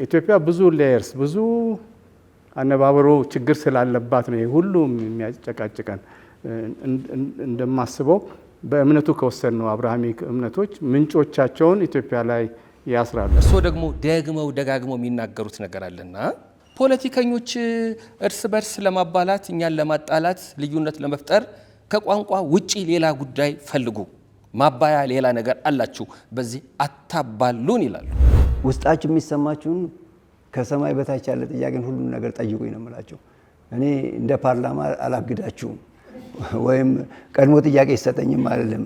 ኢትዮጵያ ብዙ ሌየርስ ብዙ አነባበሮ ችግር ስላለባት ነው ሁሉም የሚያጨቃጭቀን። እንደማስበው በእምነቱ ከወሰን ነው አብርሃሚክ እምነቶች ምንጮቻቸውን ኢትዮጵያ ላይ ያስራሉ። እርሶ ደግሞ ደጋግመው የሚናገሩት ነገር አለና ፖለቲከኞች እርስ በርስ ለማባላት እኛን ለማጣላት ልዩነት ለመፍጠር ከቋንቋ ውጪ ሌላ ጉዳይ ፈልጉ፣ ማባያ ሌላ ነገር አላችሁ፣ በዚህ አታባሉን ይላሉ። ውስጣችሁ የሚሰማችሁን ከሰማይ በታች ያለ ጥያቄን ሁሉ ነገር ጠይቁኝ ነው የምላቸው። እኔ እንደ ፓርላማ አላግዳችሁም ወይም ቀድሞ ጥያቄ ይሰጠኝም አይደለም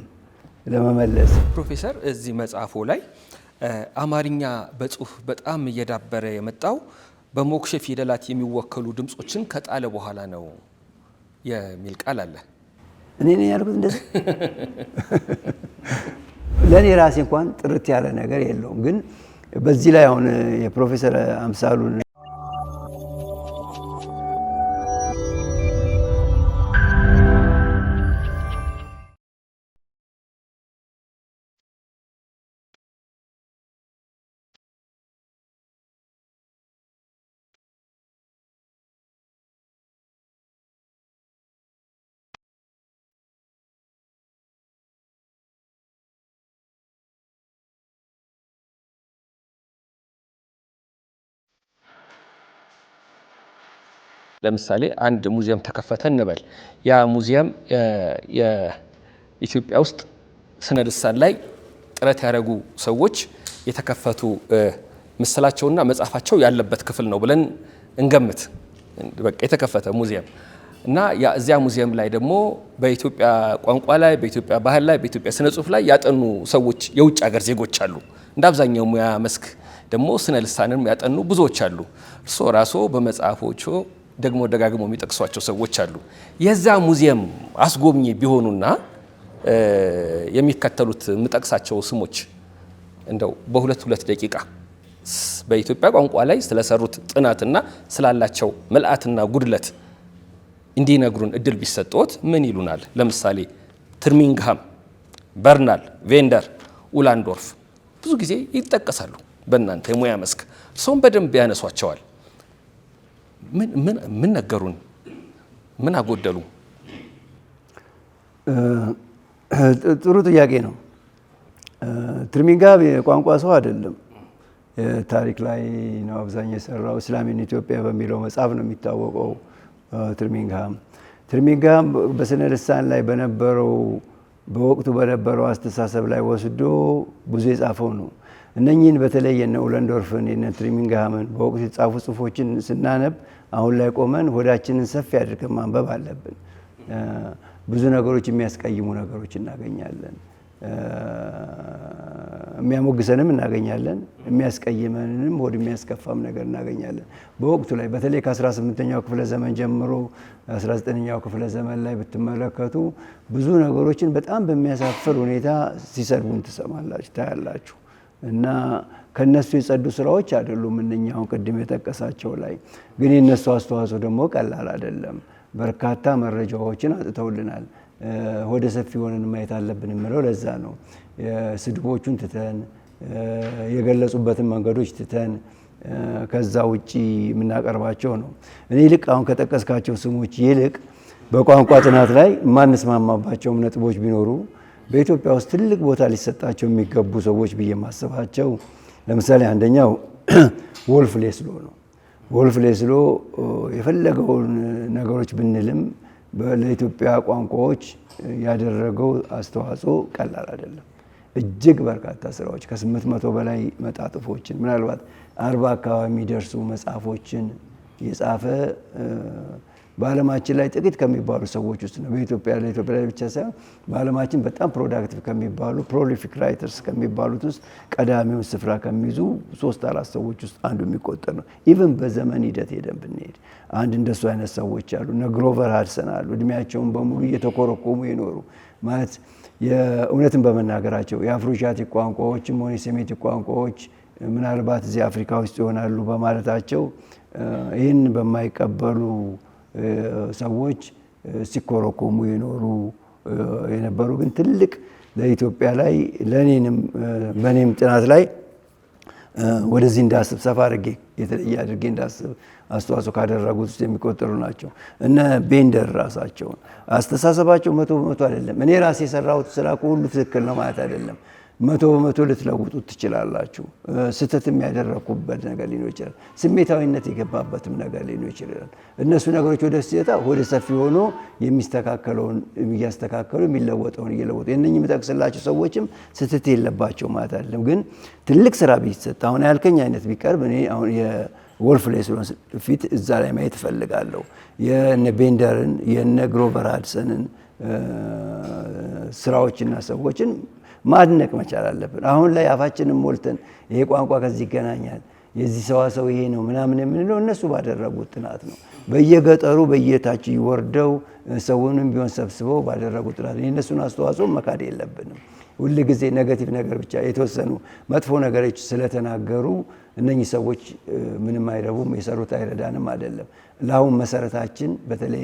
ለመመለስ። ፕሮፌሰር እዚህ መጽሐፉ ላይ አማርኛ በጽሁፍ በጣም እየዳበረ የመጣው በሞክሼ ፊደላት የሚወከሉ ድምጾችን ከጣለ በኋላ ነው የሚል ቃል አለ። እኔ ነኝ ያልኩት እንደዚህ? ለኔ ራሴ እንኳን ጥርት ያለ ነገር የለውም። ግን በዚህ ላይ አሁን የፕሮፌሰር አምሳሉን ለምሳሌ አንድ ሙዚየም ተከፈተ እንበል። ያ ሙዚየም የኢትዮጵያ ውስጥ ስነ ልሳን ላይ ጥረት ያደረጉ ሰዎች የተከፈቱ ምስላቸውና መጽሐፋቸው ያለበት ክፍል ነው ብለን እንገምት። በቃ የተከፈተ ሙዚየም እና እዚያ ሙዚየም ላይ ደግሞ በኢትዮጵያ ቋንቋ ላይ፣ በኢትዮጵያ ባህል ላይ፣ በኢትዮጵያ ስነ ጽሁፍ ላይ ያጠኑ ሰዎች የውጭ ሀገር ዜጎች አሉ። እንደ አብዛኛው ሙያ መስክ ደግሞ ስነ ልሳንን ያጠኑ ብዙዎች አሉ። እርሶ ራስዎ በመጽሐፎቹ ደግሞ ደጋግሞ የሚጠቅሷቸው ሰዎች አሉ። የዛ ሙዚየም አስጎብኚ ቢሆኑና የሚከተሉት የምጠቅሳቸው ስሞች እንደው በሁለት ደቂቃ በኢትዮጵያ ቋንቋ ላይ ስለሰሩት ጥናትና ስላላቸው መልአትና ጉድለት እንዲነግሩን እድል ቢሰጥዎት ምን ይሉናል? ለምሳሌ ትርሚንግሃም፣ በርናል፣ ቬንደር፣ ኡላንዶርፍ ብዙ ጊዜ ይጠቀሳሉ በእናንተ የሙያ መስክ። እርሶም በደንብ ያነሷቸዋል። ምን ነገሩን? ምን አጎደሉ? ጥሩ ጥያቄ ነው። ትርሚንግሃም የቋንቋ ሰው አይደለም። ታሪክ ላይ ነው አብዛኛው የሰራው። እስላም ኢን ኢትዮጵያ በሚለው መጽሐፍ ነው የሚታወቀው። ትርሚንግሃም በስነ ልሳን ላይ በነበረው በወቅቱ በነበረው አስተሳሰብ ላይ ወስዶ ብዙ የጻፈው ነው። እነኚህን በተለይ የነ ኡለንዶርፍን የነ ትርሚንግሃምን በወቅቱ የጻፉ ጽሁፎችን ስናነብ አሁን ላይ ቆመን ሆዳችንን ሰፊ አድርገን ማንበብ አለብን። ብዙ ነገሮች የሚያስቀይሙ ነገሮች እናገኛለን። የሚያሞግሰንም እናገኛለን፣ የሚያስቀይመንም ሆድ የሚያስከፋም ነገር እናገኛለን። በወቅቱ ላይ በተለይ ከ18ኛው ክፍለ ዘመን ጀምሮ 19ኛው ክፍለ ዘመን ላይ ብትመለከቱ ብዙ ነገሮችን በጣም በሚያሳፍር ሁኔታ ሲሰድቡን ትሰማላችሁ፣ ታያላችሁ። እና ከነሱ የጸዱ ስራዎች አይደሉም እነኛው ቅድም የጠቀሳቸው ላይ። ግን የነሱ አስተዋጽኦ ደግሞ ቀላል አይደለም። በርካታ መረጃዎችን አጥተውልናል። ወደ ሰፊ ሆነን ማየት አለብን የምለው ለዛ ነው። ስድቦቹን ትተን የገለጹበትን መንገዶች ትተን ከዛ ውጪ የምናቀርባቸው ነው። እኔ ይልቅ አሁን ከጠቀስካቸው ስሞች ይልቅ በቋንቋ ጥናት ላይ ማንስማማባቸውም ነጥቦች ቢኖሩ በኢትዮጵያ ውስጥ ትልቅ ቦታ ሊሰጣቸው የሚገቡ ሰዎች ብዬ ማስባቸው ለምሳሌ አንደኛው ወልፍ ሌስሎ ነው። ወልፍ ሌስሎ የፈለገውን ነገሮች ብንልም ለኢትዮጵያ ቋንቋዎች ያደረገው አስተዋጽኦ ቀላል አይደለም። እጅግ በርካታ ስራዎች ከ800 በላይ መጣጥፎችን ምናልባት 40 አካባቢ የሚደርሱ መጽሐፎችን የጻፈ በዓለማችን ላይ ጥቂት ከሚባሉ ሰዎች ውስጥ ነው። በኢትዮጵያ ላይ ብቻ ሳይሆን በዓለማችን በጣም ፕሮዳክቲቭ ከሚባሉ ፕሮሊፊክ ራይተርስ ከሚባሉት ውስጥ ቀዳሚውን ስፍራ ከሚይዙ 3-4 ሰዎች ውስጥ አንዱ የሚቆጠር ነው። ኢቭን በዘመን ሂደት ሄደን ብንሄድ አንድ እንደሱ አይነት ሰዎች አሉ። እነ ግሮቨር ሃድሰን አሉ። እድሜያቸውን በሙሉ እየተኮረኮሙ የኖሩ ማለት የእውነትን በመናገራቸው የአፍሮሻቲክ ቋንቋዎችም ሆነ የሴሜቲክ ቋንቋዎች ምናልባት እዚህ አፍሪካ ውስጥ ይሆናሉ በማለታቸው ይህን በማይቀበሉ ሰዎች ሲኮረኮሙ የኖሩ የነበሩ ግን ትልቅ ለኢትዮጵያ ላይ ለኔንም በኔም ጥናት ላይ ወደዚህ እንዳስብ ሰፋ አድርጌ የተለየ አድርጌ እንዳስብ አስተዋጽኦ ካደረጉት ውስጥ የሚቆጠሩ ናቸው። እነ ቤንደር ራሳቸውን አስተሳሰባቸው 100% አይደለም። እኔ ራሴ የሰራሁት ስራ ሁሉ ትክክል ነው ማለት አይደለም። 100% ልትለውጡት ትችላላችሁ። ስህተትም ያደረኩበት ነገር ሊኖር ይችላል። ስሜታዊነት የገባበትም ነገር ሊኖር ይችላል። እነሱ ነገሮች ወደ ሲታ ወደ ሰፊ ሆኖ የሚስተካከለውን እያስተካከሉ የሚለወጠውን እየለወጡ የእነኝህ የምጠቅስላቸው ሰዎችም ስህተት የለባቸው ማለት አይደለም። ግን ትልቅ ስራ ቢሰጥ አሁን ያልከኝ አይነት ቢቀርብ እኔ አሁን የወልፍ ሌስሎን ፊት እዛ ላይ ማየት እፈልጋለሁ። የነ ቤንደርን የነ ግሮቨር ሃድሰንን ስራዎችና ሰዎችን ማድነቅ መቻል አለብን። አሁን ላይ አፋችንን ሞልተን ይሄ ቋንቋ ከዚህ ይገናኛል፣ የዚህ ሰዋሰው ይሄ ነው ምናምን የምንለው እነሱ ባደረጉት ጥናት ነው። በየገጠሩ በየታች ይወርደው ሰውንም ቢሆን ሰብስበው ባደረጉት ጥናት ነው። የእነሱን አስተዋጽኦ መካድ የለብንም። ሁል ጊዜ ኔጋቲቭ ነገር ብቻ የተወሰኑ መጥፎ ነገሮች ስለተናገሩ እነኚህ ሰዎች ምንም አይረቡም፣ የሰሩት አይረዳንም አይደለም። ለአሁን መሰረታችን በተለይ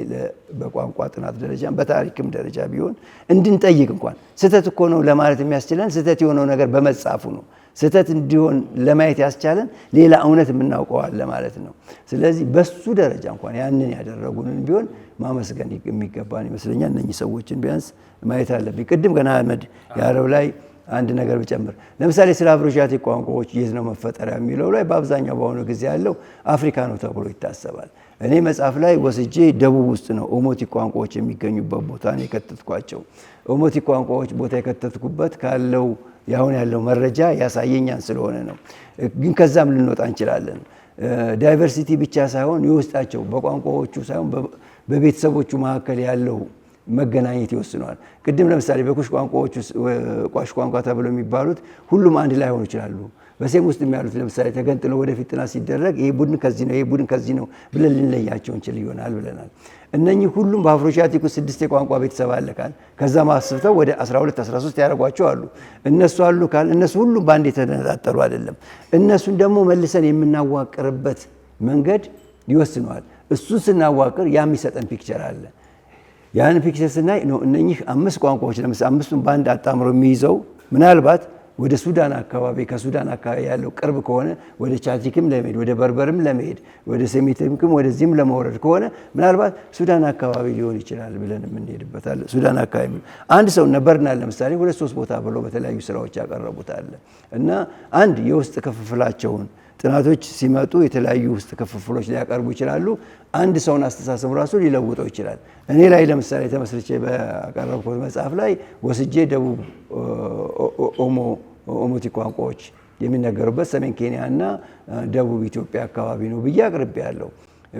በቋንቋ ጥናት ደረጃ በታሪክም ደረጃ ቢሆን እንድንጠይቅ እንኳን ስህተት እኮ ነው ለማለት የሚያስችለን ስህተት የሆነው ነገር በመጻፉ ነው። ስህተት እንዲሆን ለማየት ያስቻለን ሌላ እውነት የምናውቀዋል ለማለት ነው። ስለዚህ በሱ ደረጃ እንኳን ያንን ያደረጉንን ቢሆን ማመስገን የሚገባን ይመስለኛል። እነኚህ ሰዎችን ቢያንስ ማየት አለብኝ። ቅድም ገና አህመድ ያለው ላይ አንድ ነገር ብጨምር፣ ለምሳሌ ስለ አፍሮሺያቲክ ቋንቋዎች የት ነው መፈጠሪያ የሚለው ላይ በአብዛኛው በአሁኑ ጊዜ ያለው አፍሪካ ነው ተብሎ ይታሰባል። እኔ መጽሐፍ ላይ ወስጄ ደቡብ ውስጥ ነው ኦሞቲክ ቋንቋዎች የሚገኙበት ቦታ ነው የከተትኳቸው። ኦሞቲክ ቋንቋዎች ቦታ የከተትኩበት ካለው ያሁን ያለው መረጃ ያሳየኛን ስለሆነ ነው። ግን ከዛም ልንወጣ እንችላለን። ዳይቨርሲቲ ብቻ ሳይሆን የውስጣቸው በቋንቋዎቹ ሳይሆን በቤተሰቦቹ መካከል ያለው መገናኘት ይወስነዋል። ቅድም ለምሳሌ በኩሽ ቋንቋዎች ቋሽ ቋንቋ ተብለው የሚባሉት ሁሉም አንድ ላይ ሆኑ ይችላሉ። በሴም ውስጥ የሚያሉት ለምሳሌ ተገንጥለው ወደፊት ጥናት ሲደረግ ይሄ ቡድን ከዚህ ነው፣ ይሄ ቡድን ከዚህ ነው ብለን ልንለያቸው እንችል ይሆናል ብለናል። እነኚህ ሁሉም በአፍሮሺያቲክ 6 የቋንቋ ቤተሰብ አለ ካል ከዛ ማስፍተው ወደ 12 13 ያደርጓቸው አሉ። እነሱ አሉ ካል እነሱ ሁሉም በአንድ የተነጣጠሉ አይደለም። እነሱን ደግሞ መልሰን የምናዋቅርበት መንገድ ይወስነዋል። እሱን ስናዋቅር ያ የሚሰጠን ፒክቸር አለ። ያን ፒክቸር ስናይ ነው እነኚህ 5 ቋንቋዎች ለምሳሌ 5ቱን በአንድ አጣምሮ የሚይዘው ምናልባት ወደ ሱዳን አካባቢ ከሱዳን አካባቢ ያለው ቅርብ ከሆነ ወደ ቻቲክም ለመሄድ ወደ በርበርም ለመሄድ ወደ ሴሚቲክም ወደዚህም ለመውረድ ከሆነ ምናልባት ሱዳን አካባቢ ሊሆን ይችላል ብለን የምንሄድበታል። ሱዳን አካባቢ አንድ ሰው ነበርናል ለምሳሌ 2-3 ቦታ ብሎ በተለያዩ ስራዎች ያቀረቡታል። እና አንድ የውስጥ ክፍፍላቸውን ጥናቶች ሲመጡ የተለያዩ ውስጥ ክፍፍሎች ሊያቀርቡ ይችላሉ። አንድ ሰውን አስተሳሰቡ ራሱ ሊለውጠው ይችላል። እኔ ላይ ለምሳሌ ተመስርቼ ባቀረብኩት መጽሐፍ ላይ ወስጄ ደቡብ ኦሞቲክ ቋንቋዎች የሚነገሩበት ሰሜን ኬንያ እና ደቡብ ኢትዮጵያ አካባቢ ነው ብዬ አቅርቤያለሁ።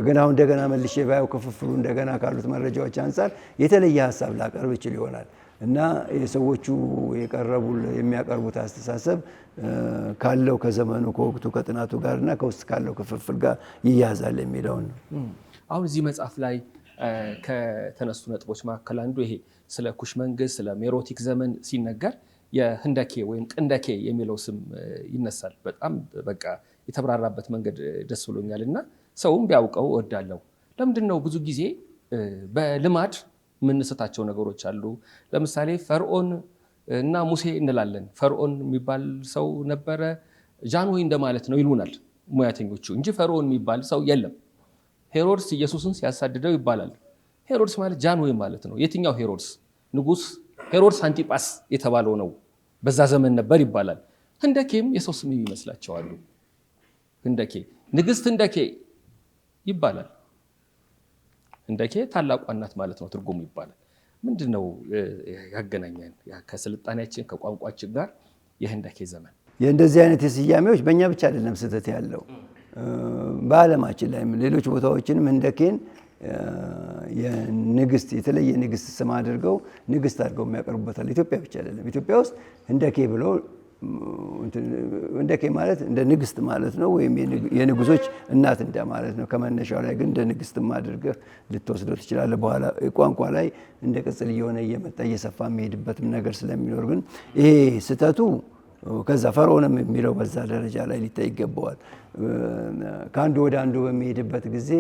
ግን አሁን እንደገና መልሼ ባየው ክፍፍሉ እንደገና ካሉት መረጃዎች አንጻር የተለየ ሀሳብ ላቀርብ ይችል ይሆናል እና የሰዎቹ የሚያቀርቡት አስተሳሰብ ካለው ከዘመኑ ከወቅቱ ከጥናቱ ጋር እና ከውስጥ ካለው ክፍፍል ጋር ይያዛል የሚለውን ነው። አሁን እዚህ መጽሐፍ ላይ ከተነሱ ነጥቦች መካከል አንዱ ይሄ ስለ ኩሽ መንግስት ስለ ሜሮቲክ ዘመን ሲነገር የህንደኬ ወይም ቅንደኬ የሚለው ስም ይነሳል። በጣም በቃ የተብራራበት መንገድ ደስ ብሎኛል እና ሰውም ቢያውቀው እወዳለሁ። ለምንድን ነው ብዙ ጊዜ በልማድ የምንስታቸው ነገሮች አሉ። ለምሳሌ ፈርዖን እና ሙሴ እንላለን። ፈርዖን የሚባል ሰው ነበረ፣ ጃንሆይ እንደማለት ነው ይሉናል ሙያተኞቹ እንጂ ፈርዖን የሚባል ሰው የለም። ሄሮድስ ኢየሱስን ሲያሳድደው ይባላል። ሄሮድስ ማለት ጃንሆይ ማለት ነው። የትኛው ሄሮድስ? ንጉስ ሄሮድስ አንቲጳስ የተባለው ነው። በዛ ዘመን ነበር ይባላል። ህንደኬም የሰው ስም ይመስላቸዋሉ። ህንደኬ ንግስት ህንደኬ ይባላል። ህንደኬ ታላቋ እናት ማለት ነው ትርጉሙ ይባላል። ምንድን ነው ያገናኘን ከስልጣኔያችን ከቋንቋችን ጋር የህንደኬ ዘመን? የእንደዚህ አይነት የስያሜዎች በእኛ ብቻ አይደለም ስህተት ያለው በዓለማችን ላይ ሌሎች ቦታዎችንም ህንደኬን የንግስት የተለየ ንግስት ስም አድርገው ንግስት አድርገው የሚያቀርቡበታል። ኢትዮጵያ ብቻ አይደለም። ኢትዮጵያ ውስጥ ህንደኬ ብለው ህንደኬ ማለት እንደ ንግስት ማለት ነው፣ ወይም የንጉሶች እናት እንደ ማለት ነው። ከመነሻው ላይ ግን እንደ ንግስት አድርገህ ልትወስደው ትችላለህ። በኋላ ቋንቋ ላይ እንደ ቅጽል እየሆነ እየመጣ እየሰፋ የሚሄድበትም ነገር ስለሚኖር ግን ይሄ ስህተቱ ከዛ ፈርዖንም የሚለው በዛ ደረጃ ላይ ሊታይ ይገባዋል። ከአንዱ ወደ አንዱ በሚሄድበት ጊዜ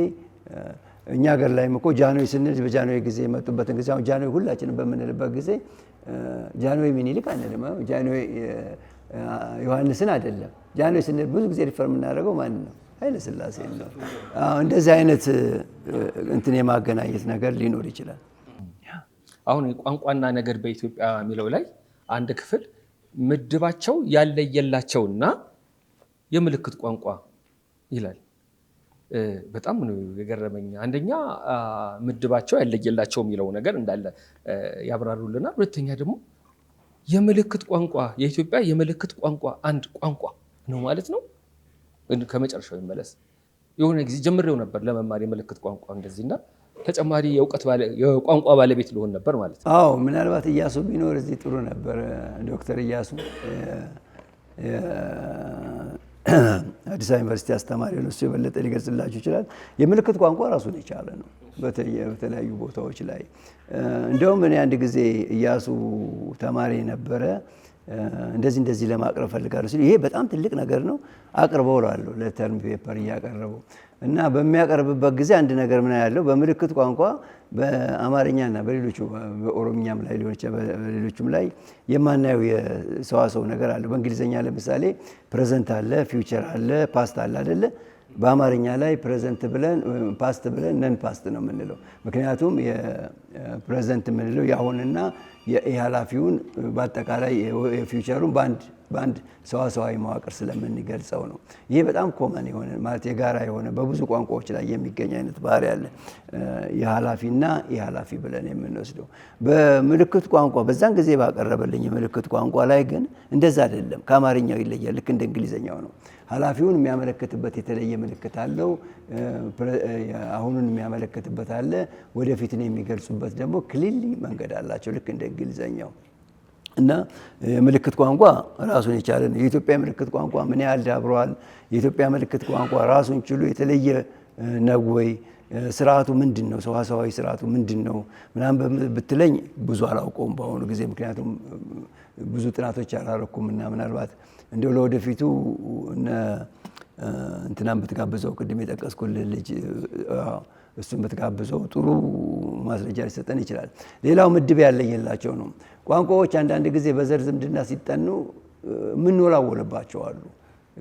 እኛ ሀገር ላይም እኮ ጃንሆይ ስንል በጃንሆይ ጊዜ የመጡበትን ጊዜ አሁን ጃንሆይ ሁላችንም በምንልበት ጊዜ ጃንሆይ ምኒልክ አንልም፣ ጃንሆይ ዮሐንስን አይደለም። ጃንሆይ ስንል ብዙ ጊዜ ሪፈር የምናደርገው ማን ነው? ኃይለ ሥላሴ ነው። እንደዚህ አይነት እንትን የማገናኘት ነገር ሊኖር ይችላል። አሁን ቋንቋና ነገድ በኢትዮጵያ የሚለው ላይ አንድ ክፍል ምድባቸው ያለየላቸውና የምልክት ቋንቋ ይላል። በጣም ነው የገረመኝ። አንደኛ ምድባቸው ያለየላቸው የሚለው ነገር እንዳለ ያብራሩልናል። ሁለተኛ ደግሞ የምልክት ቋንቋ የኢትዮጵያ የምልክት ቋንቋ አንድ ቋንቋ ነው ማለት ነው። ከመጨረሻው ይመለስ የሆነ ጊዜ ጀምሬው ነበር ለመማር የምልክት ቋንቋ እንደዚህና ተጨማሪ የቋንቋ ባለቤት ሊሆን ነበር ማለት ነው። አዎ ምናልባት እያሱ ቢኖር እዚህ ጥሩ ነበር። ዶክተር እያሱ አዲስ አበባ ዩኒቨርሲቲ አስተማሪ ነው። እሱ የበለጠ ሊገልጽላችሁ ይችላል። የምልክት ቋንቋ ራሱን የቻለ ነው በተለያዩ ቦታዎች ላይ። እንደውም እኔ አንድ ጊዜ እያሱ ተማሪ ነበረ እንደዚህ ለማቅረብ ፈልጋለሁ ሲል ይሄ በጣም ትልቅ ነገር ነው አቅርበው እላለሁ ለተርም ፔፐር እያቀረበው እና በሚያቀርብበት ጊዜ አንድ ነገር ምን ያለው በምልክት ቋንቋ በአማርኛና በሌሎቹ በኦሮምኛም ላይ ሊሆን ይችላል በሌሎቹም ላይ የማናየው የሰዋሰው ነገር አለ። በእንግሊዝኛ ለምሳሌ ፕሬዘንት አለ፣ ፊውቸር አለ፣ ፓስት አለ አይደለ? በአማርኛ ላይ ፕሬዘንት ብለን ፓስት ብለን ነን ፓስት ነው የምንለው። ምክንያቱም የፕሬዘንት የምንለው የአሁንና የኃላፊውን በአጠቃላይ የፊውቸሩን በአንድ ሰዋሰዋዊ መዋቅር ስለምንገልጸው ነው። ይሄ በጣም ኮመን የሆነ ማለት የጋራ የሆነ በብዙ ቋንቋዎች ላይ የሚገኝ አይነት ባህሪ አለ። የኃላፊና የኃላፊ ብለን የምንወስደው በምልክት ቋንቋ በዛን ጊዜ ባቀረበልኝ የምልክት ቋንቋ ላይ ግን እንደዛ አይደለም። ከአማርኛው ይለያል። ልክ እንደ እንግሊዘኛው ነው። ኃላፊውን የሚያመለክትበት የተለየ ምልክት አለው። አሁኑን የሚያመለክትበት አለ። ወደፊትን የሚገልጹበት ደግሞ ክሊል መንገድ አላቸው ልክ እንደ እንግሊዘኛው። እና የምልክት ቋንቋ ራሱን የቻለ ነው። የኢትዮጵያ ምልክት ቋንቋ ምን ያህል ዳብሯል? የኢትዮጵያ ምልክት ቋንቋ ራሱን ችሎ የተለየ ነው ወይ? ስርዓቱ ምንድን ነው? ሰዋሰዋዊ ስርዓቱ ምንድን ነው ምናምን ብትለኝ ብዙ አላውቀውም በአሁኑ ጊዜ። ምክንያቱም ብዙ ጥናቶች አላረኩም እና ምናልባት እንደው ለወደፊቱ እንትናን ብትጋብዘው ቅድም የጠቀስኩልህ ልጅ እሱን ብትጋብዘው ጥሩ ማስረጃ ሊሰጠን ይችላል። ሌላው ምድብ ያለየላቸው ነው። ቋንቋዎች አንዳንድ ጊዜ በዘር ዝምድና ሲጠኑ የምንወላወልባቸው አሉ።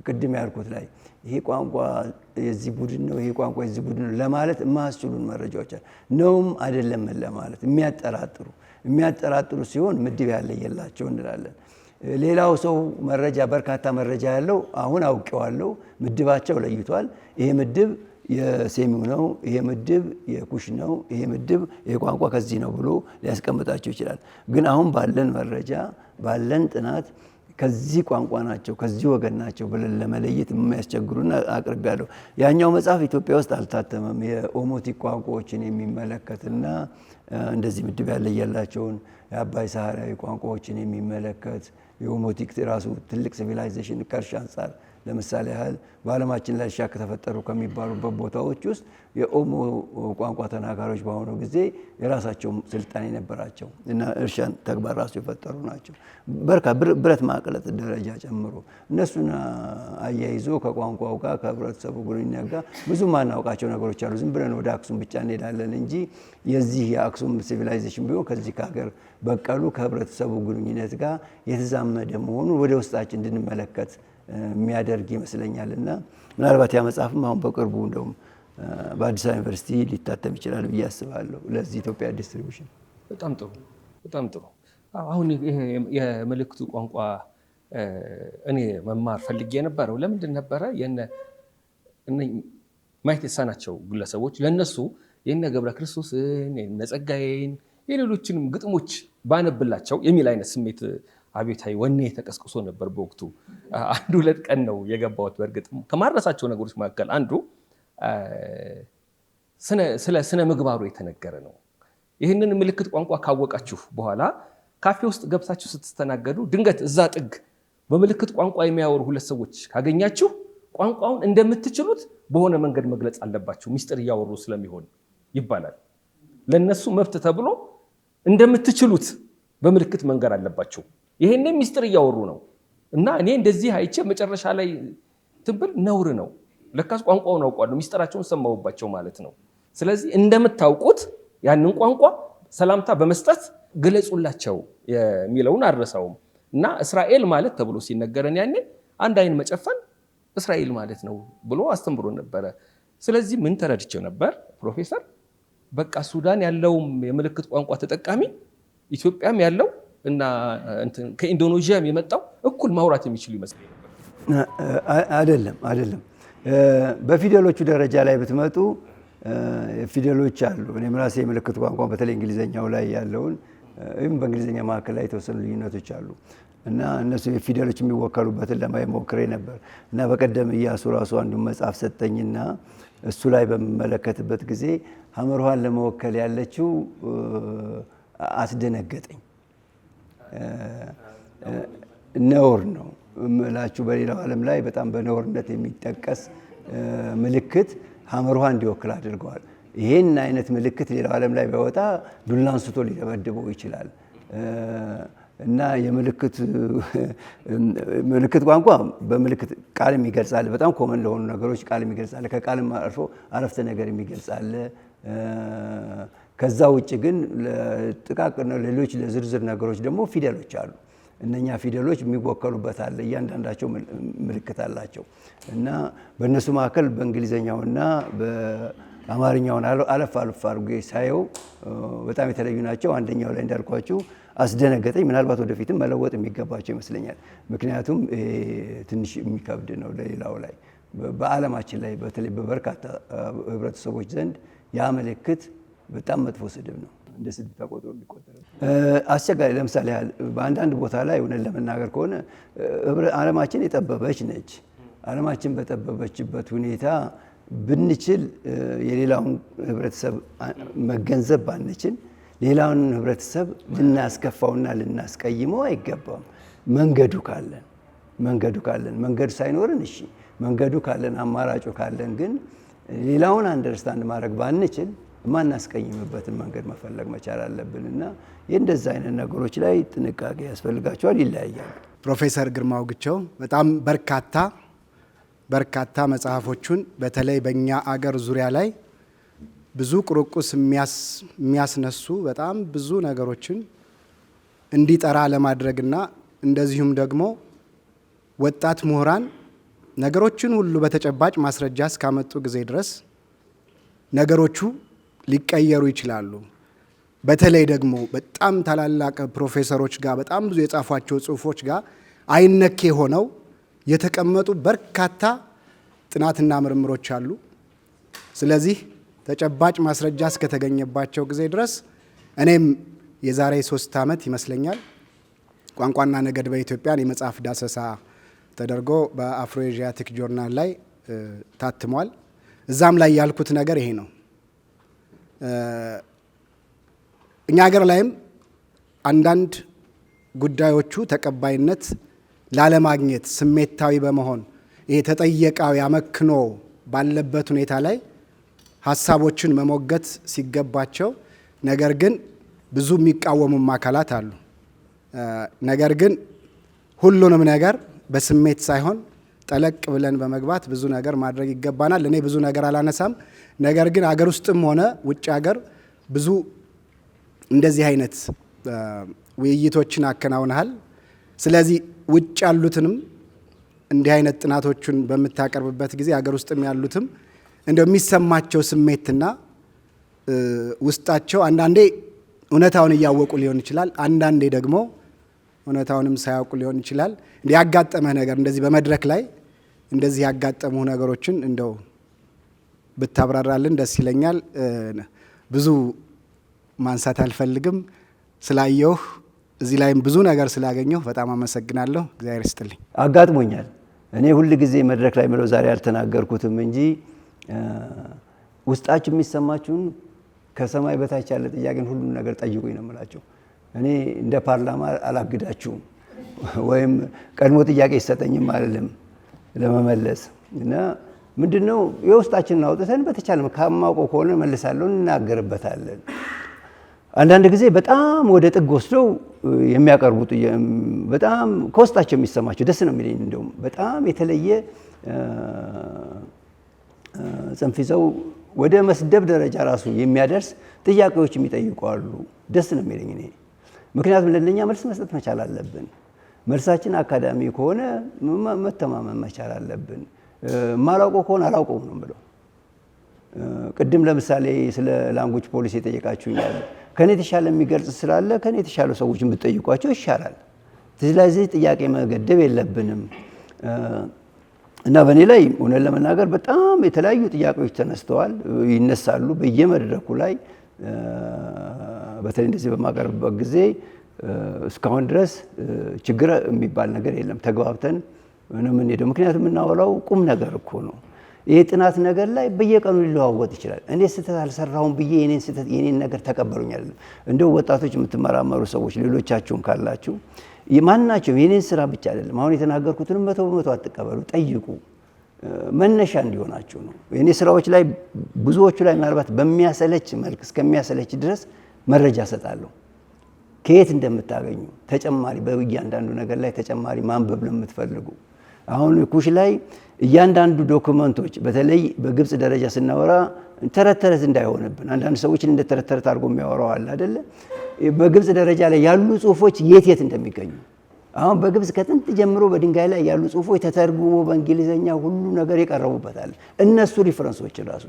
ቅድም ያልኩት ላይ ይሄ ቋንቋ የዚህ ቡድን ነው፣ ይሄ ቋንቋ የዚህ ቡድን ነው ለማለት የማያስችሉን መረጃዎች አሉ። ነውም አይደለም ለማለት የሚያጠራጥሩ ሲሆን ምድብ ያለየላቸው እንላለን። ሌላው ሰው መረጃ በርካታ መረጃ ያለው አሁን አውቄዋለሁ፣ ምድባቸው ለይቷል። ይሄ ምድብ የሴሚው ነው፣ ይሄ ምድብ የኩሽ ነው፣ ይሄ ምድብ ይሄ ቋንቋ ከዚህ ነው ብሎ ሊያስቀምጣቸው ይችላል። ግን አሁን ባለን መረጃ ባለን ጥናት ከዚህ ቋንቋ ናቸው ከዚህ ወገን ናቸው ብለን ለመለየት የሚያስቸግሩና አቅርቤያለሁ። ያኛው መጽሐፍ ኢትዮጵያ ውስጥ አልታተመም። የኦሞቲክ ቋንቋዎችን የሚመለከትና እንደዚህ ምድብ ያለየላቸውን የአባይ ሰሃራዊ ቋንቋዎችን የሚመለከት የኦሞቲክ ራሱ ትልቅ ሲቪላይዜሽን ከእርሻ አንጻር ለምሳሌ ያህል በዓለማችን ላይ እርሻ ከተፈጠሩ ከሚባሉበት ቦታዎች ውስጥ የኦሞ ቋንቋ ተናጋሪዎች በአሁኑ ጊዜ የራሳቸው ስልጣን የነበራቸው እና እርሻን ተግባር ራሱ የፈጠሩ ናቸው። ብረት ማቅለጥ ደረጃ ጨምሮ እነሱን አያይዞ ከቋንቋው ጋር ከህብረተሰቡ ግንኙነት ጋር ብዙ ማናውቃቸው ነገሮች አሉ። ዝም ብለን ወደ አክሱም ብቻ እንሄዳለን እንጂ የዚህ የአክሱም ሲቪላይዜሽን ቢሆን ከዚህ ከሀገር በቀሉ ከህብረተሰቡ ግንኙነት ጋር የተዛመደ መሆኑን ወደ ውስጣችን እንድንመለከት የሚያደርግ ይመስለኛል። እና ምናልባት ያ መጽሐፍም አሁን በቅርቡ እንደውም በአዲስ አበባ ዩኒቨርሲቲ ሊታተም ይችላል ብዬ አስባለሁ ለዚህ ኢትዮጵያ ዲስትሪቢዩሽን። በጣም ጥሩ። አሁን የምልክቱ ቋንቋ እኔ መማር ፈልጌ የነበረው ለምንድን ነበረ ማየት የተሳናቸው ግለሰቦች ለነሱ የነ ገብረ ክርስቶስን የነ ጸጋዬን የሌሎችንም ግጥሞች ባነብላቸው የሚል አይነት ስሜት አቤታዊ ወኔ ተቀስቅሶ ነበር በወቅቱ። አንድ ሁለት ቀን ነው የገባሁት። በእርግጥ ከማረሳቸው ነገሮች መካከል አንዱ ስለ ስነ ምግባሩ የተነገረ ነው። ይህንን ምልክት ቋንቋ ካወቃችሁ በኋላ ካፌ ውስጥ ገብታችሁ ስትስተናገዱ ድንገት እዛ ጥግ በምልክት ቋንቋ የሚያወሩ ሁለት ሰዎች ካገኛችሁ ቋንቋውን እንደምትችሉት በሆነ መንገድ መግለጽ አለባችሁ፣ ሚስጥር እያወሩ ስለሚሆን ይባላል። ለነሱ መብት ተብሎ እንደምትችሉት በምልክት መንገር አለባችሁ። ይሄኔ ሚስጥር እያወሩ ነው እና እኔ እንደዚህ አይቼ መጨረሻ ላይ ትብል ነውር ነው። ለካስ ቋንቋውን አውቋለሁ፣ ሚስጥራቸውን ሰማሁባቸው ማለት ነው። ስለዚህ እንደምታውቁት ያንን ቋንቋ ሰላምታ በመስጠት ግለጹላቸው የሚለውን አልረሳውም። እና እስራኤል ማለት ተብሎ ሲነገረን ያኔ አንድ አይን መጨፈን እስራኤል ማለት ነው ብሎ አስተምሮ ነበረ። ስለዚህ ምን ተረድቼው ነበር ፕሮፌሰር፣ በቃ ሱዳን ያለውም የምልክት ቋንቋ ተጠቃሚ ኢትዮጵያም ያለው እና ከኢንዶኔዥያም የመጣው እኩል ማውራት የሚችሉ ይመስላል። አይደለም። በፊደሎቹ ደረጃ ላይ ብትመጡ ፊደሎች አሉ። እኔም ራሴ የምልክት ቋንቋ በተለይ እንግሊዘኛው ላይ ያለውን ወይም በእንግሊዘኛ መካከል ላይ የተወሰኑ ልዩነቶች አሉ እና እነሱ የፊደሎች የሚወከሉበትን ለማየት ሞክሬ ነበር እና በቀደም እያሱ ራሱ አንዱን መጽሐፍ ሰጠኝና እሱ ላይ በምመለከትበት ጊዜ ሐመርኋን ለመወከል ያለችው አስደነገጠኝ። ነውር ነው እምላችሁ። በሌላው ዓለም ላይ በጣም በነውርነት የሚጠቀስ ምልክት ሐመርኋ እንዲወክል አድርገዋል። ይሄን አይነት ምልክት ሌላው ዓለም ላይ ቢወጣ ዱላ አንስቶ ሊደበድበው ይችላል። እና ምልክት ቋንቋ በምልክት ቃልም ይገልጻል። በጣም ኮመን ለሆኑ ነገሮች ቃልም ይገልጻል። ከቃልም አልፎ አረፍተ ነገር ይገልጻል። ከዛ ውጭ ግን ለጥቃቅን ሌሎች ለዝርዝር ነገሮች ደግሞ ፊደሎች አሉ። እነኛ ፊደሎች የሚወከሉበት አለ። እያንዳንዳቸው ምልክት አላቸው እና በእነሱ መካከል በእንግሊዘኛውና በአማርኛውን አለፍ አድርጌ ሳየው በጣም የተለዩ ናቸው። አንደኛው ላይ እንዳልኳችሁ አስደነገጠኝ። ምናልባት ወደፊትም መለወጥ የሚገባቸው ይመስለኛል። ምክንያቱም ትንሽ የሚከብድ ነው ለሌላው ላይ። በዓለማችን ላይ በተለይ በበርካታ ህብረተሰቦች ዘንድ ያ ምልክት በጣም መጥፎ ስድብ ነው። እንደ ስድብ ተቆጥሮ ሊቆጠር አስቸጋሪ። ለምሳሌ በአንዳንድ ቦታ ላይ እውነት ለመናገር ከሆነ ዓለማችን የጠበበች ነች። ዓለማችን በጠበበችበት ሁኔታ ብንችል የሌላውን ህብረተሰብ መገንዘብ ባንችል ሌላውን ህብረተሰብ ልናስከፋውና ልናስቀይመው አይገባም። መንገዱ ካለን መንገዱ ሳይኖርን እሺ፣ መንገዱ ካለን አማራጩ ካለን ግን ሌላውን አንደርስታንድ ማድረግ ባንችል ማናስቀይምበትን መንገድ መፈለግ መቻል አለብን እና የእንደዛ አይነት ነገሮች ላይ ጥንቃቄ ያስፈልጋቸዋል። ይለያያሉ። ፕሮፌሰር ግርማ አውግቸው በጣም በርካታ መጽሐፎቹን በተለይ በእኛ አገር ዙሪያ ላይ ብዙ ቁርቁስ የሚያስነሱ በጣም ብዙ ነገሮችን እንዲጠራ ለማድረግና እንደዚሁም ደግሞ ወጣት ምሁራን ነገሮችን ሁሉ በተጨባጭ ማስረጃ እስካመጡ ጊዜ ድረስ ነገሮቹ ሊቀየሩ ይችላሉ። በተለይ ደግሞ በጣም ታላላቅ ፕሮፌሰሮች ጋር በጣም ብዙ የጻፏቸው ጽሁፎች ጋር አይነኬ ሆነው የተቀመጡ በርካታ ጥናትና ምርምሮች አሉ። ስለዚህ ተጨባጭ ማስረጃ እስከተገኘባቸው ጊዜ ድረስ እኔም የዛሬ 3 ዓመት ይመስለኛል ቋንቋና ነገድ በኢትዮጵያን የመጽሐፍ ዳሰሳ ተደርጎ በአፍሮ ኤዥያቲክ ጆርናል ላይ ታትሟል። እዛም ላይ ያልኩት ነገር ይሄ ነው። እኛ ሀገር ላይም አንዳንድ ጉዳዮቹ ተቀባይነት ላለማግኘት ስሜታዊ በመሆን ይሄ ተጠየቃዊ አመክኖ ባለበት ሁኔታ ላይ ሀሳቦችን መሞገት ሲገባቸው ነገር ግን ብዙ የሚቃወሙም አካላት አሉ። ነገር ግን ሁሉንም ነገር በስሜት ሳይሆን ጠለቅ ብለን በመግባት ብዙ ነገር ማድረግ ይገባናል። እኔ ብዙ ነገር አላነሳም። ነገር ግን አገር ውስጥም ሆነ ውጭ ሀገር ብዙ እንደዚህ አይነት ውይይቶችን አከናውነሃል። ስለዚህ ውጭ ያሉትንም እንዲህ አይነት ጥናቶችን በምታቀርብበት ጊዜ አገር ውስጥም ያሉትም እንደሚሰማቸው ስሜትና ውስጣቸው አንዳንዴ እውነታውን እያወቁ ሊሆን ይችላል፣ አንዳንዴ ደግሞ እውነታውንም ሳያውቁ ሊሆን ይችላል። እንዲህ ያጋጠመህ ነገር እንደዚህ በመድረክ ላይ እንደዚህ ያጋጠሙ ነገሮችን እንደው ብታብራራልን ደስ ይለኛል። ብዙ ማንሳት አልፈልግም። ስላየሁ እዚህ ላይም ብዙ ነገር ስላገኘሁ በጣም አመሰግናለሁ። እግዚአብሔር ይስጥልኝ። አጋጥሞኛል። እኔ ሁል ጊዜ መድረክ ላይ ምለው ዛሬ አልተናገርኩትም እንጂ ውስጣችሁ የሚሰማችሁን ከሰማይ በታች ያለ ጥያቄን ሁሉም ነገር ጠይቁኝ ነው የምላቸው። እኔ እንደ ፓርላማ አላግዳችሁም ወይም ቀድሞ ጥያቄ ይሰጠኝም አይደለም ለመመለስ እና ምንድነው የውስጣችንን አውጥተን በተቻለ ከማውቀው ከሆነ መልሳለሁ፣ እናገርበታለን። አንዳንድ ጊዜ በጣም ወደ ጥግ ወስደው የሚያቀርቡት በጣም ከውስጣቸው የሚሰማቸው ደስ ነው የሚለኝ። እንደውም በጣም የተለየ ጽንፍ ይዘው ወደ መስደብ ደረጃ ራሱ የሚያደርስ ጥያቄዎች የሚጠይቁ አሉ። ደስ ነው የሚለኝ እኔ። ምክንያቱም ለእነኛ መልስ መስጠት መቻል አለብን። መልሳችን አካዳሚ ከሆነ መተማመን መቻል አለብን። ማላውቀው ከሆነ አላውቀውም ነው የምለው። ቅድም ለምሳሌ ስለ ላንጉጅ ፖሊሲ የጠየቃችሁኛል። ከኔ የተሻለ የሚገልጽ ስላለ ከኔ የተሻሉ ሰዎችን ብትጠይቋቸው ይሻላል። ስለዚህ ጥያቄ መገደብ የለብንም እና በእኔ ላይ እውነት ለመናገር በጣም የተለያዩ ጥያቄዎች ተነስተዋል፣ ይነሳሉ በየመድረኩ ላይ። በተለይ እንደዚህ በማቀርብበት ጊዜ እስካሁን ድረስ ችግር የሚባል ነገር የለም። ተግባብተን ነው የምንሄደው። ምክንያቱም የምናወራው ቁም ነገር እኮ ነው። ይሄ ጥናት ነገር ላይ በየቀኑ ሊለዋወጥ ይችላል። እኔ ስህተት አልሰራሁም ብዬ የኔን ነገር ተቀበሉኝ አይደለም። እንደው ወጣቶች የምትመራመሩ ሰዎች ሌሎቻችሁም ካላችሁ ማናቸው የኔን ስራ ብቻ አይደለም አሁን የተናገርኩትንም 100% አትቀበሉ፣ ጠይቁ። መነሻ እንዲሆናችሁ ነው። የኔ ስራዎች ላይ ብዙዎቹ ላይ ምናልባት በሚያሰለች መልክ እስከሚያሰለች ድረስ መረጃ ሰጣለሁ። ከየት እንደምታገኙ ተጨማሪ በእያንዳንዱ ነገር ላይ ተጨማሪ ማንበብ ለምትፈልጉ አሁን ኩሽ ላይ እያንዳንዱ ዶክመንቶች በተለይ በግብጽ ደረጃ ስናወራ ተረተረት እንዳይሆንብን አንዳንድ ሰዎችን እንደ ተረተረት አድርጎ የሚያወራው አለ አይደለ? በግብጽ ደረጃ ላይ ያሉ ጽሁፎች የት እንደሚገኙ አሁን በግብጽ ከጥንት ጀምሮ በድንጋይ ላይ ያሉ ጽሁፎች ተተርጉሞ በእንግሊዘኛ ሁሉ ነገር ይቀርቡበታል። እነሱ ሪፈረንሶች ራሱ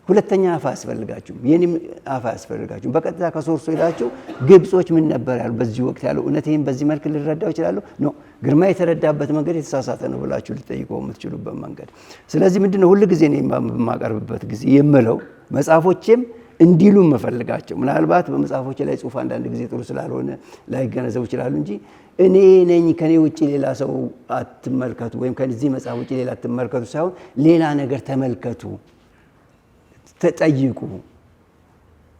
ሁለተኛ አፍ አያስፈልጋችሁም፣ የኔም አፍ አያስፈልጋችሁም። በቀጥታ ከሶርሱ ሄዳችሁ ግብጾች ምን ነበር ያሉ በዚህ ወቅት ያለው እውነት ይሄን በዚህ መልክ ልረዳው ይችላል ነው ግርማ የተረዳበት መንገድ የተሳሳተ ነው ብላችሁ ልጠይቀው የምትችሉበት መንገድ። ስለዚህ ምንድነው ሁሉ ጊዜ ነው የማቀርብበት ጊዜ የምለው መጽሐፎቼም እንዲሉ መፈልጋቸው ምናልባት በመጽሐፎቼ ላይ ጽሁፍ አንዳንድ ጊዜ ጥሩ ስላልሆነ ላይገነዘቡ ይችላሉ እንጂ እኔ ነኝ ከኔ ውጪ ሌላ ሰው አትመልከቱ ወይም ከዚህ መጽሐፍ ውጪ ሌላ አትመልከቱ ሳይሆን ሌላ ነገር ተመልከቱ፣ ተጠይቁ፣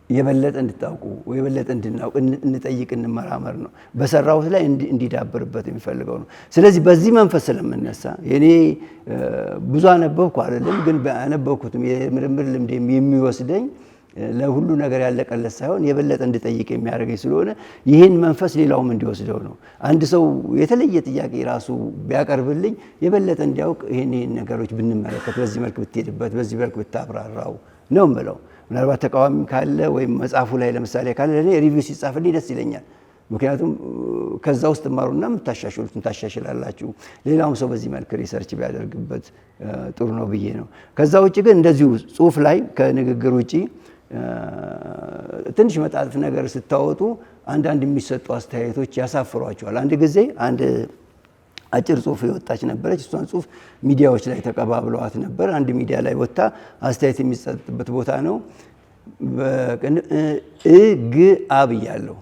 የበለጠ እንድታውቁ ወይ የበለጠ እንድናውቅ እንጠይቅ፣ እንመራመር ነው በሰራውት ላይ እንዲዳብርበት የሚፈልገው ነው። ስለዚህ በዚህ መንፈስ ስለምነሳ የኔ ብዙ አነበብኩ አይደለም፣ ግን ባነበብኩትም የምርምር ልምድ የሚወስደኝ ለሁሉ ነገር ያለቀለት ሳይሆን የበለጠ እንድጠይቅ የሚያደርገኝ ስለሆነ ይህን መንፈስ ሌላውም እንዲወስደው ነው። አንድ ሰው የተለየ ጥያቄ ራሱ ቢያቀርብልኝ የበለጠ እንዲያውቅ ይህን ነገሮች ብንመለከት፣ በዚህ መልክ ብትሄድበት፣ በዚህ መልክ ብታብራራው ነው የምለው። ምናልባት ተቃዋሚ ካለ ወይም መጽሐፉ ላይ ለምሳሌ ካለ ለኔ ሪቪው ሲጻፍልኝ ደስ ይለኛል። ምክንያቱም ከዛ ውስጥ ማሩና የምታሻሽሉትን ታሻሽላላችሁ። ሌላውም ሰው በዚህ መልክ ሪሰርች ቢያደርግበት ጥሩ ነው ብዬ ነው። ከዛ ውጪ ግን እንደዚሁ ጽሁፍ ላይ ከንግግር ውጪ ትንሽ መጣጥፍ ነገር ስታወጡ አንዳንድ የሚሰጡ አስተያየቶች ያሳፍሯቸዋል። አንድ ጊዜ አንድ አጭር ጽሁፍ የወጣች ነበረች። እሷን ጽሁፍ ሚዲያዎች ላይ ተቀባብለዋት ነበር። አንድ ሚዲያ ላይ ወጣ አስተያየት የሚሰጥበት ቦታ ነው። እግአ ብያለሁ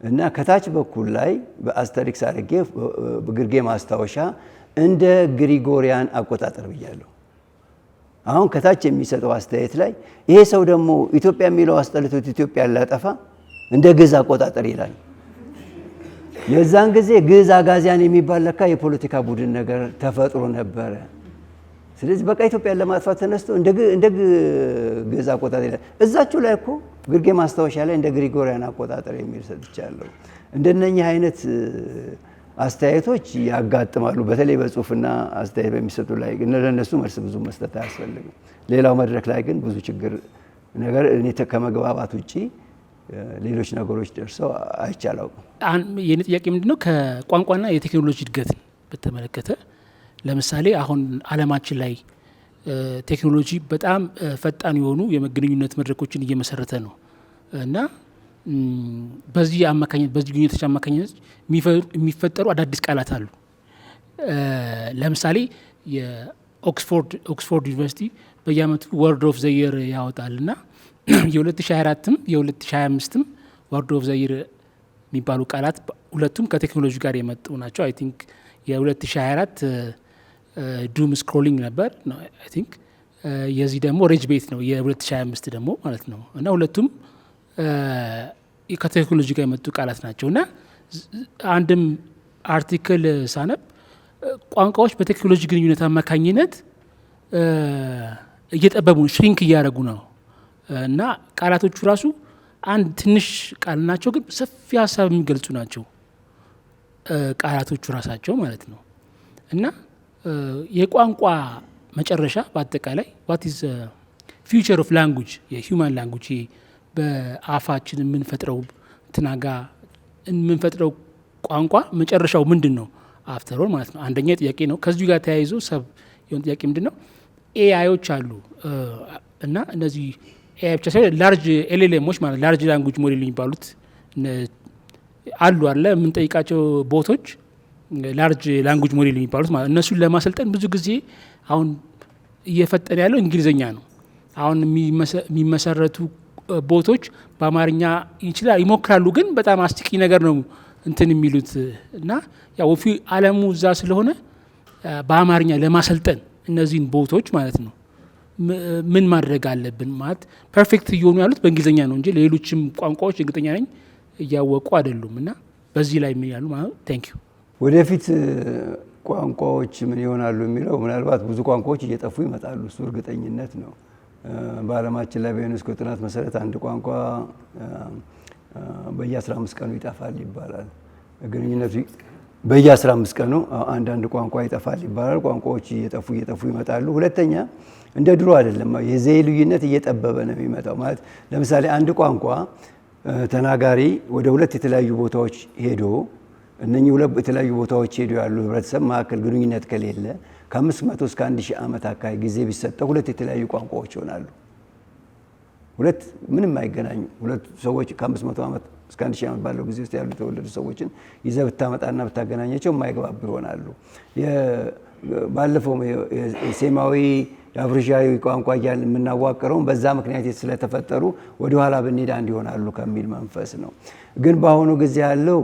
እና ከታች በኩል ላይ በአስተሪክስ አድርጌ በግርጌ ማስታወሻ እንደ ግሪጎሪያን አቆጣጠር ብያለሁ። አሁን ከታች የሚሰጠው አስተያየት ላይ ይሄ ሰው ደግሞ ኢትዮጵያ የሚለው አስጠልቶት ኢትዮጵያ ላጠፋ እንደ ግዕዝ አቆጣጠር ይላል። የዛን ጊዜ ግዕዝ አጋዚያን የሚባል ለካ የፖለቲካ ቡድን ነገር ተፈጥሮ ነበረ። ስለዚህ በቃ ኢትዮጵያን ለማጥፋት ተነስቶ እንደ ግዕዝ አቆጣጠር ይላል። እዛችሁ ላይ እኮ ግርጌ ማስታወሻ ላይ እንደ ግሪጎሪያን አቆጣጠር የሚል ሰጥቻለሁ። እንደነኚህ አይነት አስተያየቶች ያጋጥማሉ። በተለይ በጽሁፍና አስተያየት በሚሰጡ ላይ ግን ለነሱ መልስ ብዙ መስጠት አያስፈልግም። ሌላው መድረክ ላይ ግን ብዙ ችግር ነገር እኔ ከመግባባት ውጪ ሌሎች ነገሮች ደርሰው አይቻላውቁም። የኔ ጥያቄ ምንድነው ከቋንቋና የቴክኖሎጂ እድገትን በተመለከተ ለምሳሌ አሁን ዓለማችን ላይ ቴክኖሎጂ በጣም ፈጣን የሆኑ የመገናኘት መድረኮችን እየመሰረተ ነው እና በዚህ አማካኝነት በዚህ ግንኙነቶች አማካኝነት የሚፈጠሩ አዳዲስ ቃላት አሉ። ለምሳሌ የኦክስፎርድ ዩኒቨርሲቲ በየአመቱ ወርድ ኦፍ ዘየር ያወጣልና የ2024ም የ2025ም ወርድ ኦፍ ዘየር የሚባሉ ቃላት ሁለቱም ከቴክኖሎጂ ጋር የመጡ ናቸው። አይ ቲንክ የ2024 ዱም ስክሮሊንግ ነበር አይ ቲንክ የዚህ ደግሞ ሬጅ ቤት ነው የ2025 ደግሞ ማለት ነው እና ሁለቱም ከቴክኖሎጂ ጋር የመጡ ቃላት ናቸው እና አንድም አርቲክል ሳነብ ቋንቋዎች በቴክኖሎጂ ግንኙነት አማካኝነት እየጠበቡ ሽሪንክ እያደረጉ ነው እና ቃላቶቹ ራሱ አንድ ትንሽ ቃል ናቸው፣ ግን ሰፊ ሀሳብ የሚገልጹ ናቸው ቃላቶቹ ራሳቸው ማለት ነው እና የቋንቋ መጨረሻ በአጠቃላይ ዋት ኢዝ ፊውቸር ኦፍ ላንጉጅ የሂውማን ላንጉጅ በአፋችን የምንፈጥረው ትናጋ የምንፈጥረው ቋንቋ መጨረሻው ምንድን ነው አፍተሮል ማለት ነው። አንደኛ ጥያቄ ነው። ከዚሁ ጋር ተያይዞ ሰብ የሆነ ጥያቄ ምንድን ነው ኤአይዎች አሉ እና እነዚህ ኤአይ ብቻ ሳይሆን ላርጅ ኤልኤልኤሞች ማለት ላርጅ ላንጉጅ ሞዴል የሚባሉት አሉ አለ የምንጠይቃቸው ቦቶች ላርጅ ላንጉጅ ሞዴል የሚባሉት ማለት እነሱን ለማሰልጠን ብዙ ጊዜ አሁን እየፈጠነ ያለው እንግሊዝኛ ነው። አሁን የሚመሰረቱ ቦቶች በአማርኛ ይችላል ይሞክራሉ፣ ግን በጣም አስቂኝ ነገር ነው እንትን የሚሉት እና ያው አለሙ እዛ ስለሆነ በአማርኛ ለማሰልጠን እነዚህን ቦቶች ማለት ነው ምን ማድረግ አለብን ማለት ፐርፌክት እየሆኑ ያሉት በእንግሊዝኛ ነው እንጂ ሌሎችም ቋንቋዎች እርግጠኛ ነኝ እያወቁ አይደሉም። እና በዚህ ላይ ምን ያሉ ማለት ቴንክ ዩ። ወደፊት ቋንቋዎች ምን ይሆናሉ የሚለው ምናልባት ብዙ ቋንቋዎች እየጠፉ ይመጣሉ፣ እሱ እርግጠኝነት ነው። በዓለማችን ላይ በዩኔስኮ ጥናት መሰረት አንድ ቋንቋ በየ15 ቀኑ ይጠፋል ይባላል። ግንኙነቱ በየ15 ቀኑ አንዳንድ ቋንቋ ይጠፋል ይባላል። ቋንቋዎች እየጠፉ ይመጣሉ። ሁለተኛ እንደ ድሮ አይደለም፣ የዘዬ ልዩነት እየጠበበ ነው የሚመጣው። ማለት ለምሳሌ አንድ ቋንቋ ተናጋሪ ወደ ሁለት የተለያዩ ቦታዎች ሄዶ እነኚህ ሁለት የተለያዩ ቦታዎች ሄዶ ያሉ ህብረተሰብ መካከል ግንኙነት ከሌለ ከ500 እስከ 1000 ዓመት አካባቢ ጊዜ ቢሰጠው ሁለት የተለያዩ ቋንቋዎች ይሆናሉ። ሁለት ምንም አይገናኙ ሁለት ሰዎች ከ500 ዓመት እስከ 1000 ዓመት ባለው ጊዜ ውስጥ ያሉ የተወለዱ ሰዎችን ይዘህ ብታመጣና ብታገናኛቸው የማይግባቡ ይሆናሉ። ባለፈው የሴማዊ የአፍሪካዊ ቋንቋ እያልን የምናዋቅረውን በዛ ምክንያት ስለተፈጠሩ ወደኋላ ብንሄድ አንድ ይሆናሉ ከሚል መንፈስ ነው። ግን በአሁኑ ጊዜ ያለው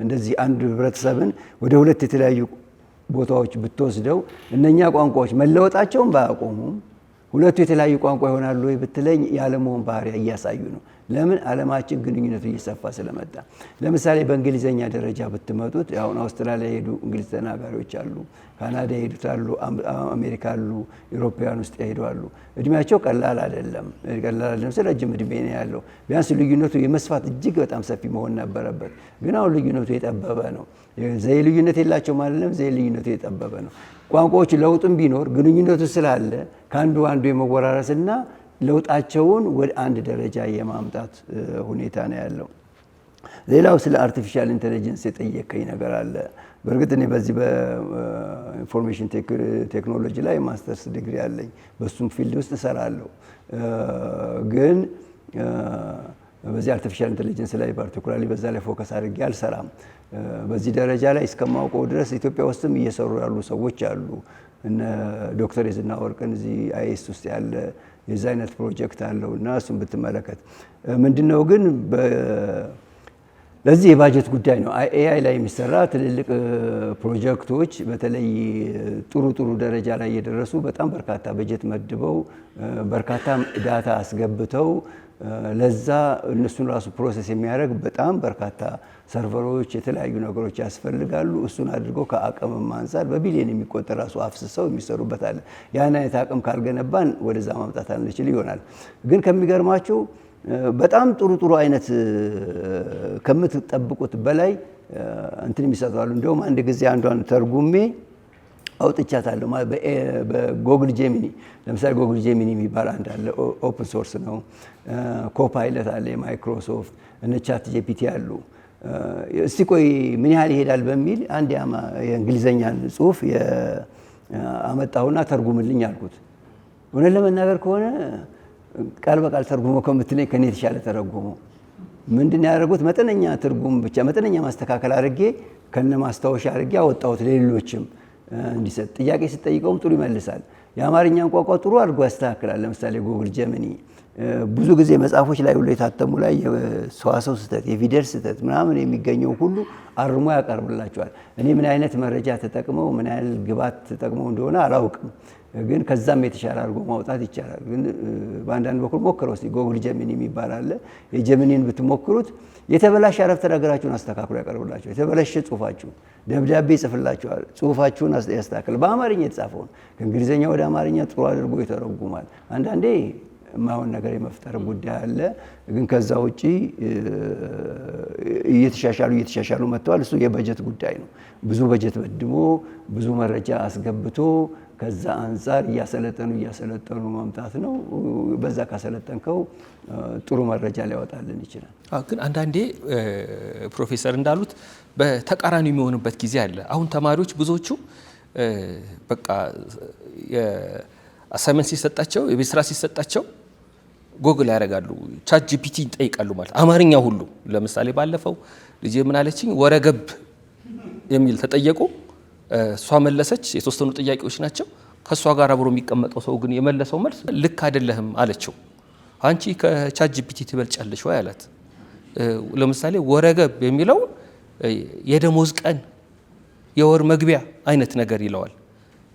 እንደዚህ አንድ ህብረተሰብን ወደ ሁለት የተለያዩ ቦታዎች ብትወስደው እነኛ ቋንቋዎች መለወጣቸውን ባያቆሙም ሁለቱ የተለያዩ ቋንቋ ይሆናሉ ወይ ብትለኝ ያለመሆን ባህሪ እያሳዩ ነው። ለምን? ዓለማችን ግንኙነቱ እየሰፋ ስለመጣ። ለምሳሌ በእንግሊዘኛ ደረጃ ብትመጡት አሁን አውስትራሊያ የሄዱ እንግሊዝ ተናጋሪዎች አሉ፣ ካናዳ የሄዱት አሉ፣ አሜሪካ አሉ፣ ኢሮፓውያን ውስጥ የሄዱ አሉ። እድሜያቸው ቀላል አይደለም። ረጅም እድሜ ነው ያለው። ቢያንስ ልዩነቱ የመስፋት እጅግ በጣም ሰፊ መሆን ነበረበት። ግን አሁን ልዩነቱ የጠበበ ነው። ዘዬ ልዩነት የላቸው ማለትም ዘዬ ልዩነቱ የጠበበ ነው። ቋንቋዎች ለውጥም ቢኖር ግንኙነቱ ስላለ ከአንዱ አንዱ የመወራረስና ለውጣቸውን ወደ አንድ ደረጃ የማምጣት ሁኔታ ነው ያለው። ሌላው ስለ አርቲፊሻል ኢንተለጀንስ የጠየቀኝ ነገር አለ። በእርግጥ እኔ በዚህ በኢንፎርሜሽን ቴክኖሎጂ ላይ ማስተርስ ዲግሪ አለኝ፣ በሱም ፊልድ ውስጥ እሰራለሁ። ግን በዚህ አርቲፊሻል ኢንተለጀንስ ላይ ፓርቲኩላርሊ በዛ ላይ ፎከስ አድርጌ አልሰራም። በዚህ ደረጃ ላይ እስከማውቀው ድረስ ኢትዮጵያ ውስጥም እየሰሩ ያሉ ሰዎች አሉ። እነ ዶክተር የዝና ወርቅን እዚህ አይኤስ ውስጥ ያለ የዛ አይነት ፕሮጀክት አለው እና እሱን ብትመለከት ምንድነው ግን ለዚህ የባጀት ጉዳይ ነው። ኤአይ ላይ የሚሰራ ትልልቅ ፕሮጀክቶች በተለይ ጥሩ ደረጃ ላይ የደረሱ በጣም በርካታ በጀት መድበው በርካታ ዳታ አስገብተው ለዛ እነሱን ራሱ ፕሮሰስ የሚያደርግ በጣም በርካታ ሰርቨሮች የተለያዩ ነገሮች ያስፈልጋሉ። እሱን አድርገው ከአቅምም አንፃር በቢሊዮን የሚቆጠር ራሱ አፍስሰው የሚሰሩበት አለ። ያን አይነት አቅም ካልገነባን ወደዛ ማምጣት አንችል ይሆናል። ግን ከሚገርማችሁ በጣም ጥሩ አይነት ከምትጠብቁት በላይ እንትን የሚሰጣሉ። እንደውም አንድ ጊዜ አንዷን ተርጉሜ አውጥቻታለሁ በጎግል ጄሚኒ። ለምሳሌ ጎግል ጄሚኒ የሚባል አንድ አለ፣ ኦፕን ሶርስ ነው። ኮፓይለት አለ የማይክሮሶፍት፣ እነ ቻት ጂፒቲ አሉ። እስቲ ቆይ ምን ያህል ይሄዳል በሚል አንድ የእንግሊዘኛን ጽሁፍ አመጣሁና ተርጉምልኝ አልኩት። እውነት ለመናገር ከሆነ ቃል በቃል ተርጉሞ ከምትለኝ ከኔ የተሻለ ተረጉሞ። ምንድን ያደረጉት መጠነኛ ትርጉም ብቻ መጠነኛ ማስተካከል አድርጌ ከነ ማስታወሻ አድርጌ አወጣሁት ለሌሎችም እንዲሰጥ። ጥያቄ ስጠይቀውም ጥሩ ይመልሳል። የአማርኛን ቋንቋ ጥሩ አድርጎ ያስተካክላል። ለምሳሌ ጉግል ጀሚኒ ብዙ ጊዜ መጽሐፎች ላይ ሁሉ የታተሙ ላይ የሰዋሰው ስህተት፣ የፊደል ስህተት ምናምን የሚገኘው ሁሉ አርሞ ያቀርብላቸዋል። እኔ ምን አይነት መረጃ ተጠቅመው ምን ያህል ግብዓት ተጠቅመው እንደሆነ አላውቅም፣ ግን ከዛም የተሻለ አድርጎ ማውጣት ይቻላል። ግን በአንዳንድ በኩል ሞክረው እስቲ ጎግል ጀሚኒ የሚባል አለ። የጀሚኒን ብትሞክሩት የተበላሸ አረፍተ ነገራችሁን አስተካክሎ ያቀርብላችኋል። የተበላሸ ጽሁፋችሁን ደብዳቤ ይጽፍላችኋል። ጽሁፋችሁን ያስተካክል። በአማርኛ የተጻፈውን ከእንግሊዝኛ ወደ አማርኛ ጥሩ አድርጎ ይተረጉማል። አንዳንዴ የማይሆን ነገር የመፍጠር ጉዳይ አለ። ግን ከዛ ውጪ እየተሻሻሉ መጥተዋል። እሱ የበጀት ጉዳይ ነው። ብዙ በጀት መድቦ ብዙ መረጃ አስገብቶ ከዛ አንፃር እያሰለጠኑ ማምጣት ነው። በዛ ካሰለጠንከው ጥሩ መረጃ ሊያወጣልን ይችላል። ግን አንዳንዴ ፕሮፌሰር እንዳሉት በተቃራኒ የሚሆንበት ጊዜ አለ። አሁን ተማሪዎች ብዙዎቹ በቃ የአሳይመንት ሲሰጣቸው የቤት ስራ ሲሰጣቸው ጎግል ያደርጋሉ፣ ቻት ጂፒቲ ይጠይቃሉ ማለት አማርኛ ሁሉ። ለምሳሌ ባለፈው ልጄ ምን አለችኝ? ወረገብ የሚል ተጠየቁ፣ እሷ መለሰች። የተወሰኑ ጥያቄዎች ናቸው። ከእሷ ጋር አብሮ የሚቀመጠው ሰው ግን የመለሰው መልስ ልክ አይደለህም አለችው። አንቺ ከቻት ጂፒቲ ትበልጫለሽ ወይ አላት። ለምሳሌ ወረገብ የሚለው የደሞዝ ቀን፣ የወር መግቢያ አይነት ነገር ይለዋል።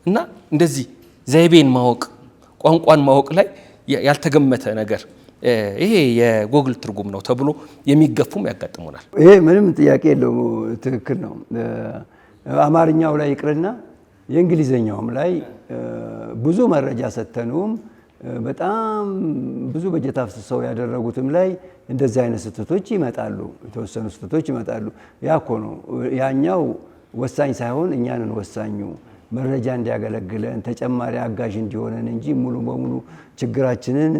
እና እንደዚህ ዘይቤን ማወቅ ቋንቋን ማወቅ ላይ ያልተገመተ ነገር ይሄ የጎግል ትርጉም ነው ተብሎ የሚገፉም ያጋጥሙናል። ይሄ ምንም ጥያቄ የለውም፣ ትክክል ነው። አማርኛው ላይ ይቅርና የእንግሊዘኛውም ላይ ብዙ መረጃ ሰተኑም በጣም ብዙ በጀት አፍስሰው ያደረጉትም ላይ እንደዚህ አይነት ስህተቶች ይመጣሉ፣ የተወሰኑ ስህተቶች ይመጣሉ። ያ እኮ ነው ያኛው ወሳኝ ሳይሆን እኛንን ወሳኙ መረጃ እንዲያገለግለን ተጨማሪ አጋዥ እንዲሆነን እንጂ ሙሉ በሙሉ ችግራችንን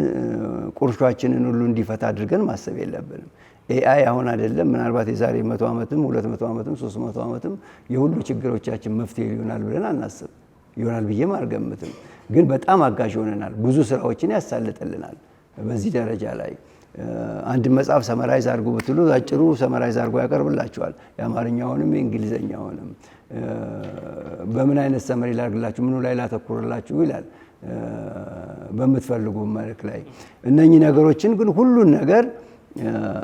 ቁርሿችንን ሁሉ እንዲፈታ አድርገን ማሰብ የለብንም። ኤአይ አሁን አይደለም ምናልባት የዛሬ 100 ዓመትም 200 ዓመትም 300 ዓመትም የሁሉ ችግሮቻችን መፍትሄ ይሆናል ብለን አናስብ፣ ይሆናል ብዬም አልገምትም። ግን በጣም አጋዥ ይሆነናል፣ ብዙ ስራዎችን ያሳልጥልናል። በዚህ ደረጃ ላይ አንድ መጽሐፍ ሰመራይዝ አድርጉ ብትሉ አጭሩ ሰመራይዝ አድርጎ ያቀርብላችኋል፣ የአማርኛውንም የእንግሊዘኛውንም። በምን አይነት ሰመሪ ላድርግላችሁ፣ ምኑ ላይ ላተኩርላችሁ ይላል በምትፈልጉ መልክ ላይ። እነኚህ ነገሮችን ግን ሁሉን ነገር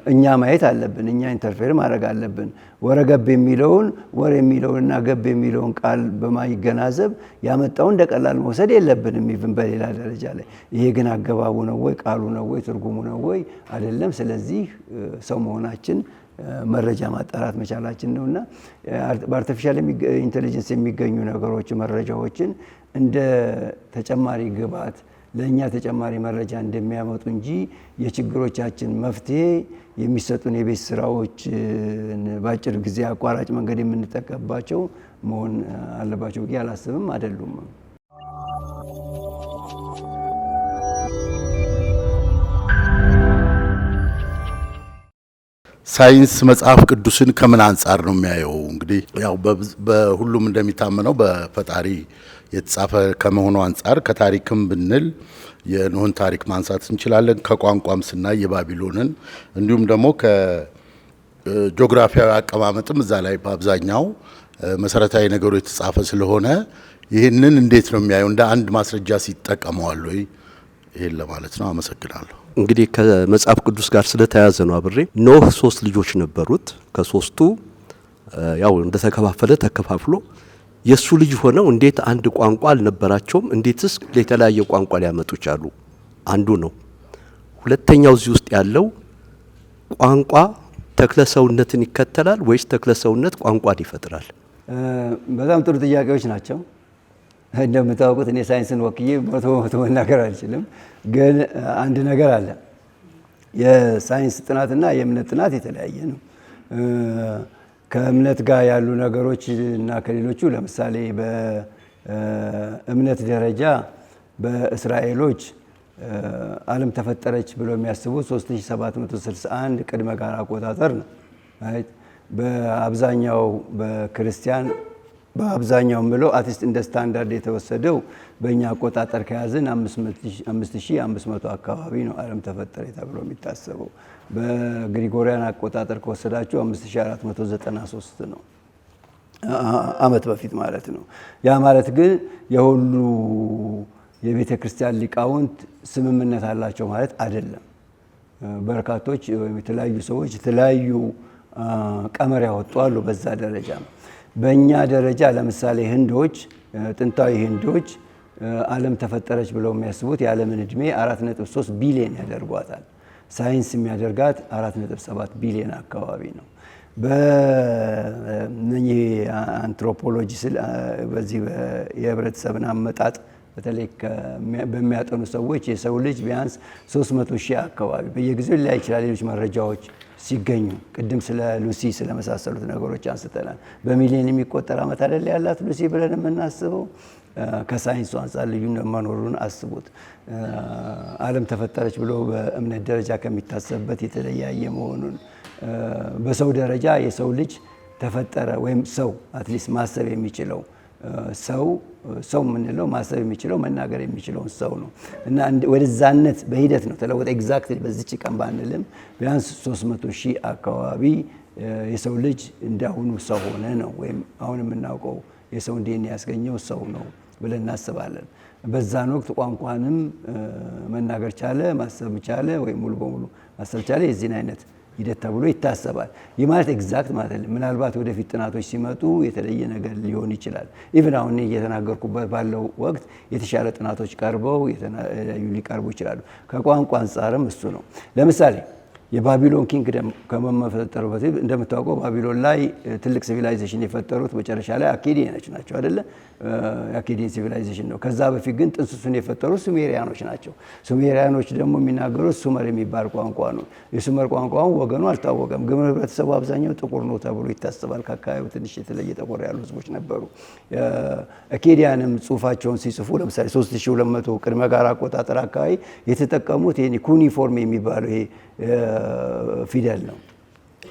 እኛ ማየት አለብን፣ እኛ ኢንተርፌር ማድረግ አለብን። ወረገብ የሚለውን ወር የሚለውንና ገብ የሚለውን ቃል በማይገናዘብ ያመጣውን እንደ ቀላል መውሰድ የለብንም። ይብን በሌላ ደረጃ ላይ ይሄ ግን አገባቡ ነው ወይ ቃሉ ነው ወይ ትርጉሙ ነው ወይ አይደለም። ስለዚህ ሰው መሆናችን መረጃ ማጣራት መቻላችን ነውና በአርቲፊሻል ኢንተለጀንስ የሚገኙ ነገሮች መረጃዎችን እንደ ተጨማሪ ግብዓት ለእኛ ተጨማሪ መረጃ እንደሚያመጡ እንጂ የችግሮቻችን መፍትሄ የሚሰጡን የቤት ስራዎች በአጭር ጊዜ አቋራጭ መንገድ የምንጠቀምባቸው መሆን አለባቸው ብዬ አላስብም፣ አይደሉም። ሳይንስ መጽሐፍ ቅዱስን ከምን አንጻር ነው የሚያየው? እንግዲህ ያው በሁሉም እንደሚታመነው በፈጣሪ የተጻፈ ከመሆኑ አንጻር ከታሪክም ብንል የኖህን ታሪክ ማንሳት እንችላለን። ከቋንቋም ስናይ የባቢሎንን፣ እንዲሁም ደግሞ ከጂኦግራፊያዊ አቀማመጥም እዛ ላይ በአብዛኛው መሰረታዊ ነገሮች የተጻፈ ስለሆነ ይህንን እንዴት ነው የሚያየው? እንደ አንድ ማስረጃ ሲጠቀመዋል ወይ? ይሄን ለማለት ነው። አመሰግናለሁ። እንግዲህ ከመጽሐፍ ቅዱስ ጋር ስለተያያዘ ነው አብሬ። ኖህ 3 ልጆች ነበሩት። ከ3ቱ ያው እንደተከፋፈለ ተከፋፍሎ የሱ ልጅ ሆነው እንዴት አንድ ቋንቋ አልነበራቸውም? እንዴትስ የተለያየ ቋንቋ ሊያመጡ ቻሉ? አንዱ ነው። ሁለተኛው እዚህ ውስጥ ያለው ቋንቋ ተክለሰውነትን ይከተላል ወይስ ተክለሰውነት ቋንቋን ይፈጥራል? በጣም ጥሩ ጥያቄዎች ናቸው። እንደምታውቁት እኔ ሳይንስን ወክዬ መቶ መናገር አልችልም። ግን አንድ ነገር አለ። የሳይንስ ጥናትና የእምነት ጥናት የተለያየ ነው። ከእምነት ጋር ያሉ ነገሮች እና ከሌሎቹ ለምሳሌ በእምነት ደረጃ በእስራኤሎች ዓለም ተፈጠረች ብለው የሚያስቡት 3761 ቅድመ ጋር አቆጣጠር ነው። በአብዛኛው በክርስቲያን በአብዛኛው ምለው አትሊስት እንደ ስታንዳርድ የተወሰደው በእኛ አቆጣጠር ከያዝን 5500 አካባቢ ነው ዓለም ተፈጠረ ተብሎ የሚታሰበው። በግሪጎሪያን አቆጣጠር ከወሰዳችሁ 5493 ነው ዓመት በፊት ማለት ነው። ያ ማለት ግን የሁሉ የቤተ ክርስቲያን ሊቃውንት ስምምነት አላቸው ማለት አይደለም። በርካቶች ወይም የተለያዩ ሰዎች የተለያዩ ቀመር ያወጡ አሉ በዛ ደረጃ። በእኛ ደረጃ ለምሳሌ ህንዶች፣ ጥንታዊ ህንዶች ዓለም ተፈጠረች ብለው የሚያስቡት የዓለምን ዕድሜ 4.3 ቢሊዮን ያደርጓታል። ሳይንስ የሚያደርጋት 4.7 ቢሊዮን አካባቢ ነው። በእነኚህ አንትሮፖሎጂ በዚህ የህብረተሰብን አመጣጥ በተለይ በሚያጠኑ ሰዎች የሰው ልጅ ቢያንስ 300 ሺህ አካባቢ በየጊዜው ሊላይ ይችላል። ሌሎች መረጃዎች ሲገኙ ቅድም ስለ ሉሲ ስለመሳሰሉት ነገሮች አንስተናል። በሚሊዮን የሚቆጠር ዓመት አይደል ያላት ሉሲ ብለን የምናስበው። ከሳይንሱ አንጻር ልዩነት መኖሩን አስቡት። ዓለም ተፈጠረች ብሎ በእምነት ደረጃ ከሚታሰብበት የተለያየ መሆኑን በሰው ደረጃ የሰው ልጅ ተፈጠረ ወይም ሰው አትሊስት ማሰብ የሚችለው ሰው የምንለው ማሰብ የሚችለው መናገር የሚችለውን ሰው ነው እና ወደዛነት በሂደት ነው ተለወጠ። ኤግዛክትሊ በዚች ቀን ባንልም ቢያንስ 300 ሺህ አካባቢ የሰው ልጅ እንዳሁኑ ሰው ሆነ ነው ወይም አሁን የምናውቀው የሰው ዲኤንኤ ያስገኘው ሰው ነው ብለን እናስባለን። በዛን ወቅት ቋንቋንም መናገር ቻለ፣ ማሰብ ቻለ፣ ወይም ሙሉ በሙሉ ማሰብ ቻለ። የዚህን አይነት ሂደት ተብሎ ይታሰባል። ይህ ማለት ኤግዛክት ማለት አይደለም። ምናልባት ወደፊት ጥናቶች ሲመጡ የተለየ ነገር ሊሆን ይችላል። ኢቭን አሁን እየተናገርኩበት ባለው ወቅት የተሻለ ጥናቶች ቀርበው ሊቀርቡ ይችላሉ። ከቋንቋ አንጻርም እሱ ነው። ለምሳሌ የባቢሎን ኪንግደም ከመፈጠሩ በፊት እንደምታውቀው ባቢሎን ላይ ትልቅ ሲቪላይዜሽን የፈጠሩት መጨረሻ ላይ አካዲያኖች ናቸው አይደለ? አካዲያን ሲቪላይዜሽን ነው። ከዛ በፊት ግን ጥንስሱን የፈጠሩት ሱሜሪያኖች ናቸው። ሱሜሪያኖች ደግሞ የሚናገሩት ሱመር የሚባል ቋንቋ ነው። የሱመር ቋንቋውን ወገኑ አልታወቀም፣ ግን ህብረተሰቡ አብዛኛው ጥቁር ነው ተብሎ ይታሰባል። ከአካባቢው ትንሽ የተለየ ጠቆር ያሉ ህዝቦች ነበሩ። አካዲያንም ጽሁፋቸውን ሲጽፉ ለምሳሌ 3200 ቅድመ ጋር አቆጣጠር አካባቢ የተጠቀሙት ይሄ ኩኒፎርም የሚባለው ይሄ ፊደል ነው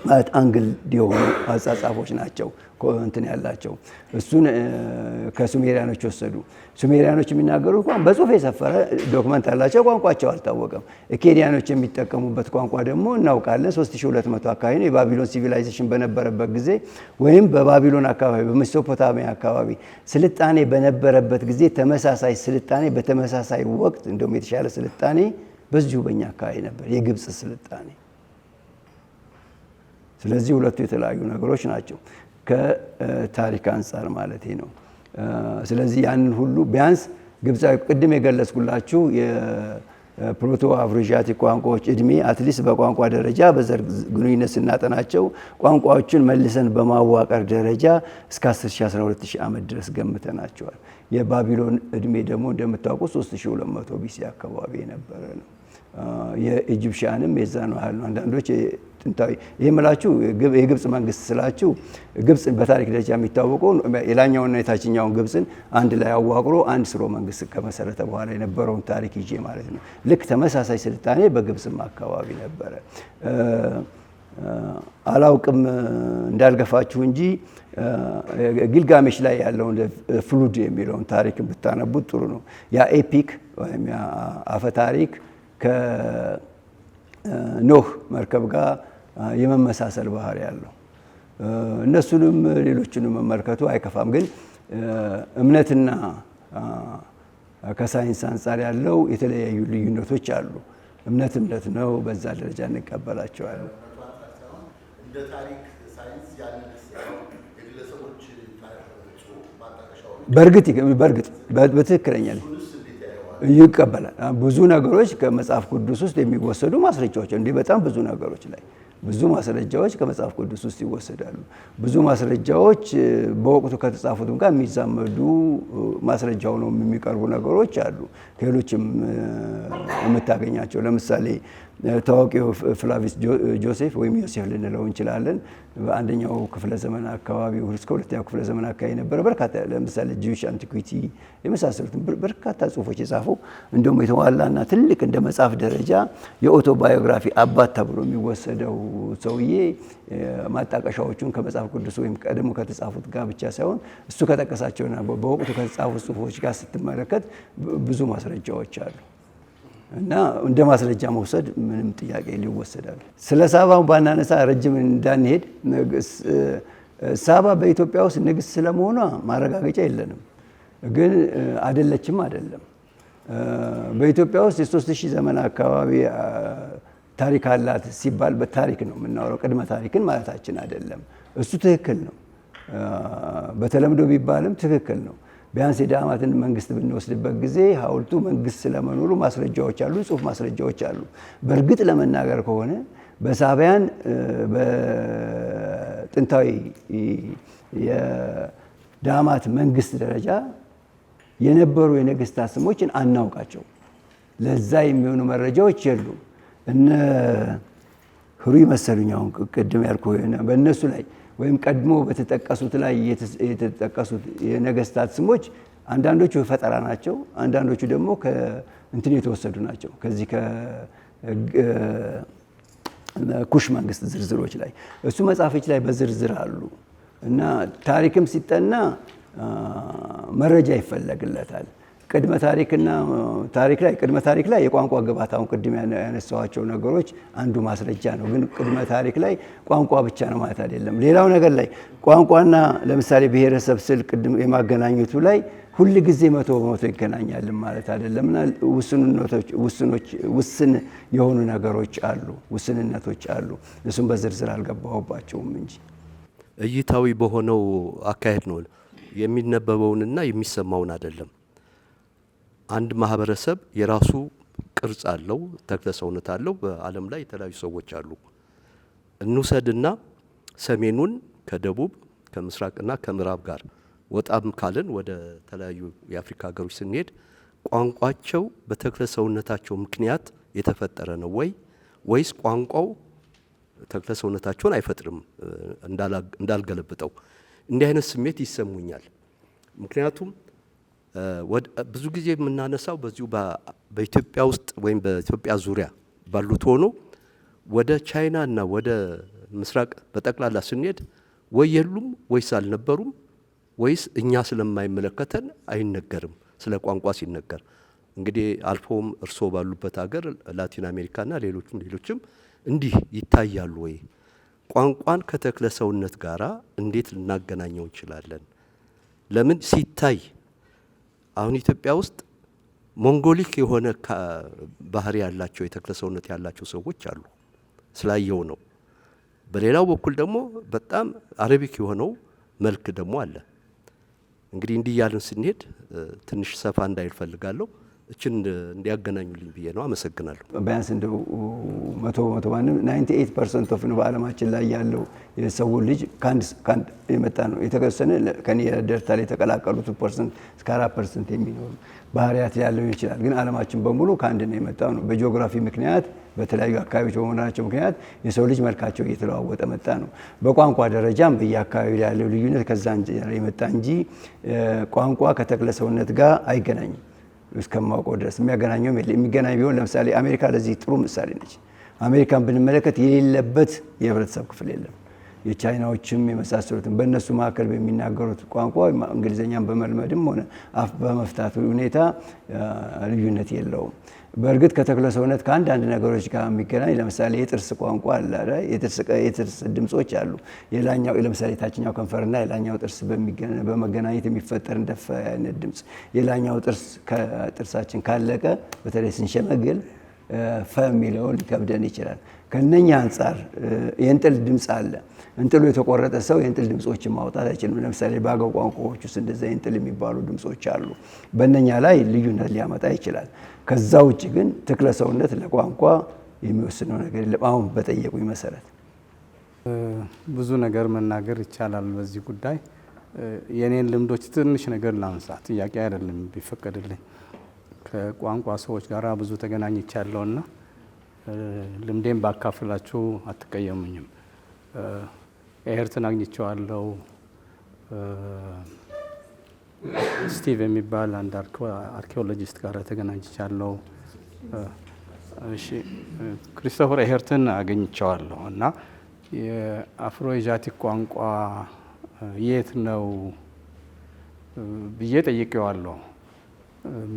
ማለት አንግል የሆኑ አጻጻፎች ናቸው እንትን ያላቸው። እሱን ከሱሜሪያኖች ወሰዱ። ሱሜሪያኖች የሚናገሩ እንኳን በጽሁፍ የሰፈረ ዶክመንት አላቸው፣ ቋንቋቸው አልታወቀም። አካዲያኖች የሚጠቀሙበት ቋንቋ ደግሞ እናውቃለን። 3200 አካባቢ ነው። የባቢሎን ሲቪላይዜሽን በነበረበት ጊዜ ወይም በባቢሎን አካባቢ በሜሶፖታሚያ አካባቢ ስልጣኔ በነበረበት ጊዜ ተመሳሳይ ስልጣኔ በተመሳሳይ ወቅት እንደውም የተሻለ ስልጣኔ በዚሁ በእኛ አካባቢ ነበር፣ የግብፅ ስልጣኔ። ስለዚህ ሁለቱ የተለያዩ ነገሮች ናቸው ከታሪክ አንጻር ማለት ነው። ስለዚህ ያንን ሁሉ ቢያንስ ግብፃዊ ቅድም የገለጽኩላችሁ የፕሮቶ አፍሮዣቲክ ቋንቋዎች እድሜ አትሊስት በቋንቋ ደረጃ በዘር ግንኙነት ስናጠናቸው ቋንቋዎችን መልሰን በማዋቀር ደረጃ እስከ 10,000-12,000 ዓመት ድረስ ገምተናቸዋል። የባቢሎን እድሜ ደግሞ እንደምታውቁ 3200 ቢሲ አካባቢ የነበረ ነው። የኢጂፕሽያንም የዛ ነው ያህል ነው። አንዳንዶች ጥንታዊ ይሄ የምላችሁ የግብፅ መንግስት ስላችሁ ግብፅ በታሪክ ደረጃ የሚታወቀው የላኛውና የታችኛውን ግብፅን አንድ ላይ አዋቅሮ አንድ ስርወ መንግስት ከመሰረተ በኋላ የነበረውን ታሪክ ይዤ ማለት ነው። ልክ ተመሳሳይ ስልጣኔ በግብፅም አካባቢ ነበረ። አላውቅም እንዳልገፋችሁ እንጂ ጊልጋሜሽ ላይ ያለውን ፍሉድ የሚለውን ታሪክን ብታነቡት ጥሩ ነው። ያ ኤፒክ ወይም አፈ ታሪክ ከኖህ መርከብ ጋር የመመሳሰል ባህሪ ያለው እነሱንም ሌሎችንም መመልከቱ አይከፋም። ግን እምነትና ከሳይንስ አንጻር ያለው የተለያዩ ልዩነቶች አሉ። እምነት ነው፣ በዛ ደረጃ እንቀበላቸዋለን። እንደ ታሪክ ሳይንስ ያንን የግለሰቦች በእርግጥ በትክክለኛ ይቀበላል። ብዙ ነገሮች ከመጽሐፍ ቅዱስ ውስጥ የሚወሰዱ ማስረጃዎች እንዲህ በጣም ብዙ ነገሮች ላይ ብዙ ማስረጃዎች ከመጽሐፍ ቅዱስ ውስጥ ይወሰዳሉ። ብዙ ማስረጃዎች በወቅቱ ከተጻፉትም ጋር የሚዛመዱ ማስረጃው ነው የሚቀርቡ ነገሮች አሉ። ከሌሎችም የምታገኛቸው ለምሳሌ ታዋቂው ፍላቪስ ጆሴፍ ወይም ዮሴፍ ልንለው እንችላለን። በአንደኛው ክፍለ ዘመን አካባቢ እስከ ሁለተኛው ክፍለ ዘመን አካባቢ የነበረ በርካታ ለምሳሌ ጂዊሽ አንቲኩዊቲ የመሳሰሉትን በርካታ ጽሁፎች የጻፈው እንደውም የተዋላና ትልቅ እንደ መጽሐፍ ደረጃ የኦቶባዮግራፊ አባት ተብሎ የሚወሰደው ሰውዬ ማጣቀሻዎቹን ከመጽሐፍ ቅዱስ ወይም ቀድሞ ከተጻፉት ጋር ብቻ ሳይሆን እሱ ከጠቀሳቸውና በወቅቱ ከተጻፉት ጽሁፎች ጋር ስትመለከት ብዙ ማስረጃዎች አሉ እና እንደ ማስረጃ መውሰድ ምንም ጥያቄ ሊወሰዳል። ስለ ሳባ ባናነሳ ረጅም እንዳንሄድ ሳባ በኢትዮጵያ ውስጥ ንግስት ስለመሆኗ ማረጋገጫ የለንም፣ ግን አይደለችም አይደለም። በኢትዮጵያ ውስጥ የ3000 ዘመን አካባቢ ታሪክ አላት ሲባል በታሪክ ነው የምናወራው፣ ቅድመ ታሪክን ማለታችን አይደለም። እሱ ትክክል ነው፣ በተለምዶ ቢባልም ትክክል ነው። ቢያንስ የዳማትን መንግስት ብንወስድበት ጊዜ ሐውልቱ መንግስት ስለመኖሩ ማስረጃዎች አሉ፣ ጽሁፍ ማስረጃዎች አሉ። በእርግጥ ለመናገር ከሆነ በሳቢያን በጥንታዊ የዳማት መንግስት ደረጃ የነበሩ የነገስታት ስሞችን አናውቃቸው። ለዛ የሚሆኑ መረጃዎች የሉም። እነ ህሩይ መሰሉኝ አሁን ቅድም ያልኩ በእነሱ ላይ ወይም ቀድሞ በተጠቀሱት ላይ የተጠቀሱት የነገስታት ስሞች አንዳንዶቹ ፈጠራ ናቸው፣ አንዳንዶቹ ደግሞ ከእንትን የተወሰዱ ናቸው። ከዚህ ከኩሽ መንግስት ዝርዝሮች ላይ እሱ መጽሐፎች ላይ በዝርዝር አሉ እና ታሪክም ሲጠና መረጃ ይፈለግለታል። ቅድመ ታሪክና ቅድመ ታሪክ ላይ የቋንቋ ግብዓት አሁን ቅድም ያነሳኋቸው ነገሮች አንዱ ማስረጃ ነው። ግን ቅድመ ታሪክ ላይ ቋንቋ ብቻ ነው ማለት አይደለም። ሌላው ነገር ላይ ቋንቋና ለምሳሌ ብሔረሰብ ስል ቅድም የማገናኘቱ ላይ ሁል ጊዜ 100% ይገናኛል ማለት አይደለምና ውስን የሆኑ ነገሮች አሉ፣ ውስንነቶች አሉ። እሱም በዝርዝር አልገባሁባቸውም እንጂ እይታዊ በሆነው አካሄድ ነው የሚነበበውንና የሚሰማውን አይደለም። አንድ ማህበረሰብ የራሱ ቅርጽ አለው፣ ተክለ ሰውነት አለው። በዓለም ላይ የተለያዩ ሰዎች አሉ። እንውሰድና ሰሜኑን ከደቡብ ከምስራቅና ከምዕራብ ጋር ወጣም ካልን ወደ ተለያዩ የአፍሪካ ሀገሮች ስንሄድ ቋንቋቸው በተክለ ሰውነታቸው ምክንያት የተፈጠረ ነው ወይስ ቋንቋው ተክለ ሰውነታቸውን አይፈጥርም? እንዳልገለብጠው እንዲህ አይነት ስሜት ይሰሙኛል። ምክንያቱም ብዙ ጊዜ የምናነሳው በዚሁ በኢትዮጵያ ውስጥ ወይም በኢትዮጵያ ዙሪያ ባሉት ሆኖ ወደ ቻይና እና ወደ ምስራቅ በጠቅላላ ስንሄድ ወይ የሉም ወይስ አልነበሩም ወይስ እኛ ስለማይመለከተን አይነገርም። ስለ ቋንቋ ሲነገር እንግዲህ አልፎም እርስዎ ባሉበት ሀገር ላቲን አሜሪካና ሌሎችም እንዲህ ይታያሉ ወይ? ቋንቋን ከተክለ ሰውነት ጋራ እንዴት ልናገናኘው እንችላለን? ለምን ሲታይ አሁን ኢትዮጵያ ውስጥ ሞንጎሊክ የሆነ ባህሪ ያላቸው የተክለ ሰውነት ያላቸው ሰዎች አሉ፣ ስላየው ነው። በሌላው በኩል ደግሞ በጣም አረቢክ የሆነው መልክ ደግሞ አለ። እንግዲህ እንዲህ ያልን ስንሄድ ትንሽ ሰፋ እንዳይል ፈልጋለሁ። እችን እንዲያገናኙልኝ ብዬ ነው። አመሰግናለሁ። ቢያንስ እንደው 100% ማንም 98% ኦፍ ነው በዓለማችን ላይ ያለው የሰው ልጅ ካንድ የመጣ ነው። የተወሰነ ከኔ ደርታ ላይ የተቀላቀሉት ፐርሰንት እስከ 4% የሚኖር ባህሪያት ያለው ይችላል። ግን ዓለማችን በሙሉ ካንድ ነው የመጣው ነው። በጂኦግራፊ ምክንያት በተለያዩ አካባቢዎች በመሆናቸው ምክንያት የሰው ልጅ መልካቸው እየተለዋወጠ መጣ ነው። በቋንቋ ደረጃም በየአካባቢው ያለው ልዩነት ከዛ የመጣ እንጂ ቋንቋ ከተክለ ሰውነት ጋር አይገናኝም። እስከማውቀው ድረስ የሚያገናኘው የሚገናኝ ቢሆን ለምሳሌ አሜሪካ ለዚህ ጥሩ ምሳሌ ነች። አሜሪካን ብንመለከት የሌለበት የህብረተሰብ ክፍል የለም። የቻይናዎችም የመሳሰሉትም በእነሱ መካከል በሚናገሩት ቋንቋ እንግሊዝኛን በመልመድም ሆነ አፍ በመፍታት ሁኔታ ልዩነት የለውም። በእርግጥ ከተክለ ሰውነት ከአንዳንድ ነገሮች ጋር የሚገናኝ ለምሳሌ የጥርስ ቋንቋ አለ። የጥርስ ድምጾች አሉ። የላኛው ለምሳሌ ታችኛው ከንፈርና የላኛው ጥርስ በመገናኘት የሚፈጠር እንደፈ አይነት ድምጽ። የላኛው ጥርስ ከጥርሳችን ካለቀ በተለይ ስንሸመግል ፈ የሚለው ሊከብደን ይችላል። ከነኛ አንጻር የእንጥል ድምጽ አለ። እንጥሉ የተቆረጠ ሰው የእንጥል ድምጾችን ማውጣት አይችልም። ለምሳሌ በአገው ቋንቋዎች ውስጥ እንደዛ የእንጥል የሚባሉ ድምጾች አሉ። በእነኛ ላይ ልዩነት ሊያመጣ ይችላል። ከዛ ውጭ ግን ተክለ ሰውነት ለቋንቋ የሚወስነው ነገር የለም። አሁን በጠየቁኝ መሰረት ብዙ ነገር መናገር ይቻላል በዚህ ጉዳይ። የኔን ልምዶች ትንሽ ነገር ላንሳ፣ ጥያቄ አይደለም ቢፈቀድልኝ። ከቋንቋ ሰዎች ጋር ብዙ ተገናኝቻለሁና ልምዴን ባካፍላችሁ አትቀየሙኝም። ኤርትን አግኝቼዋለሁ። ስቲቭ የሚባል አንድ አርኪኦሎጂስት ጋር ተገናኝቻለሁ። እሺ ክሪስቶፈር ኤሄርትን አገኝቼዋለሁ እና የአፍሮ ኤዣቲክ ቋንቋ የት ነው ብዬ ጠይቄዋለሁ።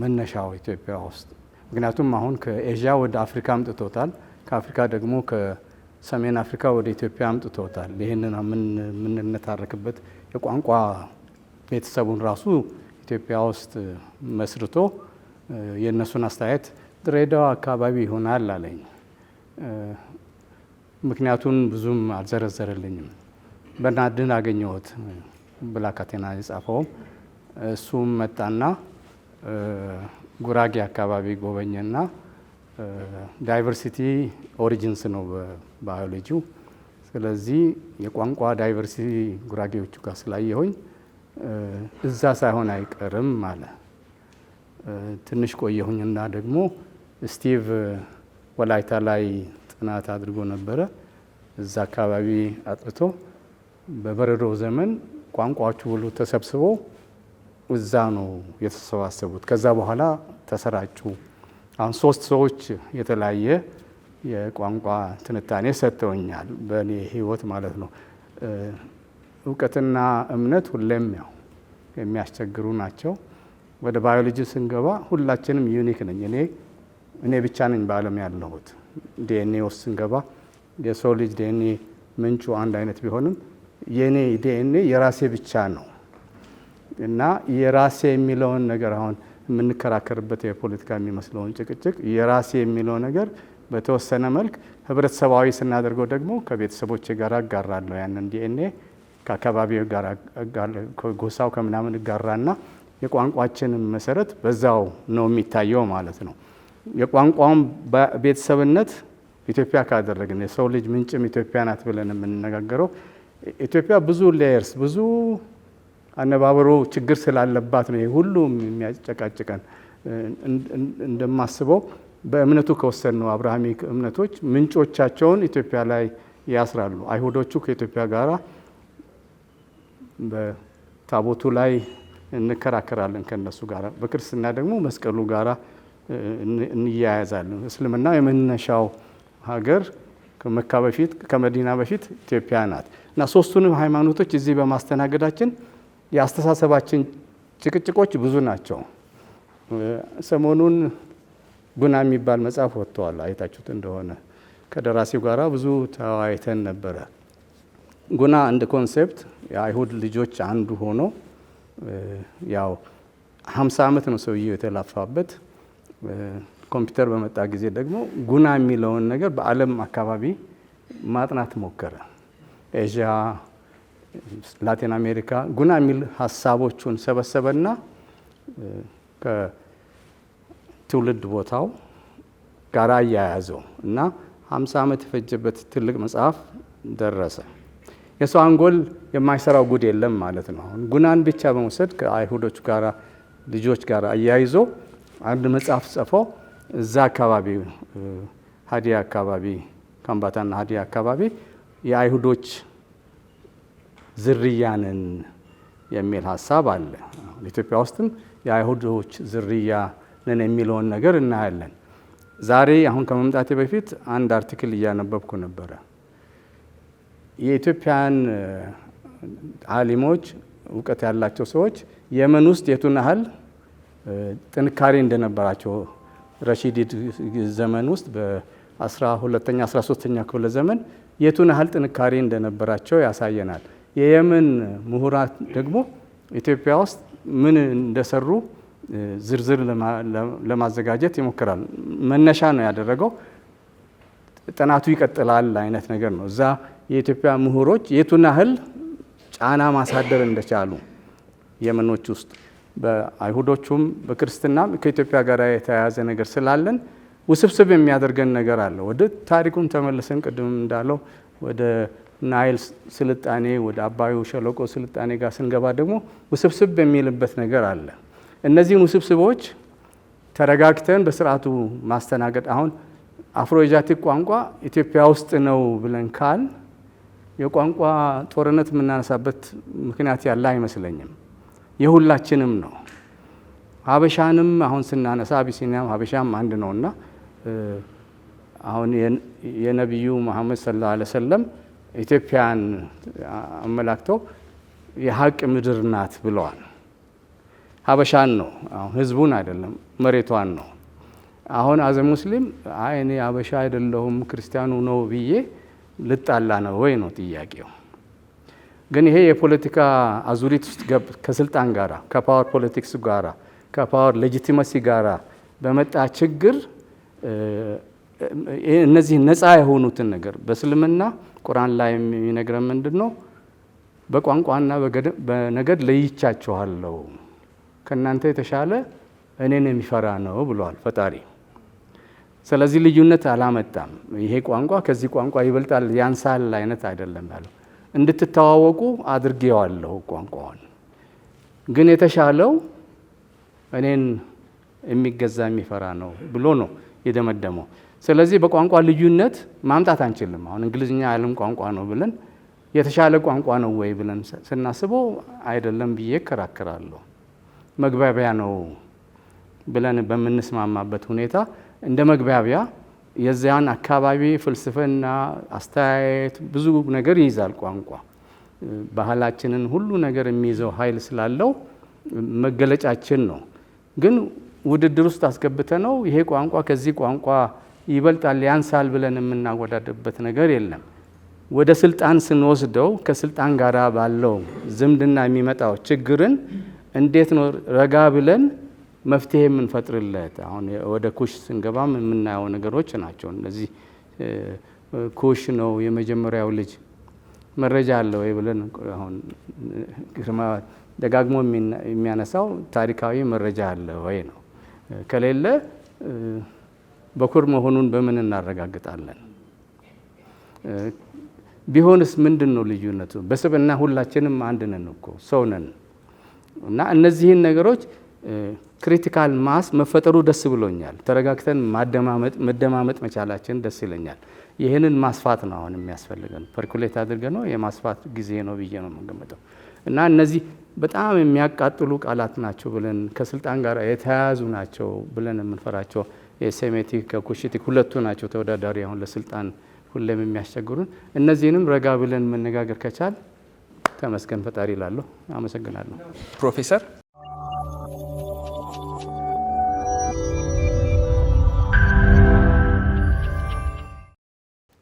መነሻው ኢትዮጵያ ውስጥ፣ ምክንያቱም አሁን ከኤዥያ ወደ አፍሪካ አምጥቶታል፣ ከአፍሪካ ደግሞ ከሰሜን አፍሪካ ወደ ኢትዮጵያ አምጥቶታል። ይህንን የምንነታረክበት የቋንቋ ቤተሰቡን ራሱ ኢትዮጵያ ውስጥ መስርቶ የእነሱን አስተያየት ድሬዳዋ አካባቢ ይሆናል አለኝ። ምክንያቱን ብዙም አልዘረዘረልኝም። በናድን አገኘሁት ብላካቴና የጻፈውም እሱም መጣና ጉራጌ አካባቢ ጎበኘና ዳይቨርሲቲ ኦሪጂንስ ነው በባዮሎጂው። ስለዚህ የቋንቋ ዳይቨርሲቲ ጉራጌዎቹ ጋር ስላየሁኝ እዛ ሳይሆን አይቀርም አለ። ትንሽ ቆየሁኝና ደግሞ ስቲቭ ወላይታ ላይ ጥናት አድርጎ ነበረ። እዛ አካባቢ አጥርቶ በበረዶ ዘመን ቋንቋዎቹ ሁሉ ተሰብስበው እዛ ነው የተሰባሰቡት። ከዛ በኋላ ተሰራጩ። አሁን 3 ሰዎች የተለያየ የቋንቋ ትንታኔ ሰጥተውኛል፣ በእኔ ህይወት ማለት ነው። እውቀትና እምነት ሁሌም ያው የሚያስቸግሩ ናቸው። ወደ ባዮሎጂ ስንገባ ሁላችንም ዩኒክ ነኝ። እኔ ብቻ ነኝ በዓለም ያለሁት። ዲኤንኤ ውስጥ ስንገባ የሰው ልጅ ዲኤንኤ ምንጩ አንድ አይነት ቢሆንም የኔ ዲኤንኤ የራሴ ብቻ ነው እና የራሴ የሚለውን ነገር አሁን የምንከራከርበት የፖለቲካ የሚመስለውን ጭቅጭቅ የራሴ የሚለው ነገር በተወሰነ መልክ ህብረተሰባዊ ስናደርገው ደግሞ ከቤተሰቦቼ ጋር አጋራለሁ። ያንን ዲኤንኤ ከአካባቢው ጋር ከጎሳው ከምናምን እጋራና የቋንቋችንን መሰረት በዛው ነው የሚታየው ማለት ነው። የቋንቋውን ቤተሰብነት ኢትዮጵያ ካደረግን የሰው ልጅ ምንጭም ኢትዮጵያ ናት ብለን የምንነጋገረው ኢትዮጵያ ብዙ ሌየርስ ብዙ አነባበሮ ችግር ስላለባት ነው ሁሉም የሚያጨቃጭቀን። እንደማስበው በእምነቱ ከወሰድነው አብርሃሚክ እምነቶች ምንጮቻቸውን ኢትዮጵያ ላይ ያስራሉ። አይሁዶቹ ከኢትዮጵያ ጋራ በታቦቱ ላይ እንከራከራለን ከነሱ ጋራ፣ በክርስትና ደግሞ መስቀሉ ጋራ እንያያዛለን። እስልምና የመነሻው ሀገር ከመካ በፊት ከመዲና በፊት ኢትዮጵያ ናት እና ሶስቱንም ሃይማኖቶች እዚህ በማስተናገዳችን የአስተሳሰባችን ጭቅጭቆች ብዙ ናቸው። ሰሞኑን ጉና የሚባል መጽሐፍ ወጥተዋል፣ አይታችሁት እንደሆነ ከደራሲው ጋራ ብዙ ተወያይተን ነበረ። ጉና እንደ ኮንሴፕት የአይሁድ ልጆች አንዱ ሆኖ ያው 50 ዓመት ነው ሰውየው የተላፋበት። ኮምፒውተር በመጣ ጊዜ ደግሞ ጉና የሚለውን ነገር በዓለም አካባቢ ማጥናት ሞከረ። ኤዥያ፣ ላቲን አሜሪካ ጉና የሚል ሀሳቦቹን ሰበሰበና ከትውልድ ቦታው ጋራ እያያዘው እና 50 ዓመት የፈጀበት ትልቅ መጽሐፍ ደረሰ። የሰው አንጎል የማይሰራው ጉድ የለም ማለት ነው። አሁን ጉናን ብቻ በመውሰድ ከአይሁዶች ጋራ ልጆች ጋር አያይዞ አንድ መጽሐፍ ጽፈው እዛ አካባቢ ሀዲያ አካባቢ ካምባታና ሀዲያ አካባቢ የአይሁዶች ዝርያንን የሚል ሀሳብ አለ። ኢትዮጵያ ውስጥም የአይሁዶች ዝርያ ነን የሚለውን ነገር እናያለን። ዛሬ አሁን ከመምጣቴ በፊት አንድ አርቲክል እያነበብኩ ነበረ። የኢትዮጵያን አሊሞች እውቀት ያላቸው ሰዎች የመን ውስጥ የቱን ያህል ጥንካሬ እንደነበራቸው ረሺዲድ ዘመን ውስጥ በ12ኛ 13ኛ ክፍለ ዘመን የቱን ያህል ጥንካሬ እንደነበራቸው ያሳየናል። የየመን ምሁራት ደግሞ ኢትዮጵያ ውስጥ ምን እንደሰሩ ዝርዝር ለማዘጋጀት ይሞክራል። መነሻ ነው ያደረገው፣ ጥናቱ ይቀጥላል አይነት ነገር ነው። እዛ የኢትዮጵያ ምሁሮች የቱን ያህል ጫና ማሳደር እንደቻሉ የመኖች ውስጥ በአይሁዶቹም በክርስትናም ከኢትዮጵያ ጋር የተያያዘ ነገር ስላለን ውስብስብ የሚያደርገን ነገር አለ። ወደ ታሪኩን ተመልሰን ቅድም እንዳለው ወደ ናይል ስልጣኔ ወደ አባዩ ሸለቆ ስልጣኔ ጋር ስንገባ ደግሞ ውስብስብ የሚልበት ነገር አለ። እነዚህን ውስብስቦች ተረጋግተን በስርዓቱ ማስተናገድ አሁን አፍሮ-ኤዥያቲክ ቋንቋ ኢትዮጵያ ውስጥ ነው ብለን ካል የቋንቋ ጦርነት የምናነሳበት ምክንያት ያለ አይመስለኝም። የሁላችንም ነው። ሀበሻንም አሁን ስናነሳ አቢሲኒያም ሀበሻም አንድ ነውና አሁን የነቢዩ መሐመድ ሰለላሁ ዐለይሂ ወሰለም ኢትዮጵያን አመላክተው የሀቅ ምድር ናት ብለዋል። ሀበሻን ነው አሁን ህዝቡን አይደለም መሬቷን ነው። አሁን አዘ ሙስሊም አይ እኔ ሀበሻ አይደለሁም ክርስቲያኑ ነው ብዬ ልጣላ ነው ወይ ነው ጥያቄው። ግን ይሄ የፖለቲካ አዙሪት ውስጥ ከስልጣን ጋራ ከፓወር ፖለቲክስ ጋራ ከፓወር ሌጂቲመሲ ጋራ በመጣ ችግር እነዚህ ነፃ የሆኑትን ነገር በእስልምና ቁርአን ላይ የሚነግረን ምንድን ነው? በቋንቋና በነገድ ለይቻችኋለሁ፣ ከእናንተ የተሻለ እኔን የሚፈራ ነው ብሏል ፈጣሪ። ስለዚህ ልዩነት አላመጣም። ይሄ ቋንቋ ከዚህ ቋንቋ ይበልጣል ያንሳል አይነት አይደለም ያለው። እንድትተዋወቁ አድርጌዋለሁ ቋንቋውን፣ ግን የተሻለው እኔን የሚገዛ የሚፈራ ነው ብሎ ነው የደመደመው። ስለዚህ በቋንቋ ልዩነት ማምጣት አንችልም። አሁን እንግሊዝኛ የዓለም ቋንቋ ነው ብለን የተሻለ ቋንቋ ነው ወይ ብለን ስናስበው አይደለም ብዬ እከራከራለሁ። መግባቢያ ነው ብለን በምንስማማበት ሁኔታ እንደ መግባቢያ የዚያን አካባቢ ፍልስፍና፣ አስተያየት ብዙ ነገር ይይዛል ቋንቋ። ባህላችንን ሁሉ ነገር የሚይዘው ኃይል ስላለው መገለጫችን ነው። ግን ውድድር ውስጥ አስገብተ ነው ይሄ ቋንቋ ከዚህ ቋንቋ ይበልጣል ያንሳል ብለን የምናወዳደርበት ነገር የለም። ወደ ስልጣን ስንወስደው ከስልጣን ጋር ባለው ዝምድና የሚመጣው ችግርን እንዴት ነው ረጋ ብለን መፍትሄ የምንፈጥርለት? አሁን ወደ ኩሽ ስንገባም የምናየው ነገሮች ናቸው እነዚህ። ኩሽ ነው የመጀመሪያው ልጅ መረጃ አለ ወይ ብለን አሁን ግርማ ደጋግሞ የሚያነሳው ታሪካዊ መረጃ አለ ወይ ነው። ከሌለ በኩር መሆኑን በምን እናረጋግጣለን? ቢሆንስ ምንድን ነው ልዩነቱ? በስብዕና ሁላችንም አንድ ነን እኮ ሰው ነን። እና እነዚህን ነገሮች ክሪቲካል ማስ መፈጠሩ ደስ ብሎኛል። ተረጋግተን መደማመጥ መቻላችን ደስ ይለኛል። ይህንን ማስፋት ነው አሁን የሚያስፈልገን። ፐርኩሌት አድርገ ነው የማስፋት ጊዜ ነው ብዬ ነው የምንገምተው። እና እነዚህ በጣም የሚያቃጥሉ ቃላት ናቸው ብለን ከስልጣን ጋር የተያያዙ ናቸው ብለን የምንፈራቸው የሴሜቲክ ከኩሽቲክ ሁለቱ ናቸው ተወዳዳሪ አሁን ለስልጣን ሁሌም የሚያስቸግሩን። እነዚህንም ረጋ ብለን መነጋገር ከቻል ተመስገን ፈጣሪ እላለሁ። አመሰግናለሁ። ፕሮፌሰር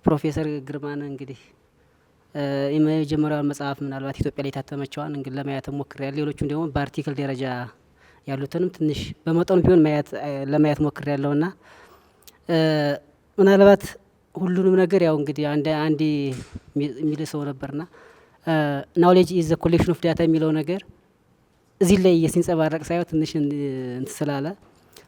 ፕሮፌሰር ግርማን እንግዲህ የመጀመሪያውን መጽሐፍ ምናልባት ኢትዮጵያ ላይ የታተመችዋን እንግዲህ ለማየት ሞክሬያለሁ። ሌሎቹም ደግሞ በአርቲክል ደረጃ ያሉትንም ትንሽ በመጠኑ ቢሆን ለማየት ሞክሬያለሁና ምናልባት ሁሉንም ነገር ያው እንግዲህ አንድ የሚል ሰው ነበርና ናውሌጅ ኢዝ ዘ ኮሌክሽን ኦፍ ዳታ የሚለው ነገር እዚህ ላይ ሲንጸባረቅ ሳይሆን ትንሽ እንትን ስላለ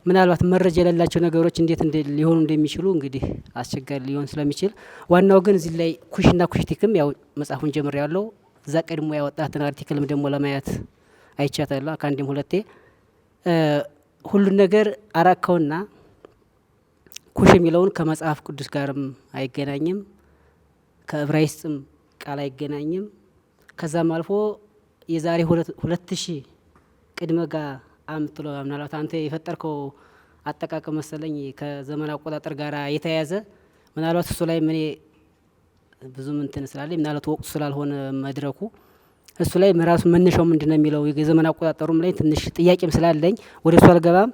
ምናልባት መረጃ የሌላቸው ነገሮች እንዴት ሊሆኑ እንደሚችሉ እንግዲህ አስቸጋሪ ሊሆን ስለሚችል ዋናው ግን እዚህ ላይ ኩሽና ኩሽቲክም ያው መጽሐፉን ጀምር ያለው እዛ ቀድሞ ያወጣትን አርቲክልም ደግሞ ለማየት አይቻታለሁ ከአንድም ሁለቴ። ሁሉን ነገር አራካውና ኩሽ የሚለውን ከመጽሐፍ ቅዱስ ጋርም አይገናኝም፣ ከዕብራይስጥም ቃል አይገናኝም። ከዛም አልፎ የዛሬ 2000 ቅድመ ጋር አምጥሎ ምናልባት አንተ የፈጠርከው አጠቃቀም መሰለኝ ከዘመን አቆጣጠር ጋር የተያያዘ ምናልባት እሱ ላይ ምን ብዙም እንትን ስላለኝ ምናልባት ወቅቱ ስላልሆነ መድረኩ እሱ ላይ ራሱ መነሻው ምንድነው የሚለው የዘመን አቆጣጠሩም ላይ ትንሽ ጥያቄም ስላለኝ ወደ እሱ አልገባም።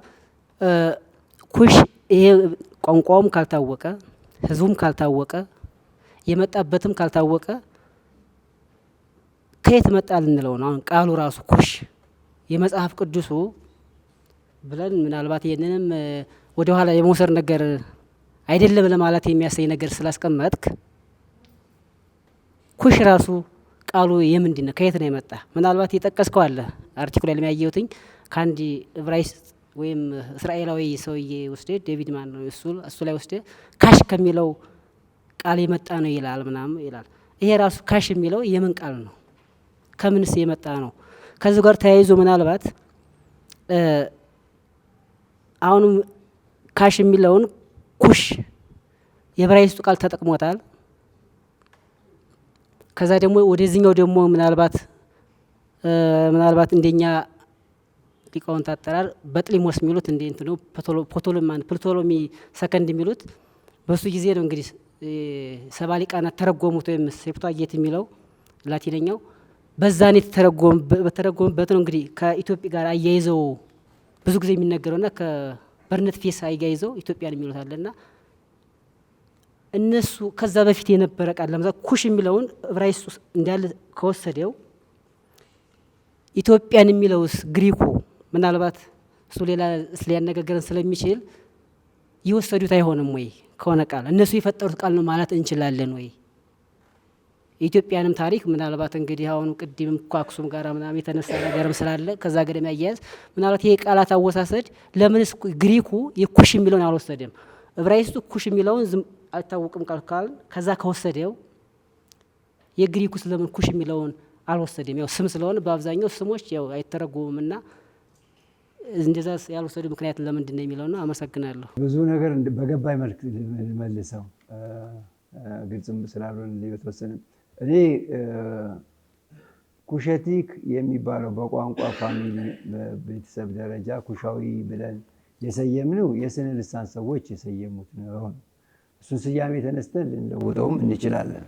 ኩሽ ይሄ ቋንቋውም ካልታወቀ ህዝቡም ካልታወቀ የመጣበትም ካልታወቀ ከየት መጣ ልንለው ነው? አሁን ቃሉ ራሱ ኩሽ የመጽሐፍ ቅዱሱ ብለን ምናልባት ይህንንም ወደ ኋላ የመውሰድ ነገር አይደለም ለማለት የሚያሳይ ነገር ስላስቀመጥክ ኩሽ ራሱ ቃሉ የምንድን ነው? ከየት ነው የመጣ? ምናልባት የጠቀስከው አለ አርቲክሉ ላይ የሚያየውትኝ ከአንድ ዕብራይስጥ ወይም እስራኤላዊ ሰውዬ ወስደ ዴቪድ ማን ነው እሱ ላይ ወስደ ካሽ ከሚለው ቃል የመጣ ነው ይላል ምናምን ይላል። ይሄ ራሱ ካሽ የሚለው የምን ቃል ነው? ከምንስ የመጣ ነው? ከዚህ ጋር ተያይዞ ምናልባት አሁንም ካሽ የሚለውን ኩሽ የዕብራይስጡ ቃል ተጠቅሞታል። ከዛ ደግሞ ወደዚህኛው ደግሞ ምናልባት እንደኛ ሊቃውንት አጠራር በጥሊሞስ የሚሉት እንደ እንት ነው ፕቶሎሚ ሰከንድ የሚሉት በሱ ጊዜ ነው እንግዲህ ሰባ ሊቃናት ተረጎሙት ወይም ሴፕቷጌት የሚለው ላቲነኛው በዛኔ በተረጎመበት ነው እንግዲህ ከኢትዮጵያ ጋር አያይዘው ብዙ ጊዜ የሚነገረውና ከበርነት ፌስ አያይዘው ኢትዮጵያን የሚሉት አለና እነሱ ከዛ በፊት የነበረ ቃል ለምሳሌ ኩሽ የሚለውን ዕብራይስጥ እንዳለ ከወሰደው ኢትዮጵያን የሚለውስ ግሪኩ ምናልባት እሱ ሌላ ሊያነጋገረን ስለሚችል ይወሰዱት አይሆንም ወይ? ከሆነ ቃል እነሱ የፈጠሩት ቃል ነው ማለት እንችላለን ወይ? የኢትዮጵያንም ታሪክ ምናልባት እንግዲህ አሁን ቅድም አክሱም ጋር ምናምን የተነሳ ነገርም ስላለ ከዛ ጋር የሚያያዝ ምናልባት ይሄ ቃላት አወሳሰድ ለምንስ ግሪኩ የኩሽ የሚለውን አልወሰደም? ዕብራይስጡ ኩሽ የሚለውን ዝም አይታወቅም ቃል ከዛ ከወሰደው የግሪኩስ ለምን ኩሽ የሚለውን አልወሰደም? ያው ስም ስለሆነ በአብዛኛው ስሞች ያው አይተረጎሙምና እንደዛ ያልወሰዱ ምክንያት ለምንድን ነው የሚለው ነው። አመሰግናለሁ። ብዙ ነገር በገባይ መልክ መልሰው ግልጽም ስላልሆነ ሊወሰነ እኔ ኩሸቲክ የሚባለው በቋንቋ ፋሚሊ በቤተሰብ ደረጃ ኩሻዊ ብለን የሰየምነው የስነ ልሳን ሰዎች የሰየሙት ነው። እሱን ስያሜ ተነስተን ልንለውጠውም እንችላለን።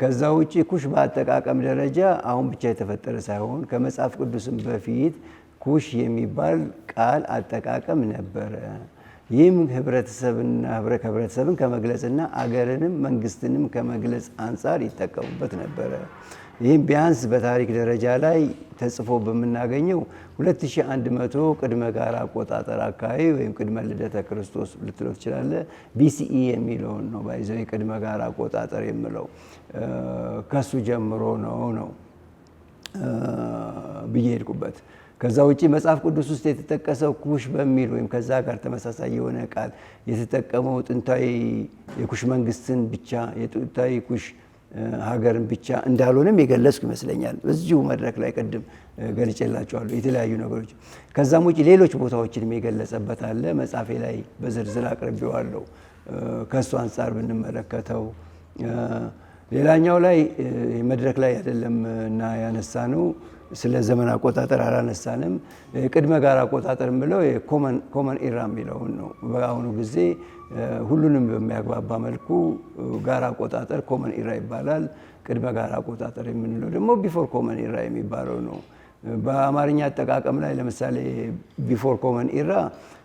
ከዛ ውጪ ኩሽ በአጠቃቀም ደረጃ አሁን ብቻ የተፈጠረ ሳይሆን ከመጽሐፍ ቅዱስም በፊት ኩሽ የሚባል ቃል አጠቃቀም ነበረ። ይህም ህብረተሰብን ከመግለጽና አገርንም መንግስትንም ከመግለጽ አንጻር ይጠቀሙበት ነበረ። ይህም ቢያንስ በታሪክ ደረጃ ላይ ተጽፎ በምናገኘው 2100 ቅድመ ጋራ አቆጣጠር አካባቢ ወይም ቅድመ ልደተ ክርስቶስ ልትለው ትችላለህ። ቢሲኢ የሚለውን ነው ባይዘው የቅድመ ጋራ አቆጣጠር የምለው ከሱ ጀምሮ ነው ብዬ ሄድኩበት። ከዛ ውጪ መጽሐፍ ቅዱስ ውስጥ የተጠቀሰው ኩሽ በሚል ወይም ከዛ ጋር ተመሳሳይ የሆነ ቃል የተጠቀመው ጥንታዊ የኩሽ መንግስትን ብቻ የጥንታዊ ኩሽ ሀገርን ብቻ እንዳልሆነም የገለጽኩ ይመስለኛል። በዚሁ መድረክ ላይ ቅድም ገልጬላቸዋለሁ የተለያዩ ነገሮች። ከዛም ውጪ ሌሎች ቦታዎችን የገለጸበት አለ። መጽሐፌ ላይ በዝርዝር አቅርቤዋለሁ። ከእሱ አንጻር ብንመለከተው ሌላኛው ላይ መድረክ ላይ አይደለም እና ያነሳ ነው ስለ ዘመን አቆጣጠር አላነሳንም። ቅድመ ጋራ አቆጣጠር የምለው ኮመን ኢራ የሚለውን ነው። በአሁኑ ጊዜ ሁሉንም በሚያግባባ መልኩ ጋራ አቆጣጠር ኮመን ኢራ ይባላል። ቅድመ ጋራ አቆጣጠር የምንለው ደግሞ ቢፎር ኮመን ኢራ የሚባለው ነው። በአማርኛ አጠቃቀም ላይ ለምሳሌ ቢፎር ኮመን ኢራ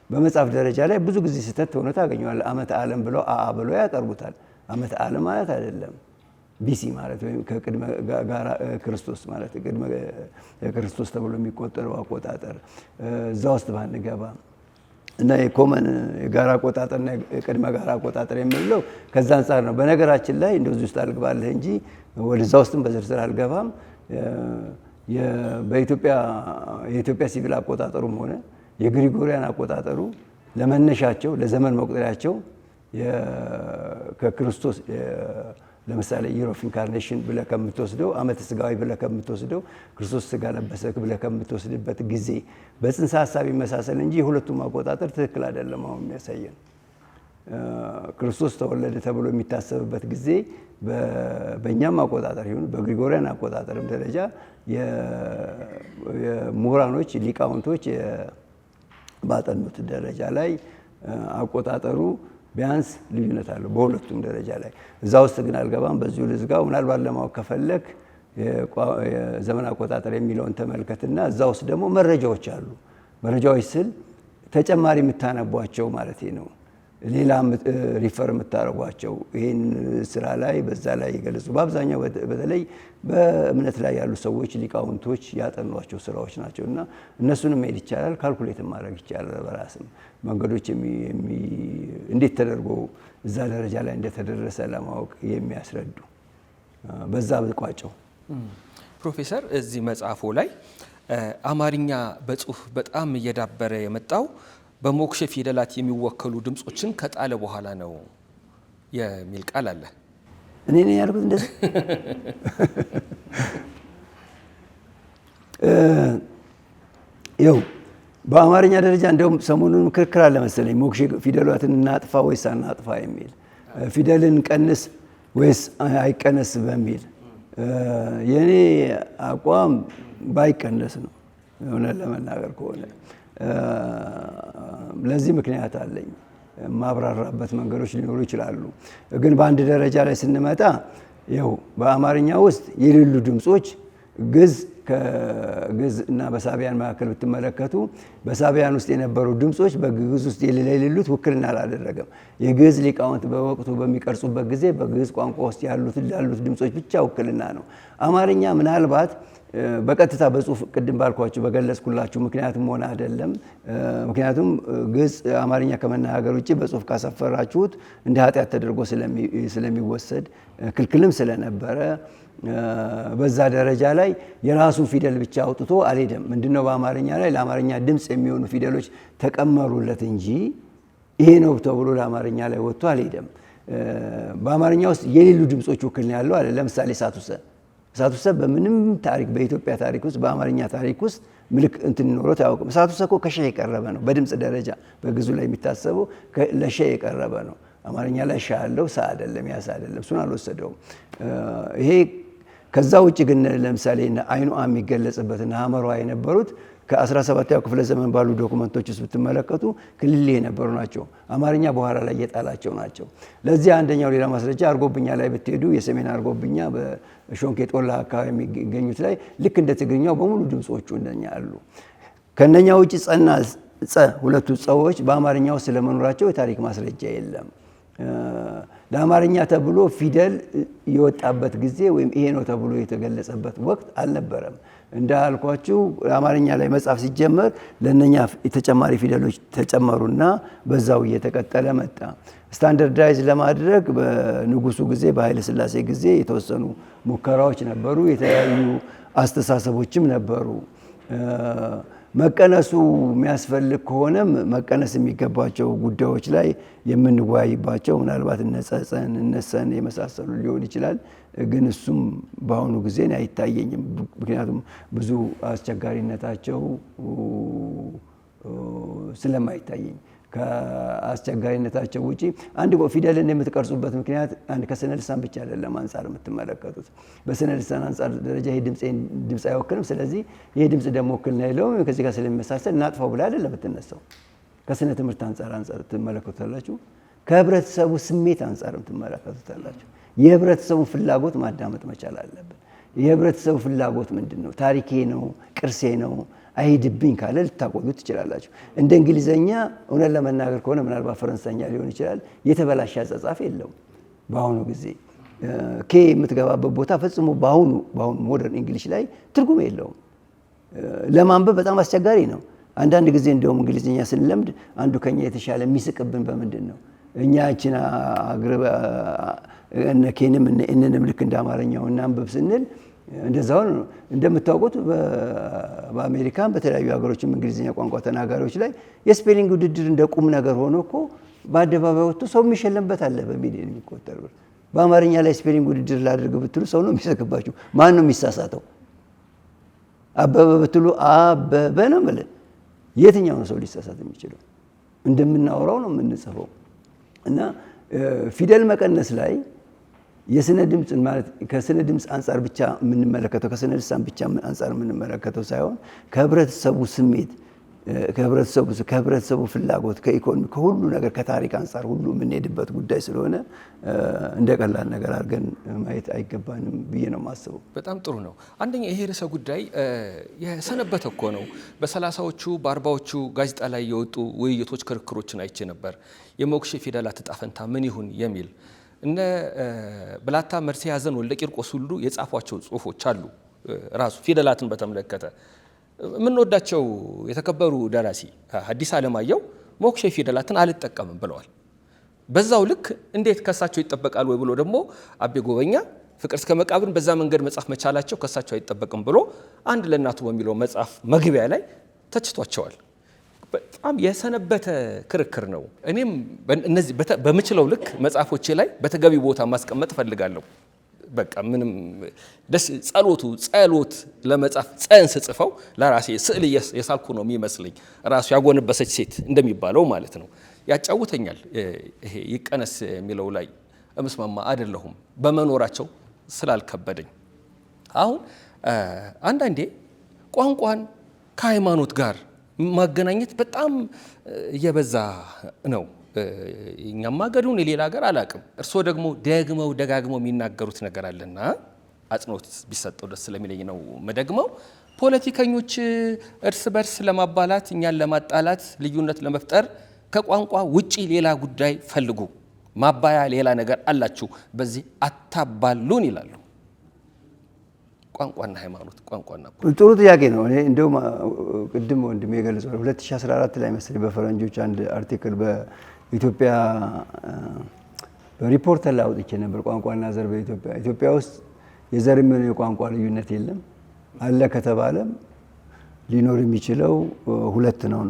በመጽሐፍ ደረጃ ላይ ብዙ ጊዜ ስህተት ሆኖ ታገኘዋል። ዓመተ ዓለም ብለው ብለው ያቀርቡታል። ዓመተ ዓለም ማለት አይደለም ቢሲ ማለት ወይም ከቅድመ ጋራ ክርስቶስ ማለት ቅድመ ክርስቶስ ተብሎ የሚቆጠረው አቆጣጠር እዛ ውስጥ ባንገባ እና የኮመን የጋራ አቆጣጠርና የቅድመ ጋራ አቆጣጠር የምንለው ከዛ አንጻር ነው። በነገራችን ላይ እንደዚህ ውስጥ አልገባለህ እንጂ ወደዛ ውስጥም በዝርዝር አልገባም። የኢትዮጵያ ሲቪል አቆጣጠሩም ሆነ የግሪጎሪያን አቆጣጠሩ ለመነሻቸው ለዘመን መቁጠሪያቸው ከክርስቶስ ለምሳሌ ኢየር ኦፍ ኢንካርኔሽን ብለህ ከምትወስደው ዓመተ ስጋዊ ብለህ ከምትወስደው ክርስቶስ ስጋ ለበሰ ብለህ ከምትወስድበት ጊዜ በጽንሰ ሀሳብ ይመሳሰል እንጂ የሁለቱም አቆጣጠር ትክክል አይደለም። አሁን የሚያሳየን ክርስቶስ ተወለደ ተብሎ የሚታሰብበት ጊዜ በእኛም አቆጣጠር ይሁን በግሪጎሪያን አቆጣጠርም ደረጃ የምሁራኖች ሊቃውንቶች ባጠኑት ደረጃ ላይ አቆጣጠሩ ቢያንስ ልዩነት አለው በሁለቱም ደረጃ ላይ። እዛ ውስጥ ግን አልገባም። በዚሁ ልዝጋው። ምናልባት ለማወቅ ከፈለክ የዘመን አቆጣጠር የሚለውን ተመልከትና እዛ ውስጥ ደግሞ መረጃዎች አሉ። መረጃዎች ስል ተጨማሪ የምታነቧቸው ማለት ነው። ሌላ ሪፈር የምታደርጓቸው ይህን ስራ ላይ በዛ ላይ ይገልጹ። በአብዛኛው በተለይ በእምነት ላይ ያሉ ሰዎች ሊቃውንቶች ያጠኗቸው ስራዎች ናቸው እና እነሱንም መሄድ ይቻላል፣ ካልኩሌት ማድረግ ይቻላል። በራስም መንገዶች እንዴት ተደርጎ እዛ ደረጃ ላይ እንደተደረሰ ለማወቅ የሚያስረዱ በዛ ብቋጨው። ፕሮፌሰር እዚህ መጽሐፎ ላይ አማርኛ በጽሁፍ በጣም እየዳበረ የመጣው በሞክሼ ፊደላት የሚወከሉ ድምጾችን ከጣለ በኋላ ነው የሚል ቃል አለ። እኔ ነኝ ያልኩት እንደዚህ? ይኸው በአማርኛ ደረጃ እንደውም ሰሞኑን ክርክር አለ መሰለኝ ሞክሼ ፊደላትን እናጥፋ ወይስ አናጥፋ የሚል፣ ፊደልን ቀንስ ወይስ አይቀነስ በሚል። የኔ አቋም ባይቀነስ ነው እውነት ለመናገር ከሆነ። ለዚህ ምክንያት አለኝ። ማብራራበት መንገዶች ሊኖሩ ይችላሉ። ግን በአንድ ደረጃ ላይ ስንመጣ ይኸው በአማርኛ ውስጥ የሌሉ ድምጾች ግዕዝ ከግዕዝ እና በሳቢያን መካከል ብትመለከቱ በሳቢያን ውስጥ የነበሩ ድምጾች በግዕዝ ውስጥ የሌሉት ውክልና አላደረገም። የግዕዝ ሊቃውንት በወቅቱ በሚቀርጹበት ጊዜ በግዕዝ ቋንቋ ውስጥ ያሉት ድምጾች ብቻ ውክልና ነው። አማርኛ ምናልባት በቀጥታ በጽሁፍ ቅድም ባልኳችሁ በገለጽኩላችሁ ምክንያቱም ሆነ አይደለም። ምክንያቱም ግዕዝ አማርኛ ከመናገር ውጭ በጽሁፍ ካሰፈራችሁት እንደ ኃጢአት ተደርጎ ስለሚወሰድ ክልክልም ስለነበረ በዛ ደረጃ ላይ የራሱን ፊደል ብቻ አውጥቶ አልሄደም። ምንድነው በአማርኛ ላይ ለአማርኛ ድምጽ የሚሆኑ ፊደሎች ተቀመሩለት እንጂ ይሄ ነው ተብሎ ለአማርኛ ላይ ወጥቶ አልሄደም። በአማርኛ ውስጥ የሌሉ ድምጾች ውክልና ያለው አለ። ለምሳሌ ሳቱሰ በምንም ታሪክ በኢትዮጵያ ታሪክ ውስጥ በአማርኛ ታሪክ ውስጥ ምልክ እንትን ኖሮት አያውቅም። ሳቱሰ እኮ ከሸ የቀረበ ነው። በድምጽ ደረጃ በግዕዙ ላይ የሚታሰበው ለሸ የቀረበ ነው። አማርኛ ላይ ሻ ያለው ሳ አይደለም፣ ያሳ አይደለም። እሱን አልወሰደውም። ይሄ ከዛ ውጭ ግን ለምሳሌ አይኑ የሚገለጽበትና ሐመሯ የነበሩት ከ17ኛው ክፍለ ዘመን ባሉ ዶኩመንቶች ውስጥ ብትመለከቱ ክልል የነበሩ ናቸው። አማርኛ በኋላ ላይ የጣላቸው ናቸው። ለዚህ አንደኛው ሌላ ማስረጃ አርጎብኛ ላይ ብትሄዱ የሰሜን አርጎብኛ በሾንኬ ጦላ አካባቢ የሚገኙት ላይ ልክ እንደ ትግርኛው በሙሉ ድምጾቹ እንደኛ አሉ። ከነኛ ውጭ ጸና ሁለቱ ጸዎች በአማርኛው ስለመኖራቸው የታሪክ ማስረጃ የለም። ለአማርኛ ተብሎ ፊደል የወጣበት ጊዜ ወይም ይሄ ነው ተብሎ የተገለጸበት ወቅት አልነበረም። እንዳልኳችሁ አማርኛ ላይ መጻፍ ሲጀመር ለነኛ ተጨማሪ ፊደሎች ተጨመሩና በዛው እየተቀጠለ መጣ። ስታንዳርዳይዝ ለማድረግ በንጉሱ ጊዜ በኃይለ ሥላሴ ጊዜ የተወሰኑ ሙከራዎች ነበሩ። የተለያዩ አስተሳሰቦችም ነበሩ። መቀነሱ የሚያስፈልግ ከሆነም መቀነስ የሚገባቸው ጉዳዮች ላይ የምንወያይባቸው ምናልባት እነጸጸን እነሰን የመሳሰሉ ሊሆን ይችላል። ግን እሱም በአሁኑ ጊዜ አይታየኝም። ምክንያቱም ብዙ አስቸጋሪነታቸው ስለማይታየኝ ከአስቸጋሪነታቸው ውጪ አንድ ፊደልን የምትቀርጹበት ምክንያት አንድ ከስነ ልሳን ብቻ አይደለም አንጻር የምትመለከቱት። በስነ ልሳን አንጻር ደረጃ ይሄ ድምጽ አይወክልም፣ ስለዚህ ይሄ ድምጽ ደግሞ ወክልና የለውም ከዚህ ጋር ስለሚመሳሰል እናጥፋው ብላ አይደለም የምትነሳው። ከስነ ትምህርት አንጻር ትመለከቱታላችሁ። ከህብረተሰቡ ስሜት አንጻር ትመለከቱታላችሁ። የህብረተሰቡን ፍላጎት ማዳመጥ መቻል አለብን። የህብረተሰቡ ፍላጎት ምንድን ነው? ታሪኬ ነው፣ ቅርሴ ነው አይሄድብኝ ካለ ልታቆዩ ትችላላችሁ። እንደ እንግሊዘኛ እውነት ለመናገር ከሆነ ምናልባት ፈረንሳይኛ ሊሆን ይችላል የተበላሸ አጻጻፍ የለውም። በአሁኑ ጊዜ ኬ የምትገባበት ቦታ ፈጽሞ በአሁኑ ሞደርን እንግሊሽ ላይ ትርጉም የለውም። ለማንበብ በጣም አስቸጋሪ ነው። አንዳንድ ጊዜ እንደውም እንግሊዝኛ ስንለምድ አንዱ ከኛ የተሻለ የሚስቅብን በምንድን ነው? እኛ እቺና እነ ኬንም እነንም ልክ እንደ አማርኛው እናንብብ ስንል እንደዛው ነው። እንደምታውቁት በአሜሪካን በተለያዩ ሀገሮችም እንግሊዝኛ ቋንቋ ተናጋሪዎች ላይ የስፔሊንግ ውድድር እንደ ቁም ነገር ሆኖ እኮ በአደባባይ ወጥቶ ሰው የሚሸለምበት አለ በሚሊዮን የሚቆጠር ብር። በአማርኛ ላይ ስፔሊንግ ውድድር ላድርግ ብትሉ ሰው ነው የሚሰክባችሁ። ማን ነው የሚሳሳተው? አበበ ብትሉ አበበ ነው ማለት። የትኛው ነው ሰው ሊሳሳት የሚችለው? እንደምናወራው ነው የምንጽፈው። እና ፊደል መቀነስ ላይ የስነ ድምጽ ማለት ከስነ ድምጽ አንጻር ብቻ የምንመለከተው ከስነ ልሳን ብቻ አንጻር የምንመለከተው ሳይሆን ከህብረተሰቡ ስሜት ከህብረተሰቡ ፍላጎት ከኢኮኖሚ ከሁሉ ነገር ከታሪክ አንጻር ሁሉ የምንሄድበት ጉዳይ ስለሆነ እንደ ቀላል ነገር አድርገን ማየት አይገባንም ብዬ ነው የማስበው። በጣም ጥሩ ነው። አንደኛ ይሄ ርዕሰ ጉዳይ የሰነበተ እኮ ነው። በ30ዎቹ በ40ዎቹ ጋዜጣ ላይ የወጡ ውይይቶች፣ ክርክሮችን አይቼ ነበር። የሞክሼ ፊደላት ዕጣ ፈንታ ምን ይሁን የሚል እነ ብላታ መርሴ ያዘን ወልደ ቂርቆስ ሁሉ የጻፏቸው ጽሁፎች አሉ። ራሱ ፊደላትን በተመለከተ የምንወዳቸው የተከበሩ ደራሲ ሐዲስ ዓለማየሁ ሞክሼ ፊደላትን አልጠቀምም ብለዋል። በዛው ልክ እንዴት ከሳቸው ይጠበቃል ወይ ብሎ ደግሞ አቤ ጎበኛ ፍቅር እስከ መቃብርን በዛ መንገድ መጻፍ መቻላቸው ከሳቸው አይጠበቅም ብሎ አንድ ለእናቱ በሚለው መጽሐፍ መግቢያ ላይ ተችቷቸዋል። በጣም የሰነበተ ክርክር ነው። እኔም እነዚህ በምችለው ልክ መጽሐፎቼ ላይ በተገቢ ቦታ ማስቀመጥ ፈልጋለሁ። በቃ ምንም ደስ ጸሎት ለመጻፍ ጸንስ ጽፈው ለራሴ ስዕል የሳልኩ ነው የሚመስለኝ። ራሱ ያጎነበሰች ሴት እንደሚባለው ማለት ነው። ያጫውተኛል። ይሄ ይቀነስ የሚለው ላይ እምስማማ አይደለሁም በመኖራቸው ስላልከበደኝ። አሁን አንዳንዴ ቋንቋን ከሃይማኖት ጋር ማገናኘት በጣም እየበዛ ነው። እኛም ሀገሩን የሌላ ሀገር አላቅም። እርስዎ ደግሞ ደጋግመው የሚናገሩት ነገር አለና አጽንኦት ቢሰጠው ደስ ስለሚለኝ ነው መደግመው። ፖለቲከኞች እርስ በርስ ለማባላት እኛን ለማጣላት ልዩነት ለመፍጠር ከቋንቋ ውጪ ሌላ ጉዳይ ፈልጉ፣ ማባያ ሌላ ነገር አላችሁ፣ በዚህ አታባሉን ይላሉ። ቋንቋና ሃይማኖት ቋንቋና ጥሩ ጥያቄ ነው። እኔ እንደውም ቅድም ወንድሜ የገለጸው 2014 ላይ መሰለኝ በፈረንጆች አንድ አርቲክል በኢትዮጵያ በሪፖርተር ላይ አውጥቼ ነበር። ቋንቋና ዘር በኢትዮጵያ ውስጥ የዘርም ሆነ የቋንቋ ልዩነት የለም። አለ ከተባለም ሊኖር የሚችለው ሁለት ነው።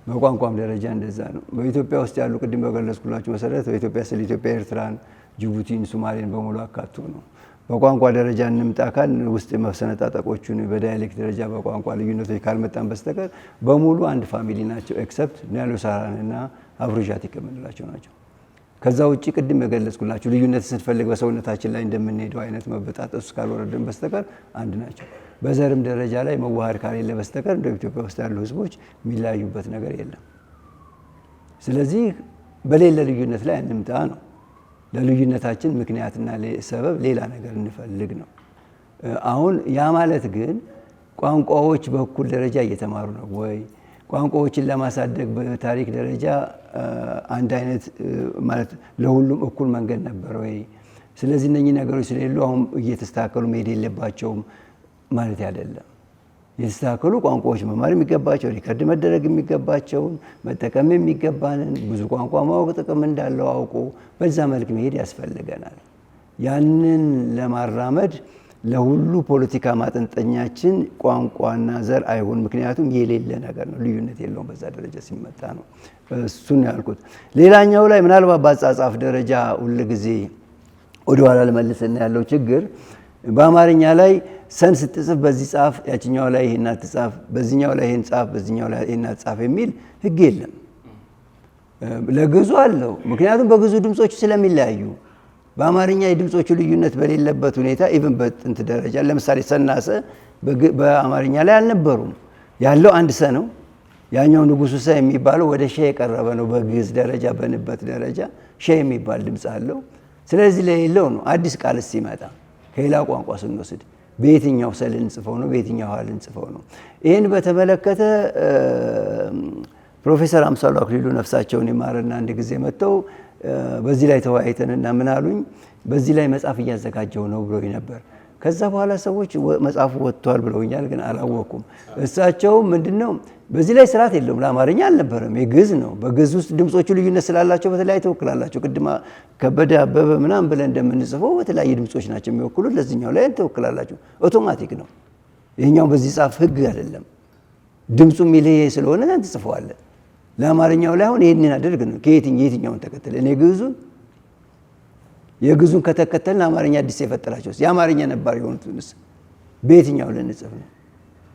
በቋንቋም ደረጃ እንደዛ ነው። በኢትዮጵያ ውስጥ ያሉ ቅድም በገለጽኩላችሁ መሰረት በኢትዮጵያ ስለ ኢትዮጵያ ኤርትራን፣ ጅቡቲን፣ ሶማሌን በሙሉ አካቶ ነው። በቋንቋ ደረጃ እንምጣ ካል ውስጥ መሰነጣጠቆቹን በዳያሌክት ደረጃ በቋንቋ ልዩነቶች ካልመጣን በስተቀር በሙሉ አንድ ፋሚሊ ናቸው። ኤክሰፕት ኒያሎ ሳራን እና አፍሮዣቲክ የምንላቸው ናቸው። ከዛ ውጭ ቅድም የገለጽኩላችሁ ልዩነት ስንፈልግ በሰውነታችን ላይ እንደምንሄደው አይነት መበጣጠሱ እስካልወረድን በስተቀር አንድ ናቸው። በዘርም ደረጃ ላይ መዋሃድ ካሌለ በስተቀር እንደ ኢትዮጵያ ውስጥ ያሉ ህዝቦች የሚለያዩበት ነገር የለም። ስለዚህ በሌለ ልዩነት ላይ እንምጣ ነው። ለልዩነታችን ምክንያትና ሰበብ ሌላ ነገር እንፈልግ ነው። አሁን ያ ማለት ግን ቋንቋዎች በእኩል ደረጃ እየተማሩ ነው ወይ? ቋንቋዎችን ለማሳደግ በታሪክ ደረጃ አንድ አይነት ማለት ለሁሉም እኩል መንገድ ነበር ወይ? ስለዚህ እነኚህ ነገሮች ስለሌሉ አሁን እየተስተካከሉ መሄድ የለባቸውም ማለት አይደለም። የተስተካከሉ ቋንቋዎች መማር የሚገባቸው ሪከርድ መደረግ የሚገባቸውን መጠቀም የሚገባንን ብዙ ቋንቋ ማወቅ ጥቅም እንዳለው አውቆ በዛ መልክ መሄድ ያስፈልገናል። ያንን ለማራመድ ለሁሉ ፖለቲካ ማጠንጠኛችን ቋንቋና ዘር አይሆን። ምክንያቱም የሌለ ነገር ነው፣ ልዩነት የለውም በዛ ደረጃ ሲመጣ ነው። እሱን ያልኩት። ሌላኛው ላይ ምናልባት በአጻጻፍ ደረጃ ሁል ጊዜ ወደኋላ ልመልስና ያለው ችግር በአማርኛ ላይ ሰን ስትጽፍ በዚህ ጻፍ፣ ያችኛው ላይ ይሄን አትጻፍ፣ በዚህኛው ላይ ይሄን ጻፍ፣ በዚህኛው ላይ ይሄን አትጻፍ የሚል ህግ የለም። ለግዙ አለው፣ ምክንያቱም በግዙ ድምጾች ስለሚለያዩ። በአማርኛ የድምጾቹ ልዩነት በሌለበት ሁኔታ ኢቭን በጥንት ደረጃ ለምሳሌ ሰና ሰ በአማርኛ ላይ አልነበሩም። ያለው አንድ ሰ ነው። ያኛው ንጉሱ ሰ የሚባለው ወደ ሸ የቀረበ ነው። በግዕዝ ደረጃ በንበት ደረጃ ሸ የሚባል ድምጽ አለው። ስለዚህ ለሌለው ነው። አዲስ ቃል ሲመጣ ከሌላ ቋንቋ ስንወስድ በየትኛው ሰ ልንጽፈው ነው፣ በየትኛው ሀ ልንጽፈው ነው? ይህን በተመለከተ ፕሮፌሰር አምሳሉ አክሊሉ ነፍሳቸውን ይማርና አንድ ጊዜ መጥተው በዚህ ላይ ተወያይተንና ምን አሉኝ፣ በዚህ ላይ መጽሐፍ እያዘጋጀው ነው ብሎኝ ነበር። ከዛ በኋላ ሰዎች መጽሐፉ ወጥቷል ብለውኛል፣ ግን አላወቁም። እሳቸው ምንድነው በዚህ ላይ ስርዓት የለውም፣ ለአማርኛ አልነበረም፣ የግዕዝ ነው። በግዕዝ ውስጥ ድምጾቹ ልዩነት ስላላቸው በተለያየ ተወክላላቸው። ቅድማ ከበደ አበበ ምናምን ብለን እንደምንጽፈው በተለያየ ድምጾች ናቸው የሚወክሉት። ለዚህኛው ላይ ተወክላላችሁ፣ ኦቶማቲክ ነው። ይሄኛው በዚህ ጻፍ ህግ አይደለም፣ ድምጹ የሚል ይሄ ስለሆነ ትጽፈዋለህ። ለአማርኛው ላይ አሁን ይሄንን አድርግ ነው። የትኛውን ተከተለ? እኔ የግዕዙን ከተከተልን አማርኛ አዲስ የፈጠራቸው የአማርኛ ነባር የሆኑትንስ በየትኛው ልንጽፍ ነው?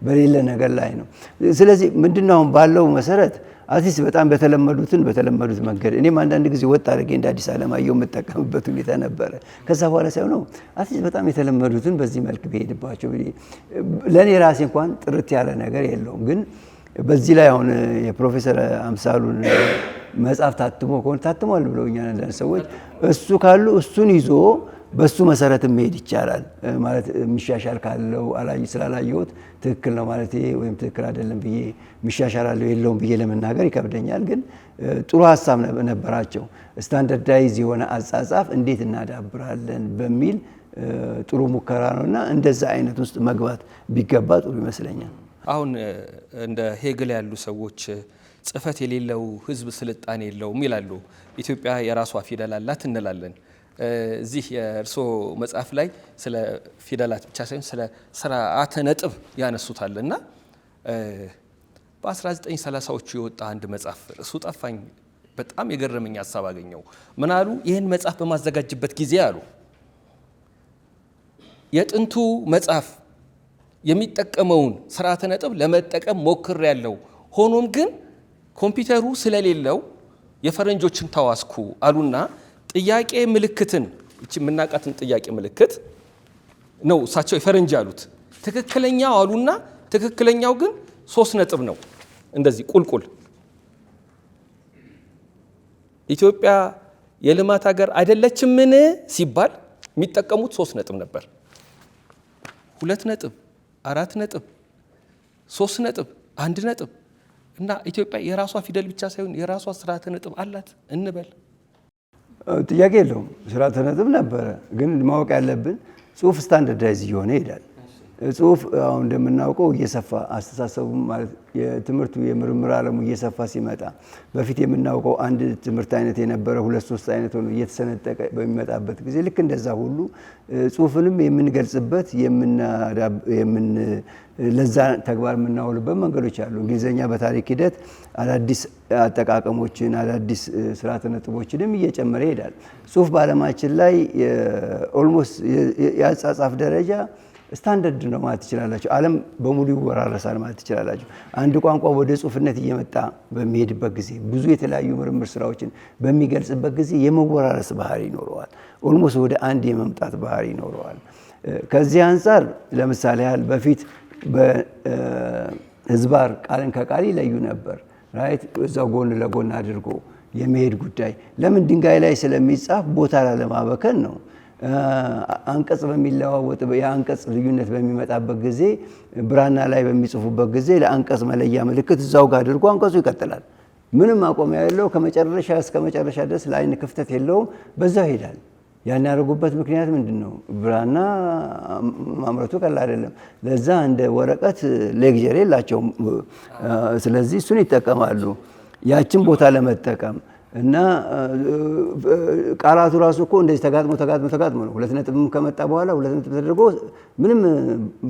በሌለ ነገር ላይ ነው። ስለዚህ ምንድነው አሁን ባለው መሰረት አዲስ በጣም በተለመዱት መንገድ እኔም አንዳንድ ጊዜ ወጥ አድርጌ እንደ አዲስ አለማየሁ የምጠቀምበት ሁኔታ ነበረ። ከዛ በኋላ ሳይሆን ነው አዲስ በጣም የተለመዱትን በዚህ መልክ ቢሄድባቸው ለእኔ ራሴ እንኳን ጥርት ያለ ነገር የለውም። ግን በዚህ ላይ አሁን የፕሮፌሰር አምሳሉን መጽሐፍ ታትሞ ከሆነ ታትሟል ብለውኛል አንዳንድ ሰዎች። እሱ ካሉ እሱን ይዞ በሱ መሰረት መሄድ ይቻላል ማለት የሚሻሻል ካለው ስላላየሁት ትክክል ነው ማለት ወይም ትክክል አይደለም ብዬ የሚሻሻላለው የለውም ብዬ ለመናገር ይከብደኛል። ግን ጥሩ ሀሳብ ነበራቸው። ስታንዳርዳይዝ የሆነ አጻጻፍ እንዴት እናዳብራለን በሚል ጥሩ ሙከራ ነውና እንደዛ አይነት ውስጥ መግባት ቢገባ ጥሩ ይመስለኛል። አሁን እንደ ሄግል ያሉ ሰዎች ጽፈት የሌለው ህዝብ ስልጣኔ የለውም ይላሉ። ኢትዮጵያ የራሷ ፊደል አላት እንላለን። እዚህ የእርስዎ መጽሐፍ ላይ ስለ ፊደላት ብቻ ሳይሆን ስለ ስርዓተ ነጥብ ያነሱታል እና በ1930ዎቹ የወጣ አንድ መጽሐፍ እሱ ጠፋኝ፣ በጣም የገረመኝ ሀሳብ አገኘው። ምን አሉ? ይህን መጽሐፍ በማዘጋጅበት ጊዜ አሉ የጥንቱ መጽሐፍ የሚጠቀመውን ስርዓተ ነጥብ ለመጠቀም ሞክሬያለሁ። ሆኖም ግን ኮምፒውተሩ ስለሌለው የፈረንጆችን ተዋስኩ አሉና ጥያቄ ምልክትን እቺ የምናውቃትን ጥያቄ ምልክት ነው እሳቸው የፈረንጅ ያሉት ትክክለኛው አሉና ትክክለኛው ግን 3 ነጥብ ነው። እንደዚህ ቁልቁል ኢትዮጵያ የልማት ሀገር አይደለችምን ሲባል የሚጠቀሙት 3 ነጥብ ነበር። 2 ነጥብ፣ 4 ነጥብ፣ 3 ነጥብ፣ 1 ነጥብ እና ኢትዮጵያ የራሷ ፊደል ብቻ ሳይሆን የራሷ ስርዓተ ነጥብ አላት እንበል። ጥያቄ የለውም። ስርዓተ ነጥብ ነበረ። ግን ማወቅ ያለብን ጽሁፍ ስታንዳርዳይዝ እየሆነ ይሄዳል። ጽሁፍ አሁን እንደምናውቀው እየሰፋ አስተሳሰቡ ማለት የትምህርቱ የምርምር ዓለሙ እየሰፋ ሲመጣ በፊት የምናውቀው አንድ ትምህርት አይነት የነበረ 2-3 አይነት ሆኖ እየተሰነጠቀ በሚመጣበት ጊዜ ልክ እንደዛ ሁሉ ጽሁፍንም የምንገልጽበት ለዛ ተግባር የምናውልበት መንገዶች አሉ። እንግሊዝኛ በታሪክ ሂደት አዳዲስ አጠቃቀሞችን አዳዲስ ስርዓተ ነጥቦችንም እየጨመረ ይሄዳል። ጽሁፍ በዓለማችን ላይ ኦልሞስት የአጻጻፍ ደረጃ ስታንዳርድ ነው ማለት ትችላላችሁ። ዓለም በሙሉ ይወራረሳል ማለት ትችላላችሁ። አንድ ቋንቋ ወደ ጽሁፍነት እየመጣ በሚሄድበት ጊዜ ብዙ የተለያዩ ምርምር ስራዎችን በሚገልጽበት ጊዜ የመወራረስ ባህሪ ይኖረዋል። ኦልሞስት ወደ አንድ የመምጣት ባህሪ ይኖረዋል። ከዚህ አንጻር ለምሳሌ ያህል በፊት በህዝባር ቃልን ከቃል ይለዩ ነበር። ራይት እዛው ጎን ለጎን አድርጎ የመሄድ ጉዳይ ለምን ድንጋይ ላይ ስለሚጻፍ ቦታ ላለማበከን ነው። አንቀጽ በሚለዋወጥ የአንቀጽ ልዩነት በሚመጣበት ጊዜ ብራና ላይ በሚጽፉበት ጊዜ ለአንቀጽ መለያ ምልክት እዛው ጋር አድርጎ አንቀጹ ይቀጥላል። ምንም ማቆሚያ የለው። ከመጨረሻ እስከ መጨረሻ ድረስ ለአይን ክፍተት የለውም። በዛው ይሄዳል። ያን ያደረጉበት ምክንያት ምንድን ነው? ብራና ማምረቱ ቀላል አይደለም። ለዛ እንደ ወረቀት ሌክቸር የላቸውም። ስለዚህ እሱን ይጠቀማሉ ያችን ቦታ ለመጠቀም እና ቃላቱ ራሱ እኮ እንደዚህ ተጋጥሞ ነው። ሁለት ነጥብም ከመጣ በኋላ ሁለት ነጥብ ተደርጎ ምንም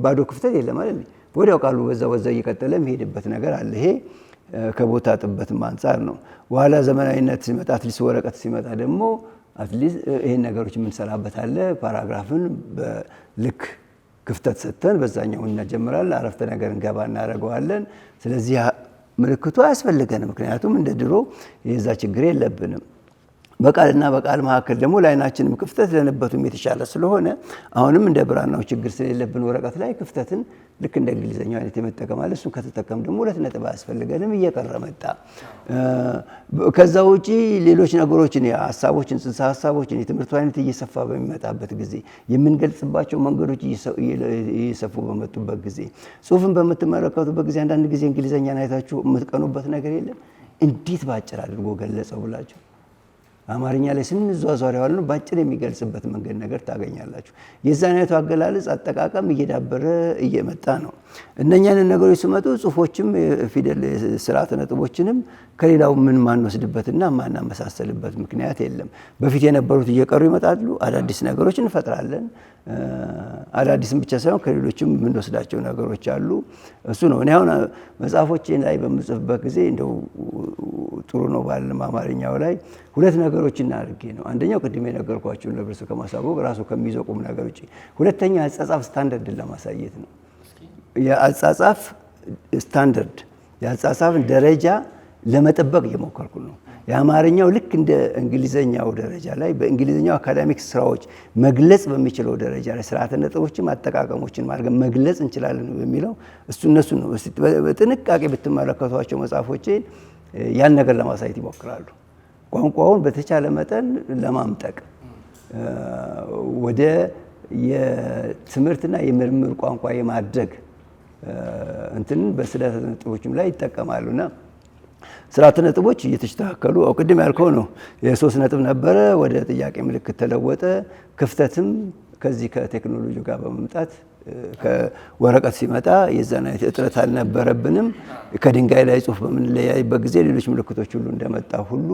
ባዶ ክፍተት የለም አይደል? ወዲያው ቃሉ በዛ እየቀጠለ የሚሄድበት ነገር አለ። ይሄ ከቦታ ጥበትም አንጻር ነው። በኋላ ዘመናዊነት ሲመጣ አትሊስት ወረቀት ሲመጣ ደግሞ አትሊስት ይሄን ነገሮች የምንሰራበት አለ። ፓራግራፍን በልክ ክፍተት ሰጥተን በዛኛው እንጀምራለን። አረፍተ ነገር እንገባ እናደርገዋለን። ስለዚህ ምልክቱ አያስፈልገንም። ምክንያቱም እንደ ድሮ የዛ ችግር የለብንም። በቃልና በቃል መካከል ደግሞ ለአይናችንም ክፍተት ለንበቱም የተሻለ ስለሆነ አሁንም እንደ ብራናው ችግር ስለሌለብን ወረቀት ላይ ክፍተትን ልክ እንደ እንግሊዘኛው አይነት የመጠቀም አለ። እሱን ከተጠቀም ደግሞ ሁለት ነጥብ አያስፈልገንም፣ እየቀረ መጣ። ከዛ ውጪ ሌሎች ነገሮችን ሀሳቦችን፣ ጽንሰ ሀሳቦችን የትምህርቱ አይነት እየሰፋ በሚመጣበት ጊዜ የምንገልጽባቸው መንገዶች እየሰፉ በመጡበት ጊዜ ጽሁፍን በምትመለከቱበት ጊዜ አንዳንድ ጊዜ እንግሊዘኛን አይታችሁ የምትቀኑበት ነገር የለም። እንዴት ባጭር አድርጎ ገለጸው ብላችሁ አማርኛ ላይ ስንዟዟር ያዋል ነው ባጭር የሚገልጽበት መንገድ ነገር ታገኛላችሁ። የዛን አይነቱ አገላለጽ አጠቃቀም እየዳበረ እየመጣ ነው። እነኛን ነገሮች ሲመጡ ጽሁፎችም ፊደል ስርዓተ ነጥቦችንም ከሌላው ምን ማንወስድበትና ማናመሳሰልበት ምክንያት የለም። በፊት የነበሩት እየቀሩ ይመጣሉ። አዳዲስ ነገሮች እንፈጥራለን። አዳዲስም ብቻ ሳይሆን ከሌሎችም የምንወስዳቸው ነገሮች አሉ። እሱ ነው። እኔ አሁን መጽሐፎቼን ላይ በምጽፍበት ጊዜ እንደው ጥሩ ነው ባለም አማርኛው ላይ ሁለት ነገሮችን አድርጌ ነው። አንደኛው ቅድም የነገርኳችሁን ለብርሱ ከማሳወቅ ራሱ ከሚይዘው ቁም ነገር ውጪ፣ ሁለተኛ አጻጻፍ ስታንዳርድን ለማሳየት ነው። የአጻጻፍ ስታንዳርድ የአጻጻፍን ደረጃ ለመጠበቅ እየሞከርኩ ነው። የአማርኛው ልክ እንደ እንግሊዘኛው ደረጃ ላይ በእንግሊዘኛው አካዳሚክ ስራዎች መግለጽ በሚችለው ደረጃ ላይ ስርዓተ ነጥቦችን አጠቃቀሞችን ማድረግ መግለጽ እንችላለን በሚለው እነሱ ነው። በጥንቃቄ ብትመለከቷቸው መጽሐፎቼን ያን ነገር ለማሳየት ይሞክራሉ። ቋንቋውን በተቻለ መጠን ለማምጠቅ ወደ የትምህርትና የምርምር ቋንቋ የማድረግ እንትን በስርዓተ ነጥቦችም ላይ ይጠቀማሉና ስርዓተ ነጥቦች እየተስተካከሉ ቅድም ያልከው ነው። የሶስት ነጥብ ነበረ ወደ ጥያቄ ምልክት ተለወጠ። ክፍተትም ከዚህ ከቴክኖሎጂ ጋር በመምጣት ከወረቀት ሲመጣ የዛን አይነት እጥረት አልነበረብንም። ከድንጋይ ላይ ጽሁፍ በምንለያይበት ጊዜ ሌሎች ምልክቶች ሁሉ እንደመጣ ሁሉ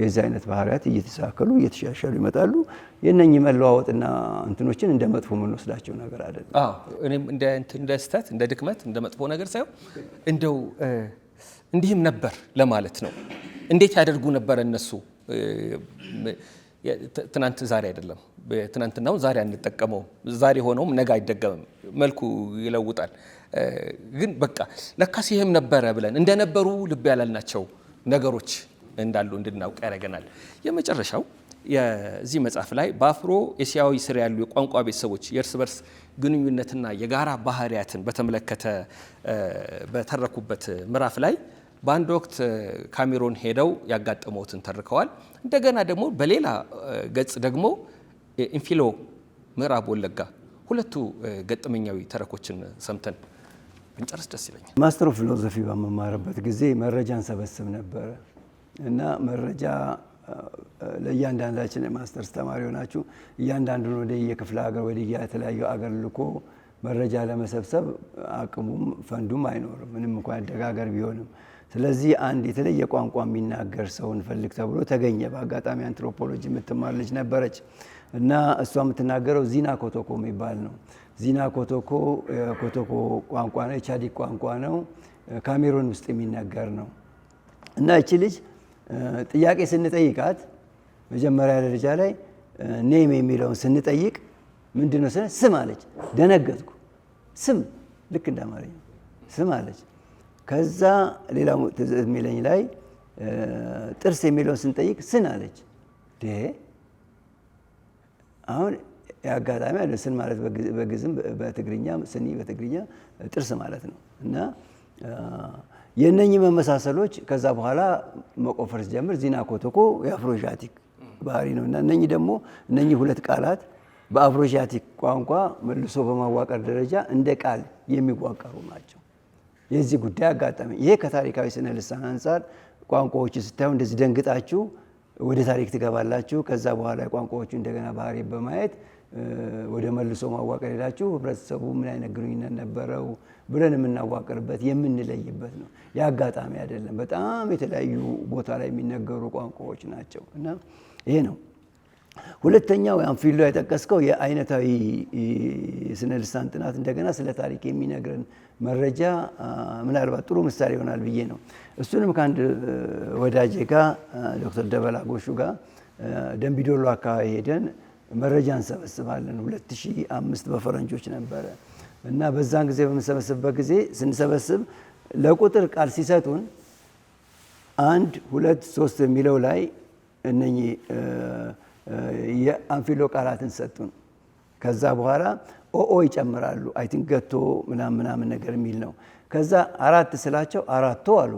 የዚህ አይነት ባህሪያት እየተስተካከሉ እየተሻሻሉ ይመጣሉ። የነኚህ መለዋወጥና እንትኖችን እንደ መጥፎ የምንወስዳቸው ነገር አይደለም። እኔም እንደ ስህተት እንደ ድክመት እንደ መጥፎ ነገር ሳይሆን እንደው እንዲህም ነበር ለማለት ነው። እንዴት ያደርጉ ነበር እነሱ? ትናንት ዛሬ አይደለም። ትናንትናው ዛሬ አንጠቀመውም። ዛሬ ሆነውም ነገ አይደገምም። መልኩ ይለውጣል። ግን በቃ ለካስ ይህም ነበረ ብለን እንደነበሩ ልብ ያላልናቸው ነገሮች እንዳሉ እንድናውቅ ያደርገናል። የመጨረሻው የዚህ መጽሐፍ ላይ በአፍሮ ኤሲያዊ ስር ያሉ የቋንቋ ቤተሰቦች የእርስ በርስ ግንኙነትና የጋራ ባህሪያትን በተመለከተ በተረኩበት ምዕራፍ ላይ በአንድ ወቅት ካሜሮን ሄደው ያጋጠመውትን ተርከዋል። እንደገና ደግሞ በሌላ ገጽ ደግሞ ኢንፊሎ ምዕራብ ወለጋ ሁለቱ ገጠመኛዊ ተረኮችን ሰምተን ብንጨርስ ደስ ይለኛል። ማስተር ኦፍ ፊሎዞፊ በመማርበት ጊዜ መረጃን ሰበስብ ነበረ እና መረጃ ለእያንዳንዳችን የማስተርስ ተማሪ ሆናችሁ እያንዳንዱን ወደ የክፍለ ሀገር ወደ የተለያዩ አገር ልኮ መረጃ ለመሰብሰብ አቅሙም ፈንዱም አይኖርም፣ ምንም እንኳን ያደገ ሀገር ቢሆንም። ስለዚህ አንድ የተለየ ቋንቋ የሚናገር ሰው እንፈልግ ተብሎ ተገኘ። በአጋጣሚ አንትሮፖሎጂ የምትማር ልጅ ነበረች እና እሷ የምትናገረው ዚና ኮቶኮ የሚባል ነው። ዚና ኮቶኮ ኮቶኮ ቋንቋ ነው፣ የቻዲክ ቋንቋ ነው። ካሜሮን ውስጥ የሚነገር ነው እና እቺ ልጅ ጥያቄ ስንጠይቃት መጀመሪያ ደረጃ ላይ ኔም የሚለውን ስንጠይቅ ምንድነው ስለ ስም አለች። ደነገጥኩ። ስም ልክ እንደ አማርኛ ስም አለች። ከዛ ሌላው ትዝ የሚለኝ ላይ ጥርስ የሚለውን ስንጠይቅ ስን አለች። አሁን የአጋጣሚ አለ ስን ማለት በግዝም በትግርኛ ስኒ በትግርኛ ጥርስ ማለት ነው። እና የነኚህ መመሳሰሎች ከዛ በኋላ መቆፈር ሲጀምር ዚና ኮቶኮ የአፍሮዣቲክ ባህሪ ነው። እና እነኚህ ደግሞ እነኚህ ሁለት ቃላት በአፍሮዣቲክ ቋንቋ መልሶ በማዋቀር ደረጃ እንደ ቃል የሚዋቀሩ ናቸው። የዚህ ጉዳይ አጋጣሚ ይሄ ከታሪካዊ ስነ ልሳን አንጻር ቋንቋዎች ስታዩ እንደዚህ ደንግጣችሁ ወደ ታሪክ ትገባላችሁ። ከዛ በኋላ ቋንቋዎቹ እንደገና ባህሪ በማየት ወደ መልሶ ማዋቀር ሄዳችሁ ህብረተሰቡ ምን አይነት ግንኙነት ነበረው ብለን የምናዋቅርበት የምንለይበት ነው። የአጋጣሚ አይደለም። በጣም የተለያዩ ቦታ ላይ የሚነገሩ ቋንቋዎች ናቸው። እና ይሄ ነው። ሁለተኛው አንፊሎ የጠቀስከው የአይነታዊ ስነ ልሳን ጥናት እንደገና ስለ ታሪክ የሚነግረን መረጃ ምናልባት ጥሩ ምሳሌ ይሆናል ብዬ ነው። እሱንም ከአንድ ወዳጄ ጋር ዶክተር ደበላ ጎሹ ጋር ደንቢዶሎ አካባቢ ሄደን መረጃ እንሰበስባለን። 2005 በፈረንጆች ነበረ እና በዛን ጊዜ በምንሰበስብበት ጊዜ ስንሰበስብ ለቁጥር ቃል ሲሰጡን 1 2 3 የሚለው ላይ እነኚህ የአንፊሎ ቃላትን ሰጡን። ከዛ በኋላ ኦኦ ይጨምራሉ። አይ ቲንክ ገቶ ምናምን ነገር የሚል ነው። ከዛ 4 ስላቸው 4ቶ አሉ።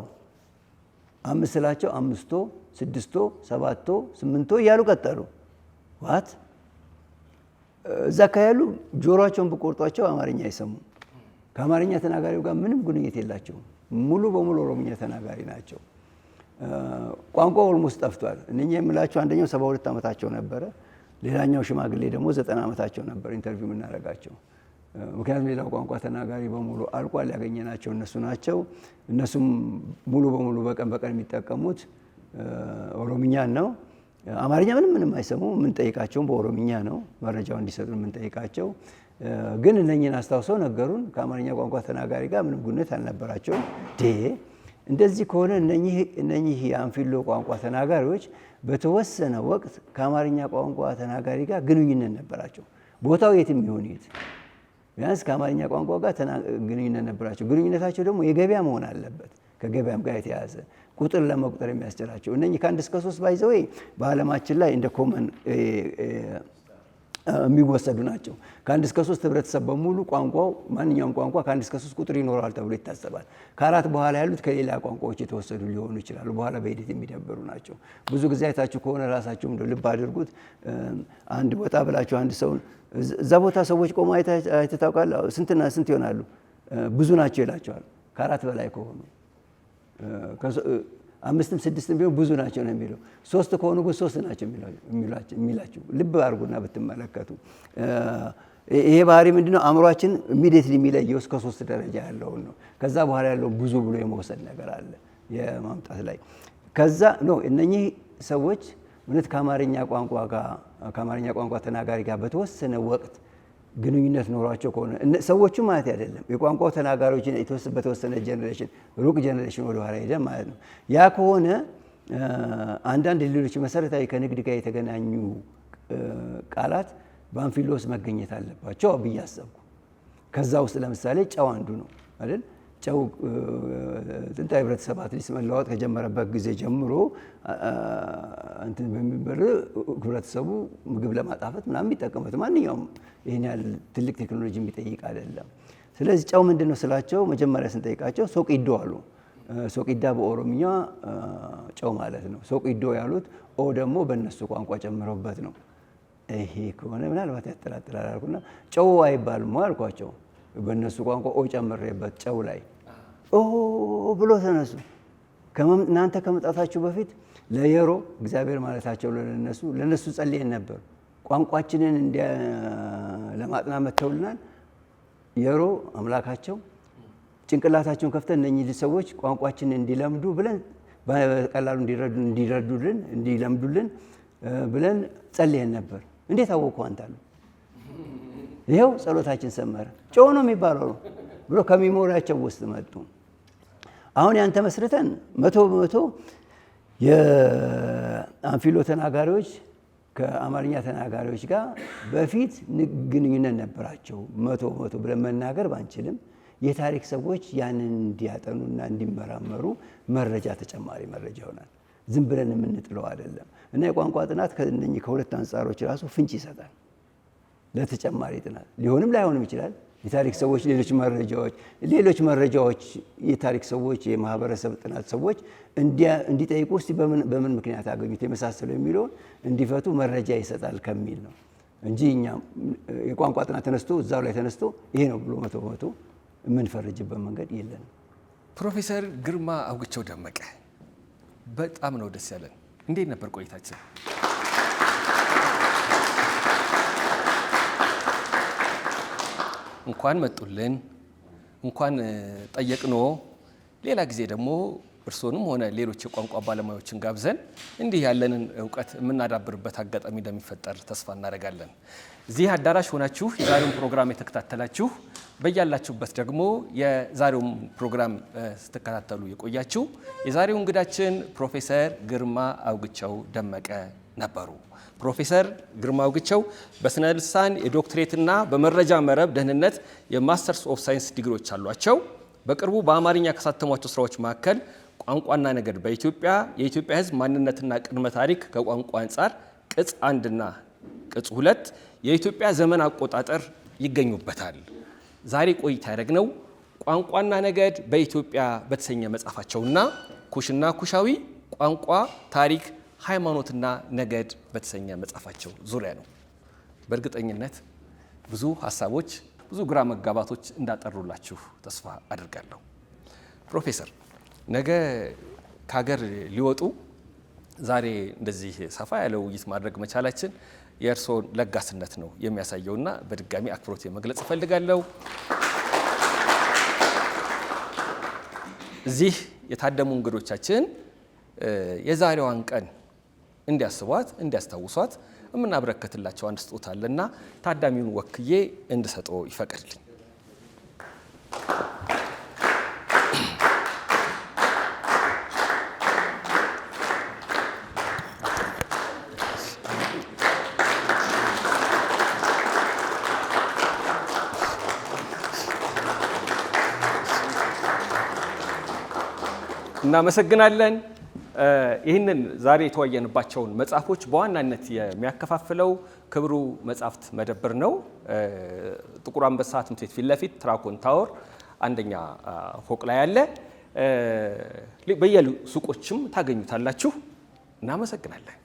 5 ስላቸው 5ቶ፣ 6ቶ፣ 7ቶ፣ 8ቶ እያሉ ቀጠሉ። ዋት እዛ ካያሉ ጆሮአቸውን ብቆርጧቸው አማርኛ አይሰሙም። ከአማርኛ ተናጋሪው ጋር ምንም ግንኙነት የላቸውም። ሙሉ በሙሉ ኦሮምኛ ተናጋሪ ናቸው። ቋንቋ ኦልሞስት ጠፍቷል። እነኚህ የምላቸው አንደኛው 72 ዓመታቸው ነበረ። ሌላኛው ሽማግሌ ደግሞ 90 ዓመታቸው ነበር ኢንተርቪው የምናደርጋቸው። ምክንያቱም ሌላው ቋንቋ ተናጋሪ በሙሉ አልቋል። ያገኘናቸው እነሱ ናቸው። እነሱም ሙሉ በሙሉ በቀን የሚጠቀሙት ኦሮምኛን ነው። አማርኛ ምንም አይሰሙ። የምንጠይቃቸውም በኦሮምኛ ነው መረጃው እንዲሰጡ የምንጠይቃቸው። ግን እነኚህን አስታውሰው ነገሩን ከአማርኛ ቋንቋ ተናጋሪ ጋር ምንም ግንኙነት አልነበራቸውም። እንደዚህ ከሆነ እነኚህ የአንፊሎ ቋንቋ ተናጋሪዎች በተወሰነ ወቅት ከአማርኛ ቋንቋ ተናጋሪ ጋር ግንኙነት ነበራቸው። ቦታው የትም ይሁን የት ቢያንስ ከአማርኛ ቋንቋ ጋር ግንኙነት ነበራቸው። ግንኙነታቸው ደግሞ የገበያ መሆን አለበት። ከገበያም ጋር የተያዘ ቁጥር ለመቁጠር የሚያስችላቸው እነኚህ ከ1 እስከ 3 ባይዘው በዓለማችን ላይ እንደ ኮመን የሚወሰዱ ናቸው። ከ1 እስከ 3 ህብረተሰብ በሙሉ ቋንቋው ማንኛውም ቋንቋ ከ1 እስከ 3 ቁጥር ይኖረዋል ተብሎ ይታሰባል። ከ4 በኋላ ያሉት ከሌላ ቋንቋዎች የተወሰዱ ሊሆኑ ይችላሉ። በኋላ በሂደት የሚደበሩ ናቸው። ብዙ ጊዜ አይታችሁ ከሆነ ራሳችሁ ልብ አድርጉት። አንድ ቦታ ብላችሁ አንድ ሰውን እዛ ቦታ ሰዎች ቆሞ አይተህ ታውቃለህ? ስንትና ስንት ይሆናሉ? ብዙ ናቸው ይላቸዋል። ከ4 በላይ ከሆኑ 5ም 6ም ቢሆን ብዙ ናቸው ነው የሚለው። 3 ከሆኑ ግን 3 ናቸው የሚላቸው። ልብ አድርጉና ብትመለከቱ ይሄ ባህሪ ምንድነው? አእምሯችን ኢሚዲየትሊ የሚለየው እስከ 3 ደረጃ ያለውን ነው። ከዛ በኋላ ያለው ብዙ ብሎ የመውሰድ ነገር አለ የማምጣት ላይ። ከዛ ነው እነኚህ ሰዎች እውነት ከአማርኛ ቋንቋ ተናጋሪ ጋር በተወሰነ ወቅት ግንኙነት ኖሯቸው ከሆነ ሰዎቹ ማለት አይደለም የቋንቋው ተናጋሪዎች በተወሰነ ጀነሬሽን ሩቅ ጀነሬሽን ወደ ኋላ ሄደ ማለት ነው። ያ ከሆነ አንዳንድ ሌሎች መሰረታዊ ከንግድ ጋር የተገናኙ ቃላት በአንፊሎስ መገኘት አለባቸው ብዬ አሰብኩ። ከዛ ውስጥ ለምሳሌ ጨው አንዱ ነው አይደል? ጨው ጥንታዊ ህብረተሰባት ሊስ መለዋወጥ ከጀመረበት ጊዜ ጀምሮ እንትን በሚበር ህብረተሰቡ ምግብ ለማጣፈጥ ምናምን የሚጠቀሙት ማንኛውም ይሄን ያህል ትልቅ ቴክኖሎጂ የሚጠይቅ አይደለም። ስለዚህ ጨው ምንድነው ስላቸው መጀመሪያ ስንጠይቃቸው ሶቂዶ አሉ። ሶቂዳ በኦሮምኛ ጨው ማለት ነው። ሶቂዶ ያሉት ኦ ደግሞ በእነሱ ቋንቋ ጨምረውበት ነው። ይሄ ከሆነ ምናልባት ያጠራጥራል አልኩና ጨው አይባልም አልኳቸው። በእነሱ ቋንቋ ኦ ጨምሬበት ጨው ላይ ኦ ብሎ ተነሱ። እናንተ ከመጣታችሁ በፊት ለየሮ እግዚአብሔር ማለታቸው ለነሱ ጸልየን ነበር። ቋንቋችንን ለማጥናት መጥተውልናል። የሮ አምላካቸው ጭንቅላታቸውን ከፍተን እነኚህ ሰዎች ቋንቋችንን እንዲለምዱ ብለን በቀላሉ እንዲለምዱልን ብለን ጸልየን ነበር። እንዴት አወቁ አንተ አሉ። ይሄው ጸሎታችን ሰመረ። ጨው ነው የሚባለው ነው ብሎ ከሚሞሪያቸው ውስጥ መጡ። አሁን ያን ተመስርተን 100% የአንፊሎ ተናጋሪዎች ከአማርኛ ተናጋሪዎች ጋር በፊት ግንኙነት ነበራቸው። መቶ ብለን መናገር ባንችልም የታሪክ ሰዎች ያንን እንዲያጠኑና እንዲመራመሩ መረጃ ተጨማሪ መረጃ ይሆናል። ዝም ብለን የምንጥለው አይደለም እና የቋንቋ ጥናት ከእነኚህ ከሁለት አንጻሮች ራሱ ፍንጭ ይሰጣል ለተጨማሪ ጥናት። ሊሆንም ላይሆንም ይችላል። የታሪክ ሰዎች ሌሎች መረጃዎች የታሪክ ሰዎች የማህበረሰብ ጥናት ሰዎች እንዲጠይቁ እስቲ በምን ምክንያት አገኙት የመሳሰሉ የሚለውን እንዲፈቱ መረጃ ይሰጣል ከሚል ነው እንጂ እኛ የቋንቋ ጥናት ተነስቶ እዛው ላይ ተነስቶ ይሄ ነው ብሎ መቶ የምንፈርጅበት መንገድ የለንም። ፕሮፌሰር ግርማ አውግቸው ደመቀ በጣም ነው ደስ ያለን። እንዴት ነበር ቆይታችን? እንኳን መጡልን፣ እንኳን ጠየቅኖ። ሌላ ጊዜ ደግሞ እርስዎንም ሆነ ሌሎች የቋንቋ ባለሙያዎችን ጋብዘን እንዲህ ያለንን እውቀት የምናዳብርበት አጋጣሚ እንደሚፈጠር ተስፋ እናደርጋለን። እዚህ አዳራሽ ሆናችሁ የዛሬውን ፕሮግራም የተከታተላችሁ በያላችሁበት ደግሞ የዛሬውን ፕሮግራም ስትከታተሉ የቆያችሁ የዛሬው እንግዳችን ፕሮፌሰር ግርማ አውግቸው ደመቀ ነበሩ። ፕሮፌሰር ግርማ አውግቸው በስነ ልሳን የዶክትሬትና በመረጃ መረብ ደህንነት የማስተርስ ኦፍ ሳይንስ ዲግሪዎች አሏቸው። በቅርቡ በአማርኛ ካሳተሟቸው ስራዎች መካከል ቋንቋና ነገድ በኢትዮጵያ የኢትዮጵያ ሕዝብ ማንነትና ቅድመ ታሪክ ከቋንቋ አንጻር ቅጽ 1 እና ቅጽ 2 የኢትዮጵያ ዘመን አቆጣጠር ይገኙበታል። ዛሬ ቆይታ ያደረግነው ቋንቋና ነገድ በኢትዮጵያ በተሰኘ መጽሐፋቸውና ኩሽና ኩሻዊ ቋንቋ፣ ታሪክ፣ ሃይማኖትና ነገድ በተሰኘ መጽሐፋቸው ዙሪያ ነው። በእርግጠኝነት ብዙ ሀሳቦች፣ ብዙ ግራ መጋባቶች እንዳጠሩላችሁ ተስፋ አድርጋለሁ። ፕሮፌሰር ነገ ከሀገር ሊወጡ ዛሬ እንደዚህ ሰፋ ያለ ውይይት ማድረግ መቻላችን የእርስዎን ለጋስነት ነው የሚያሳየውና በድጋሚ አክብሮት መግለጽ እፈልጋለሁ። እዚህ የታደሙ እንግዶቻችን የዛሬዋን ቀን እንዲያስቧት እንዲያስታውሷት የምናበረከትላቸው አንድ ስጦታ አለና ታዳሚውን ወክዬ እንድሰጠው ይፈቀድልኝ። እናመሰግናለን። ይህንን ዛሬ የተወያየንባቸውን መጽሐፎች በዋናነት የሚያከፋፍለው ክብሩ መጽሐፍት መደብር ነው። ጥቁር አንበሳ ትምህርት ቤት ፊት ለፊት ትራኮን ታወር አንደኛ ፎቅ ላይ ያለ፣ በየሱቆችም ታገኙታላችሁ። እናመሰግናለን።